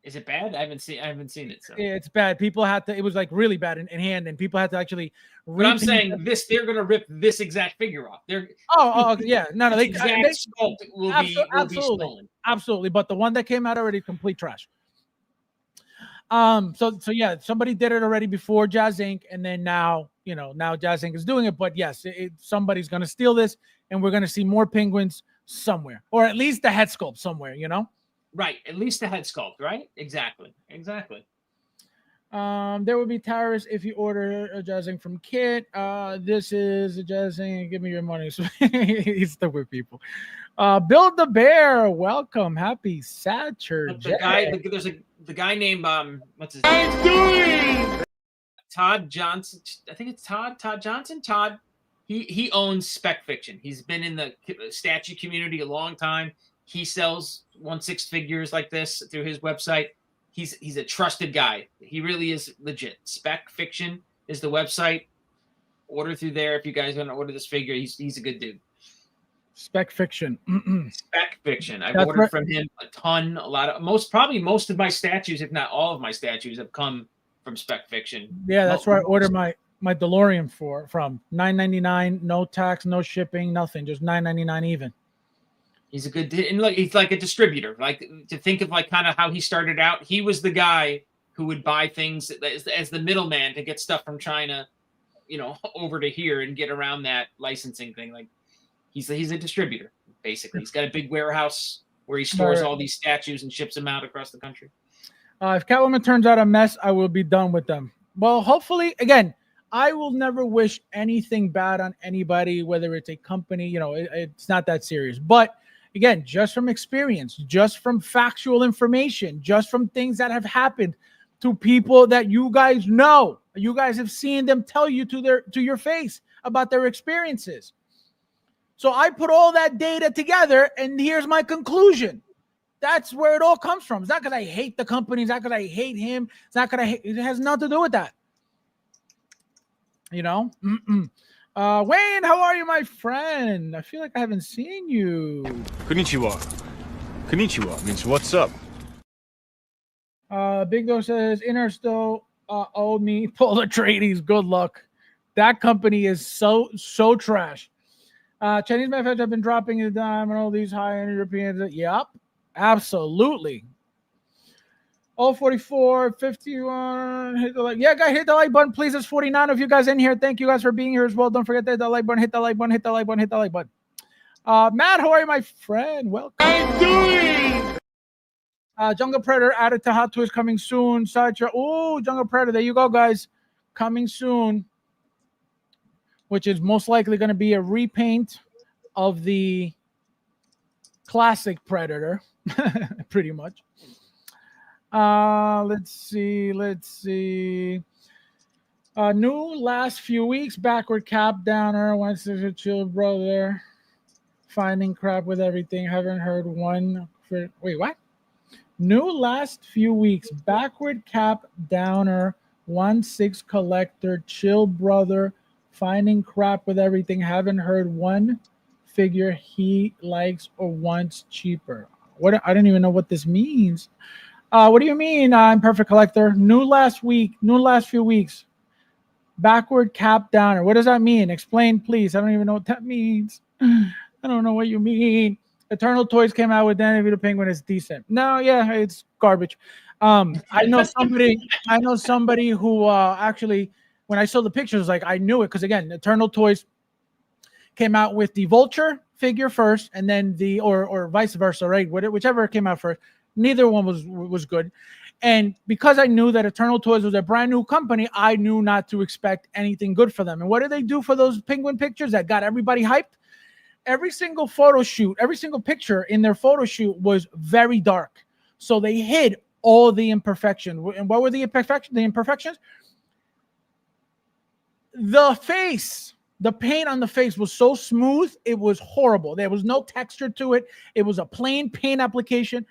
Is it bad? I haven't seen it. So. It's bad. People had to. It was like really bad in hand, and people had to actually. But I'm saying this. They're going to rip this exact figure off. Yeah. No. The exact sculpt will be stolen. Absolutely. But the one that came out already, complete trash. So yeah, somebody did it already before Jazzinc, and then now Jazzinc is doing it. But yes, somebody's going to steal this, and we're going to see more penguins somewhere, or at least the head sculpt somewhere. Right, at least the head sculpt. Right, exactly. There will be tariffs if you order a Jazzinc from Kit. This is a Jazzinc. Give me your money. He's stuck with people. Build the Bear. Welcome. Happy Saturday. The guy named what's his name? Doing Todd Johnson. I think it's Todd Johnson. Todd. He owns Spec Fiction. He's been in the statue community a long time. He sells 1/6 figures like this through his website. He's a trusted guy. He really is legit. Spec Fiction is the website. Order through there if you guys want to order this figure. He's a good dude. Spec Fiction. Spec Fiction. I've ordered from him a ton. Most of my statues, if not all of my statues, have come from Spec Fiction. Yeah, that's where I ordered my DeLorean from $9.99, no tax, no shipping, nothing, just $9.99 even. He's a good, and look, he's like a distributor. Like, to think of like kind of how he started out, he was the guy who would buy things as the middleman to get stuff from China, over to here and get around that licensing thing. Like, he's a distributor basically. He's got a big warehouse where he stores all these statues and ships them out across the country. If Catwoman turns out a mess, I will be done with them. Well, hopefully, again, I will never wish anything bad on anybody, whether it's a company. It's not that serious, but. Again, just from experience, just from factual information, just from things that have happened to people that you guys know, you guys have seen them tell you to your face about their experiences. So I put all that data together, and here's my conclusion. That's where it all comes from. It's not because I hate the company. It's not because I hate him. It's not because it has nothing to do with that. You know? Wayne, how are you, my friend? I feel like I haven't seen you. Konnichiwa. Konnichiwa means what's up? Big Dog says, Inner still owed me Polar Tradies. Good luck. That company is so trash. Chinese manufacturers have been dropping a dime on all these high-end Europeans. Yep, absolutely. 044, 51. Hit the like. Yeah, guys, hit the like button, please. It's 49 of you guys in here. Thank you guys for being here as well. Don't forget to hit the like button, hit the like button, hit the like button, hit the like button. Matt, how are you, my friend? Welcome. I'm doing. Jungle Predator added to Hot Toys coming soon. Sideshow. Oh, Jungle Predator. There you go, guys. Coming soon. Which is most likely going to be a repaint of the classic Predator. Pretty much. Let's see. New last few weeks. Backward Cap Downer. Once there's a chill brother. Finding crap with everything. Haven't heard one. Wait, what? New last few weeks. Backward Cap Downer. 1/6 collector. Chill brother. Finding crap with everything. Haven't heard one figure he likes or wants cheaper. What? I don't even know what this means. What do you mean? I'm perfect collector. New last few weeks. Backward Cap Downer. What does that mean? Explain, please. I don't even know what that means. I don't know what you mean. Eternal Toys came out with Danny DeVito Penguin. Is decent. No, yeah, it's garbage. I know somebody who actually, when I saw the pictures, like I knew it because again, Eternal Toys came out with the Vulture figure first, and then the or vice versa, right? Whichever came out first. Neither one was good. And because I knew that Eternal Toys was a brand new company, I knew not to expect anything good for them. And what did they do for those Penguin pictures that got everybody hyped? Every single photo shoot, every single picture in their photo shoot was very dark. So they hid all the imperfections. And what were the imperfections? The face, the paint on the face was so smooth, it was horrible. There was no texture to it. It was a plain paint application.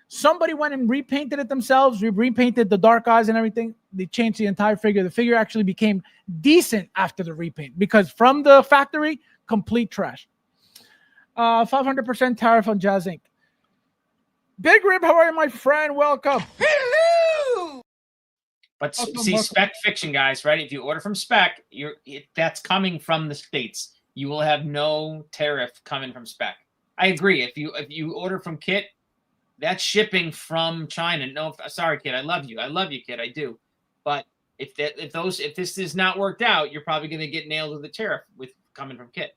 Somebody went and repainted it themselves. We repainted the dark eyes and everything. They changed the entire figure. The figure actually became decent after the repaint because from the factory, complete trash. 500% tariff on Jazzinc. Big Rib, how are you, my friend? Welcome. Hello! But see, Spec Fiction, guys, right? If you order from Spec, that's coming from the States. You will have no tariff coming from Spec. I agree. If you order from Kit, that's shipping from China. No, sorry, Kit. I love you, Kit. I do. But if this is not worked out, you're probably going to get nailed with the tariff with coming from Kit.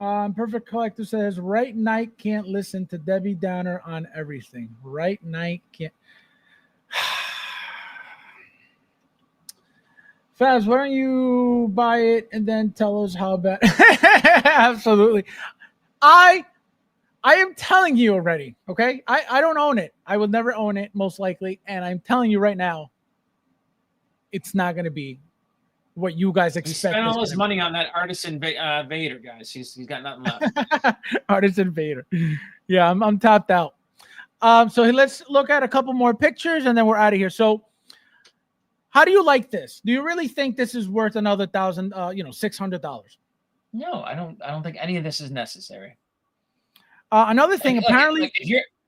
Perfect Collector says, Right Knight can't listen to Debbie Downer on everything. Right Knight can't. Fabs, why don't you buy it and then tell us how bad? Absolutely. I am telling you already, okay? I don't own it. I will never own it, most likely. And I'm telling you right now, it's not going to be what you guys expect. He spent all his money on that Artisan Vader, guys. He's got nothing left. Artisan Vader. Yeah, I'm tapped out. So let's look at a couple more pictures and then we're out of here. So how do you like this? Do you really think this is worth another $600? No, I don't think any of this is necessary. Another thing, apparently,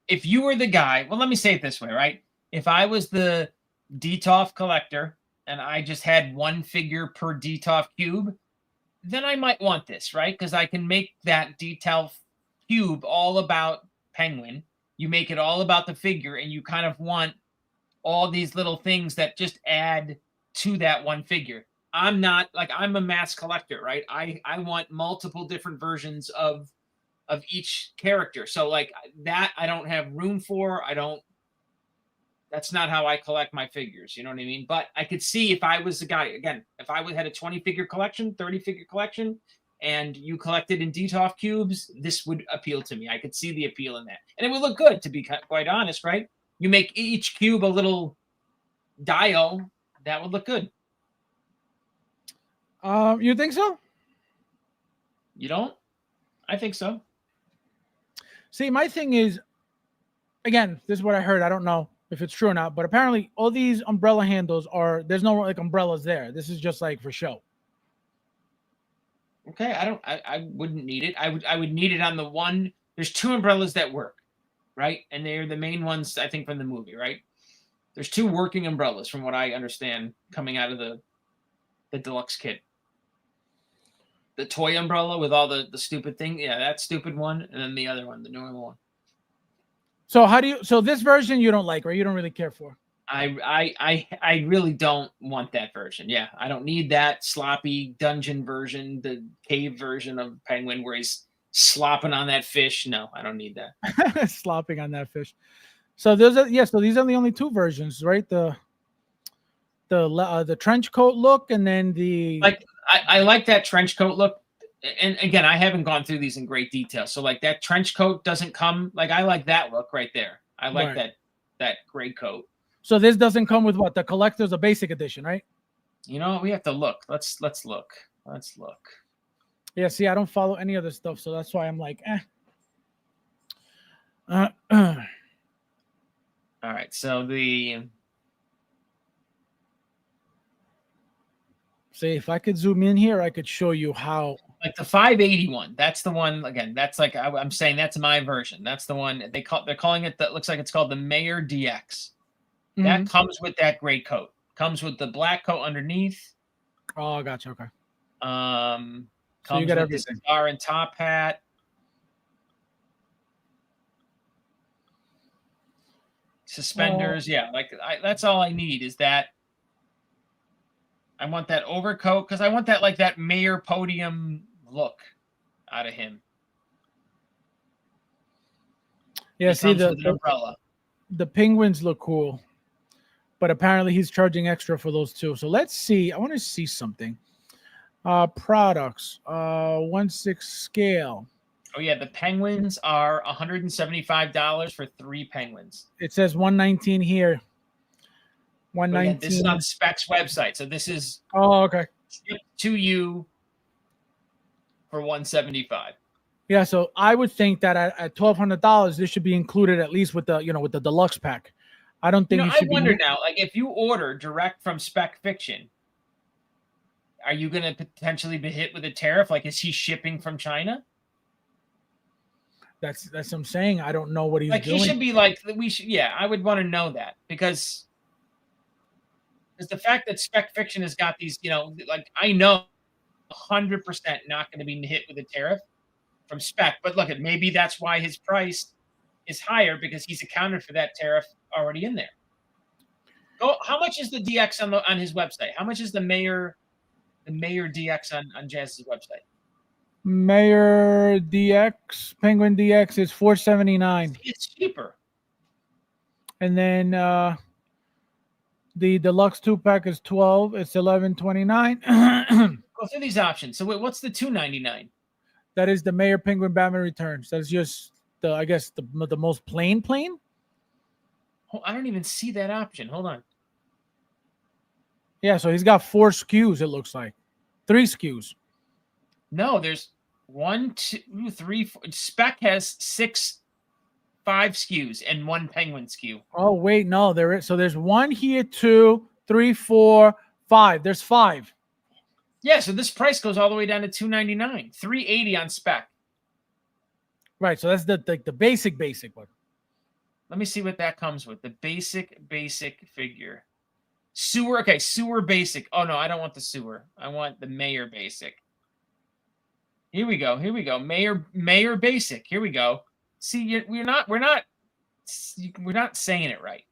if you were the guy, well, let me say it this way, right? If I was the DTOF collector and I just had one figure per DTOF cube, then I might want this, right? Because I can make that DTOF cube all about Penguin. You make it all about the figure, and you kind of want all these little things that just add to that one figure. I'm not like, I'm a mass collector, right? I want multiple different versions of each character. So like that, I don't have room for. That's not how I collect my figures. You know what I mean? But I could see if I was the guy, again, if I had a 20 figure collection, 30 figure collection, and you collected in DTOF cubes, this would appeal to me. I could see the appeal in that. And it would look good, to be quite honest, right? You make each cube a little dio, that would look good. You think so? You don't? I think so. See, my thing is, again, this is what I heard. I don't know if it's true or not, but apparently all these umbrella handles there's no like umbrellas there. This is just like for show. Okay, I wouldn't need it. I would need it on the one. There's two umbrellas that work, right? And they're the main ones, I think, from the movie, right? There's two working umbrellas from what I understand coming out of the deluxe kit. The toy umbrella with all the stupid thing. Yeah, that stupid one. And then the other one, the normal one. So this version you don't like, right? You don't really care for. I really don't want that version. Yeah, I don't need that sloppy dungeon version, the cave version of Penguin where he's slopping on that fish. No, I don't need that. Slopping on that fish. So so these are the only two versions, right? The trench coat look, and then the I like that trench coat look. And again, I haven't gone through these in great detail. So like that trench coat doesn't come like I like that look right there. I like that gray coat. So this doesn't come with what? The collector's a basic edition, right? You know, we have to look. Let's look. Let's look. Yeah, see, I don't follow any of this stuff, so that's why I'm like, All right, so see, if I could zoom in here, I could show you how. Like the 581, that's the one. Again, that's like I'm saying that's my version. That's the one they're calling it. That looks like it's called the Mayor DX. That comes with that gray coat. Comes with the black coat underneath. Oh, gotcha. Okay. Comes so you got with everything. The cigar and top hat. Suspenders. Yeah, like that's all I need is that. I want that overcoat because I want that like that mayor podium look out of him. Yeah, see the umbrella. The penguins look cool. But apparently he's charging extra for those too. So let's see. I want to see something. Products. 1/6 scale. Oh yeah, the penguins are $175 for 3 penguins. It says 119 here. 119. Yeah, this is on Specs website. So this is okay. Shipped to you for $175. Yeah, so I would think that at $1,200 this should be included at least with the with the deluxe pack. I don't think I wonder now, like if you order direct from Spec Fiction, are you going to potentially be hit with a tariff? Like, is he shipping from China? That's what I'm saying. I don't know what he's doing. He should be like I would want to know that because the fact that Spec Fiction has got these, like I know 100% not going to be hit with a tariff from Spec, but look, maybe that's why his price is higher because he's accounted for that tariff already in there. How much is the DX on his website? How much is the Mayor DX on Jazz's website? Mayor DX, Penguin DX is $479. It's cheaper. And then the deluxe 2-pack is 12. It's $11.29. Go through these options. So wait, what's the $299? That is the Mayor Penguin Batman Returns. That's just the most plain. Oh, I don't even see that option. Hold on. Yeah, so he's got 4 SKUs. It looks like 3 SKUs. No, there's 1, 2, 3, 4. Spec has 5 SKUs and 1 Penguin SKU. Oh wait, no, there is. So there's 1 here, 2, 3, 4, 5. There's 5. Yeah, so this price goes all the way down to $299, $380 on Spec. Right, so that's the basic one. Let me see what that comes with. The basic figure. Sewer, okay, sewer basic. Oh no, I don't want the sewer. I want the Mayor basic. Here we go. Mayor basic. Here we go. See, we're not saying it right.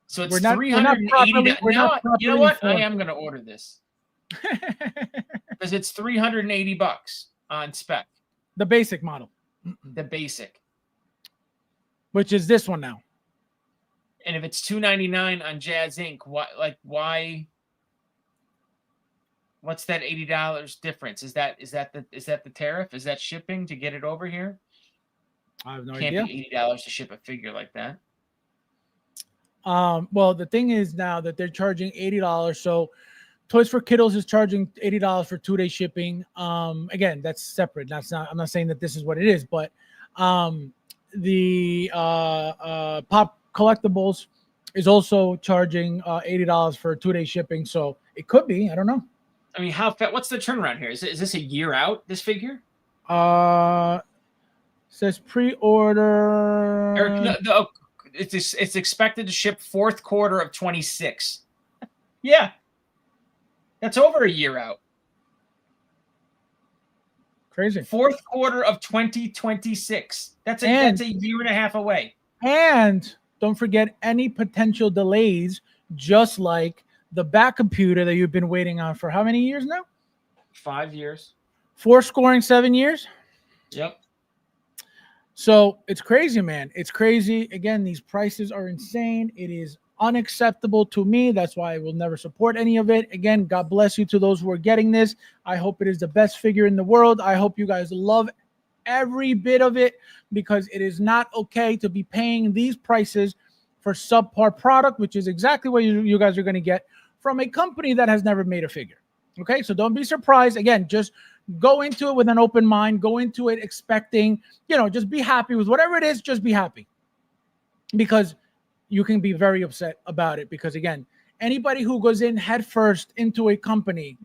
So it's $380. You know what? I am going to order this because it's $380 on Spec. The basic model. The basic, which is this one now. And if it's $299 on Jazzinc, why? What's that $80 difference? Is that the tariff? Is that shipping to get it over here? I have no idea. idea. Can't be $80 to ship a figure like that. Well, the thing is now that they're charging $80. So Toys for Kiddos is charging $80 for 2-day shipping. Again, that's separate. I'm not saying that this is what it is, but the Pop Collectibles is also charging $80 for 2-day shipping. So it could be. I don't know. I mean, what's the turnaround here? Is this a year out, this figure? Says pre-order. Or, no, it's expected to ship fourth quarter of 26. Yeah. That's over a year out. Crazy. Fourth quarter of 2026. That's a year and a half away. And don't forget any potential delays, just like the back computer that you've been waiting on for how many years now? 5 years. 7 years? Yep. So it's crazy, man. It's crazy. Again, these prices are insane. It is unacceptable to me. That's why I will never support any of it. Again, God bless you to those who are getting this. I hope it is the best figure in the world. I hope you guys love every bit of it, because it is not okay to be paying these prices for subpar product, which is exactly what you guys are going to get from a company that has never made a figure. Okay, so don't be surprised. Again, just go into it with an open mind. Go into it expecting, just be happy with whatever it is. Just be happy, because you can be very upset about it. Because again, anybody who goes in head first into a company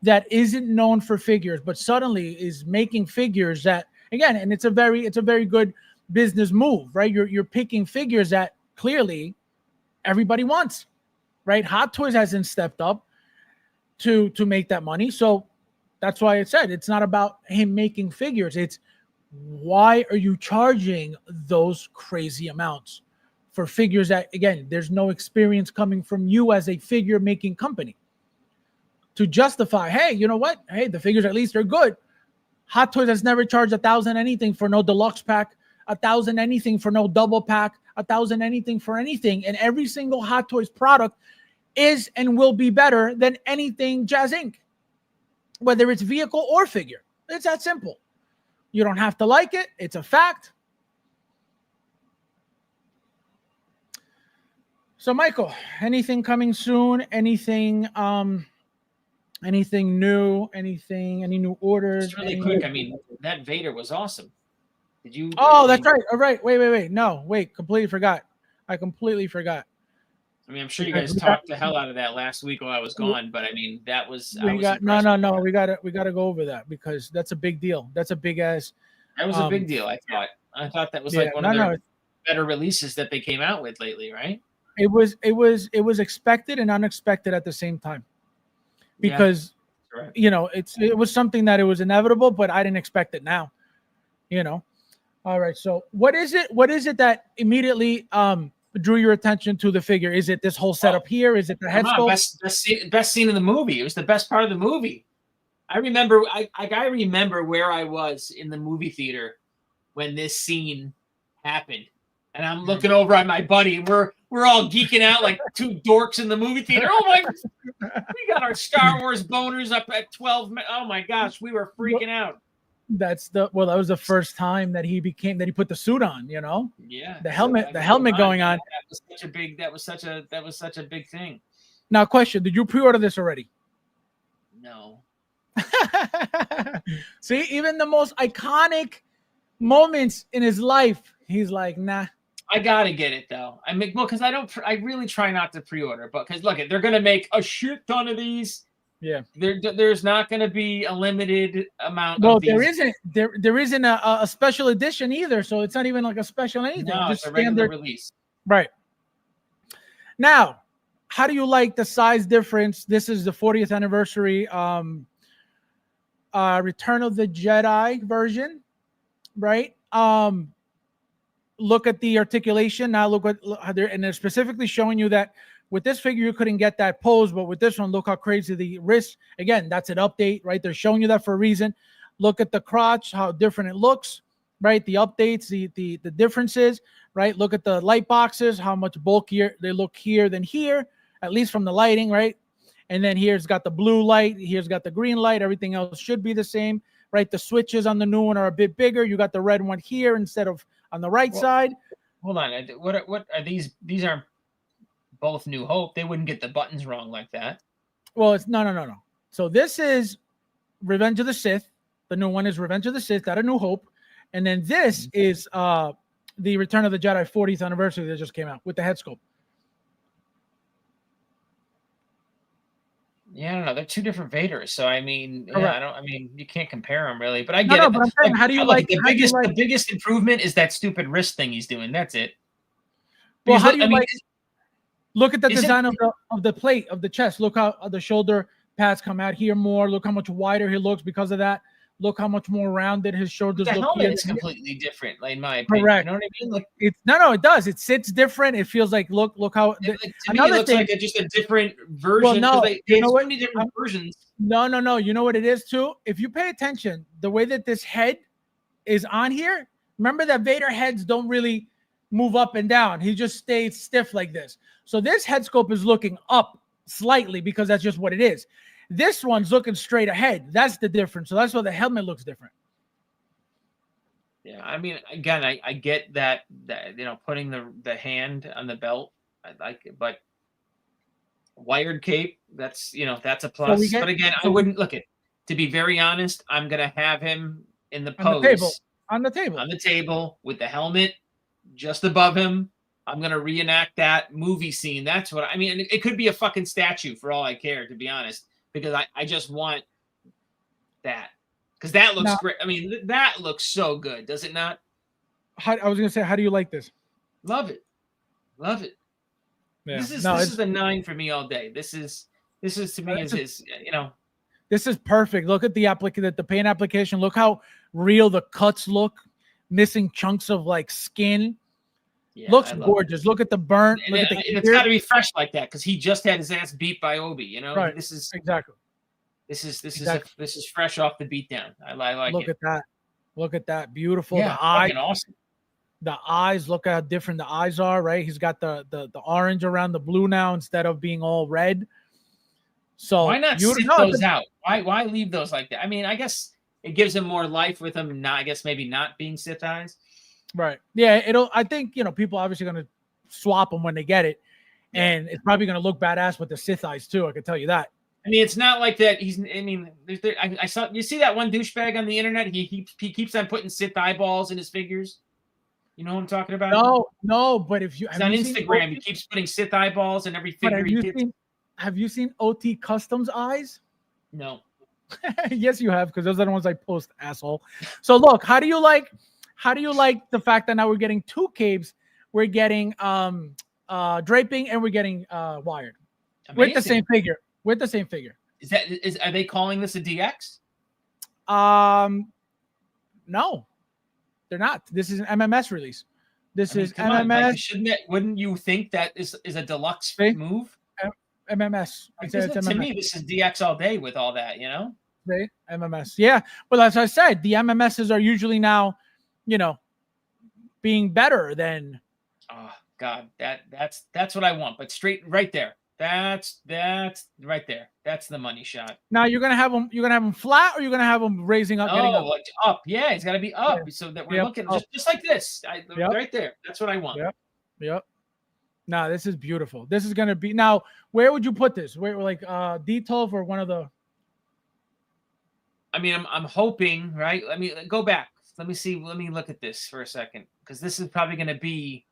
that isn't known for figures, but suddenly is making figures that, again, and it's a very good business move, right? You're picking figures that clearly everybody wants, right? Hot Toys hasn't stepped up to make that money. So that's why I said it's not about him making figures. It's why are you charging those crazy amounts for figures that, again, there's no experience coming from you as a figure making company to justify, hey, you know what? Hey, the figures at least are good. Hot Toys has never charged $1,000 anything for no deluxe pack, $1,000 anything for no double pack, $1,000 anything for anything. And every single Hot Toys product is and will be better than anything Jazzinc, whether it's vehicle or figure. It's that simple. You don't have to like it. It's a fact. So, Michael, anything coming soon? Anything new? Any new orders? Just really quick. I mean, that Vader was awesome. Did you? Oh, that's right. All right. Wait. No, wait. Completely forgot. I completely forgot. I mean, I'm sure you guys talked the hell out of that last week while I was gone, but I mean, that was. No. We gotta go over that, because that's a big deal. That's a big ass. That was a big deal. I thought that was like one of their better releases that they came out with lately, right? It was expected and unexpected at the same time, because it was something that it was inevitable, but I didn't expect it now. All right. So what is it that immediately drew your attention to the figure? Is it this whole setup here? Is it the head sculpt? Best scene in the movie. It was the best part of the movie. I remember where I was in the movie theater when this scene happened, and I'm looking over at my buddy, and we're all geeking out like two dorks in the movie theater. Oh my! We got our Star Wars boners up at 12. Oh my gosh, we were freaking out. That was the first time that he put the suit on, Yeah. The helmet going on. That was such a big thing. Now, question, did you pre-order this already? No. See, even the most iconic moments in his life, he's like, nah. I gotta get it though. I mean, well, because I really try not to pre-order, but because look, they're gonna make a shit ton of these. Yeah, there's not going to be a limited amount. Well, of these. there isn't a special edition either, so it's not even like a special anything. No, it's a regular release. Right. Now, how do you like the size difference? This is the 40th anniversary Return of the Jedi version, right? Look at the articulation. Now look and they're specifically showing you that with this figure, you couldn't get that pose, but with this one, look how crazy the wrist. Again, that's an update, right? They're showing you that for a reason. Look at the crotch, how different it looks, right? The updates, the differences, right? Look at the light boxes, how much bulkier they look here than here, at least from the lighting, right? And then here's got the blue light, here's got the green light. Everything else should be the same, right? The switches on the new one are a bit bigger. You got the red one here instead of on the right side. Hold on, what are these? These aren't both New Hope. They wouldn't get the buttons wrong like that. Well, it's no. So this is Revenge of the Sith. The new one is Revenge of the Sith, out of New Hope. And then this is the Return of the Jedi 40th anniversary that just came out with the head sculpt. Yeah, I don't know. They're two different Vaders, so I mean, Correct. yeah, I don't. I mean, you can't compare them really. But I No, get no, it. but I'm saying, how do you like the biggest improvement is that stupid wrist thing he's doing. That's it. Well, Because how do you I mean, like? Look at the is it- design of the plate of the chest. Look how the shoulder pads come out here more. Look how much wider he looks because of that. Look how much more rounded his shoulders the look. helmet here. is completely different, like in my opinion. Correct. You know what I mean? Like, It's no, it does. It sits different. It feels like look how. to me, it another looks thing, like just a different version. no, They you have know so what? many different versions. No. You know what it is too? If you pay attention, the way that this head is on here, remember that Vader heads don't really move up and down. He just stays stiff like this. So this head scope is looking up slightly because that's just what it is. This one's looking straight ahead. That's the difference. So that's why the helmet looks different. Yeah, I mean, again, I get that putting the hand on the belt, I like it, but wired cape, that's a plus. But again, I wouldn't look it. To be very honest, I'm gonna have him in the pose on the table with the helmet just above him. I'm gonna reenact that movie scene. That's what I mean. It could be a fucking statue for all I care, to be honest, because I just want that. Because that looks great. I mean, that looks so good, does it not? I was gonna say, how do you like this? Love it. Yeah. This is the 9 for me all day. This is to me is This is perfect. Look at the paint application. Look how real the cuts look. Missing chunks of like skin. Yeah, looks gorgeous. Look at the burnt. It's got to be fresh like that because he just had his ass beat by Obi. Right. This is exactly. This is fresh off the beatdown. I like Look it. Look at that. Beautiful. Yeah, the eyes. Awesome. The eyes. Look how different the eyes are. Right. He's got the orange around the blue now instead of being all red. So why not sit those out? Why leave those like that? I mean, I guess it gives him more life with him. Not, I guess maybe not being Sith eyes. Right. Yeah. I think people obviously going to swap them when they get it, and it's probably going to look badass with the Sith eyes too. I can tell you that. I mean, it's not like that. I saw. You see that one douchebag on the internet? He keeps on putting Sith eyeballs in his figures. You know what I'm talking about? No. But if you on Instagram, he keeps putting Sith eyeballs in every figure. Have you seen OT Customs eyes? No. Yes, you have, because those are the ones I post, asshole. So look, how do you like the fact that now we're getting 2 capes, we're getting draping, and we're getting wired. Amazing. With the same figure. Are they calling this a DX? No, they're not. This is an MMS release. MMS. Wouldn't you think that is a deluxe move? MMS. To me, this is DX all day with all that, MMS. Yeah, but as I said, the MMSs are usually now, being better than. Oh God, that's what I want. But straight right there. That's right there. That's the money shot. Now you're gonna have them flat, or you're gonna have them raising up, getting up. Up. Yeah, it's got to be up, so that we're looking just like this. Right there. That's what I want. Yep. Nah, this is beautiful. This is gonna be now. Where would you put this? Where like D12 or one of the? I mean, I'm hoping, right? Let me go back. Let me see. Let me look at this for a second, because this is probably gonna be.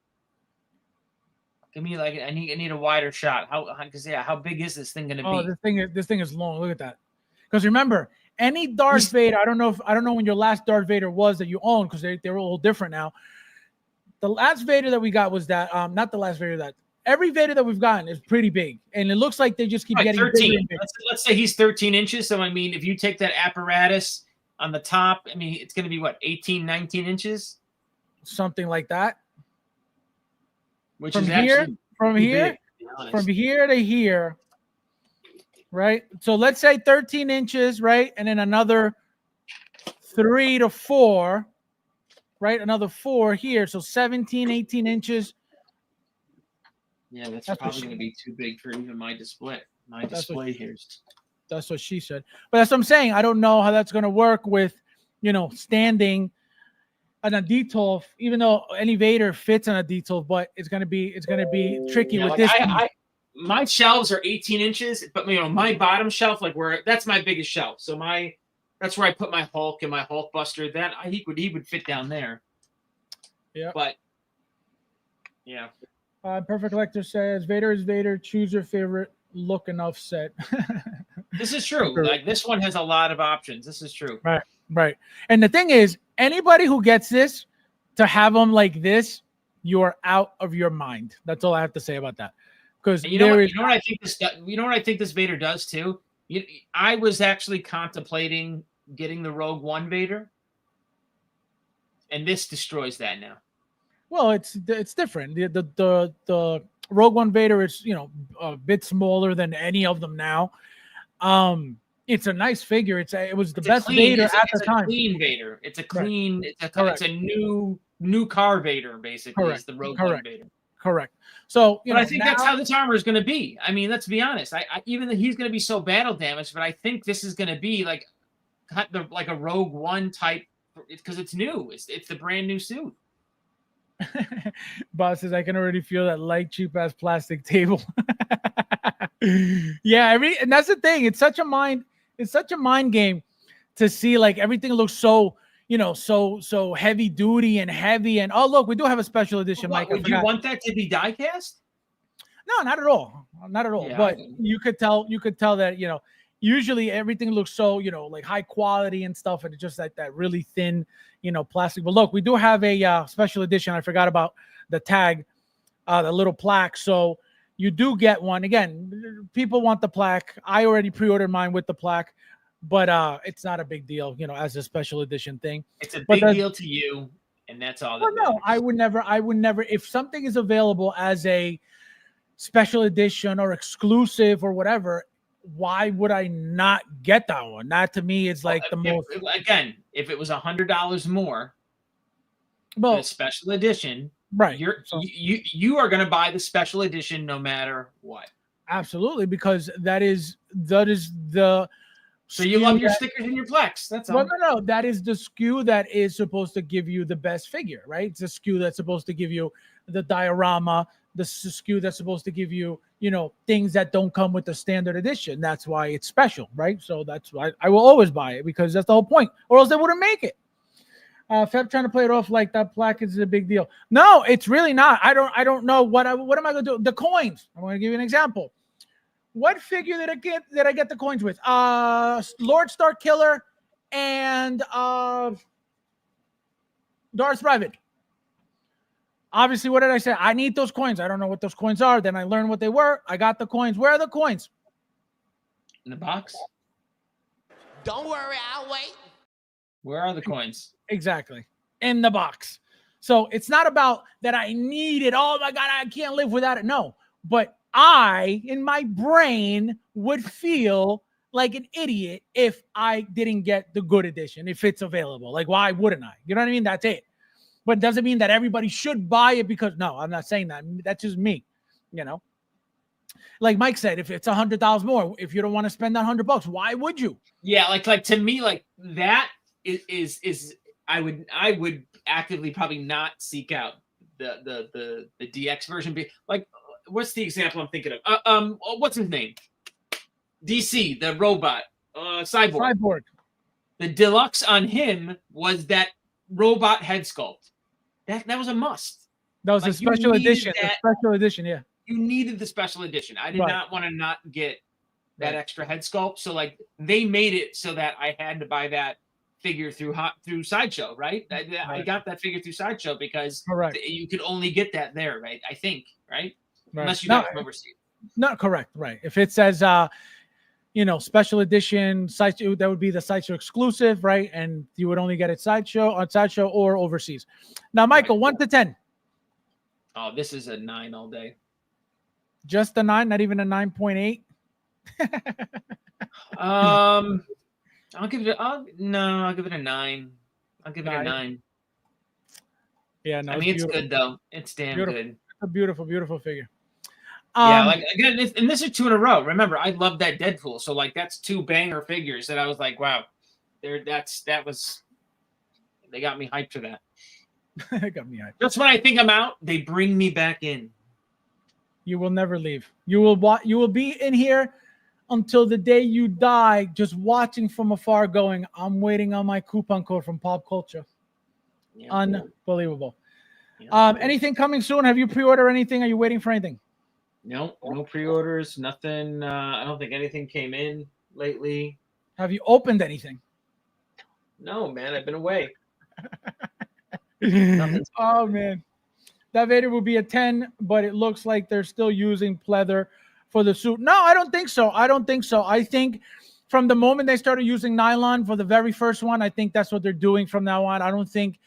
Give me I need a wider shot. How big is this thing gonna be? This thing is long. Look at that. Because remember, any Darth Vader, I don't know when your last Darth Vader was that you owned, because they're all different now. The last Vader that we got was that not the last Vader that every Vader that we've gotten is pretty big, and it looks like they just keep getting 13. bigger and bigger. Let's say he's 13 inches. So I mean, if you take that apparatus on the top, I mean, it's gonna be what, 18, 19 inches, something like that. Which from is here to here, right? So let's say 13 inches, right? And then another 3 to 4, right? Another 4 here. So 17, 18 inches. Yeah, that's probably going to be too big for even my display. That's what she said. But that's what I'm saying. I don't know how that's going to work with, standing on a D12, even though any Vader fits on a D12, but it's gonna be tricky with this. My shelves are 18 inches, but my bottom shelf, that's my biggest shelf. So that's where I put my Hulk and my Hulk Buster. That he would fit down there. Yeah. But Yeah. Perfect Collector says Vader is Vader. Choose your favorite look enough set. This is true. Like this one has a lot of options. This is true. Right, right. And the thing is, anybody who gets this to have them like this, you are out of your mind. That's all I have to say about that. Because You know what? You know what I think this. You know what I think this Vader does too. I was actually contemplating getting the Rogue One Vader, and this destroys that now. Well, it's different. The Rogue One Vader is a bit smaller than any of them now. It's a nice figure. It was the best Vader at the time. It's a clean Vader. It's a clean. Right. It's a new car Vader basically. Correct. Is the Rogue One Vader. Correct. So, but I think that's how this armor is going to be. I mean, let's be honest. I even though he's going to be so battle damaged, but I think this is going to be like a Rogue One type because it's new. It's the brand new suit. Boss says I can already feel that light cheap ass plastic table. Yeah, and that's the thing. It's such a mind game to see like everything looks so so heavy duty and heavy. And oh look, we do have a special edition, Mike. Would you want that to be die cast? No, not at all. Not at all. Yeah, but you could tell that usually everything looks so like high quality and stuff, and it's just like that really thin plastic. But look, we do have a special edition. I forgot about the tag, the little plaque. So you do get one. Again, people want the plaque. I already pre-ordered mine with the plaque, but it's not a big deal, as a special edition thing. It's a big deal to you, and that's all. Well, no, I would never. If something is available as a special edition or exclusive or whatever, why would I not get that one? That to me is like most. Again, if it was $100 more, well, the special edition, right? You are going to buy the special edition no matter what. Absolutely, because that is the. So you love your stickers and your plaques. That's all. Well, no. That is the SKU that is supposed to give you the best figure, right? It's a SKU that's supposed to give you the diorama, the SKU that's supposed to give you, things that don't come with the standard edition. That's why it's special, right? So that's why I will always buy it, because that's the whole point, or else they wouldn't make it. Feb trying to play it off like that plaque is a big deal. No, it's really not. I don't know what am I going to do? The coins. I'm going to give you an example. What figure did I get the coins with? Lord Star Killer and Darth Vader. Obviously, what did I say? I need those coins. I don't know what those coins are. Then I learned what they were. I got the coins. Where are the coins? In the box. Don't worry, I'll wait. Where are the coins? Exactly. In the box. So it's not about that I need it. Oh my God, I can't live without it. No, but I, in my brain, would feel like an idiot if I didn't get the good edition, if it's available. Like, why wouldn't I? You know what I mean? That's it. But it doesn't mean that everybody should buy it, because no, I'm not saying that. That's just me, Like Mike said, if it's $100 more, if you don't want to spend that $100, why would you? Yeah, like to me, like that is I would actively probably not seek out the DX version. Like, what's the example I'm thinking of? What's his name? DC, the robot, Cyborg. The deluxe on him was that robot head sculpt. That was a must. That was a special edition. Special edition, yeah. You needed the special edition. I did not want to not get that extra head sculpt. So like they made it so that I had to buy that figure through Sideshow, right? I got that figure through Sideshow because you could only get that there, right? I think, right? Unless you got from overseas. Not correct, right? If it says special edition Sideshow, that would be the Sideshow exclusive, right? And you would only get it on Sideshow or overseas. Now, Michael, 1 to 10. Oh, this is a 9 all day. Just a 9, not even a 9.8. I'll give it I'll give it a 9. I'll give it a 9. Yeah, no. I mean, it's good though. It's damn beautiful. Good. It's a beautiful, beautiful figure. Yeah, like again, and this is 2 in a row. Remember, I love that Deadpool, so like that's 2 banger figures that I was like, wow, they got me hyped for that. They got me hyped. Just when I think I'm out, they bring me back in. You will never leave. You will be in here until the day you die, just watching from afar, going, I'm waiting on my coupon code from Pop Culture. Yeah, unbelievable. Anything coming soon? Have you pre-ordered anything? Are you waiting for anything? No pre-orders, nothing. I don't think anything came in lately. Have you opened anything? No, man, I've been away. Oh man, Darth Vader will be a 10, but it looks like they're still using pleather for the suit. No, I don't think so. I think from the moment they started using nylon for the very first one, I think that's what they're doing from now on. I don't think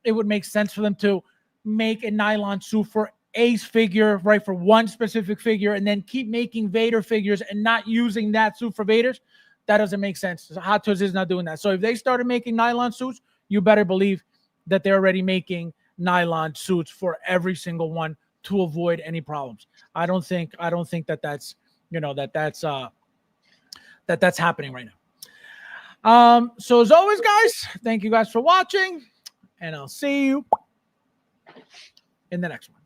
it would make sense for them to make a nylon suit for a figure, right, for one specific figure, and then keep making Vader figures and not using that suit for Vaders. That doesn't make sense. Hot Toys is not doing that. So if they started making nylon suits, you better believe that they're already making nylon suits for every single one to avoid any problems. I don't think that that's that's happening right now. So as always, guys, thank you guys for watching, and I'll see you in the next one.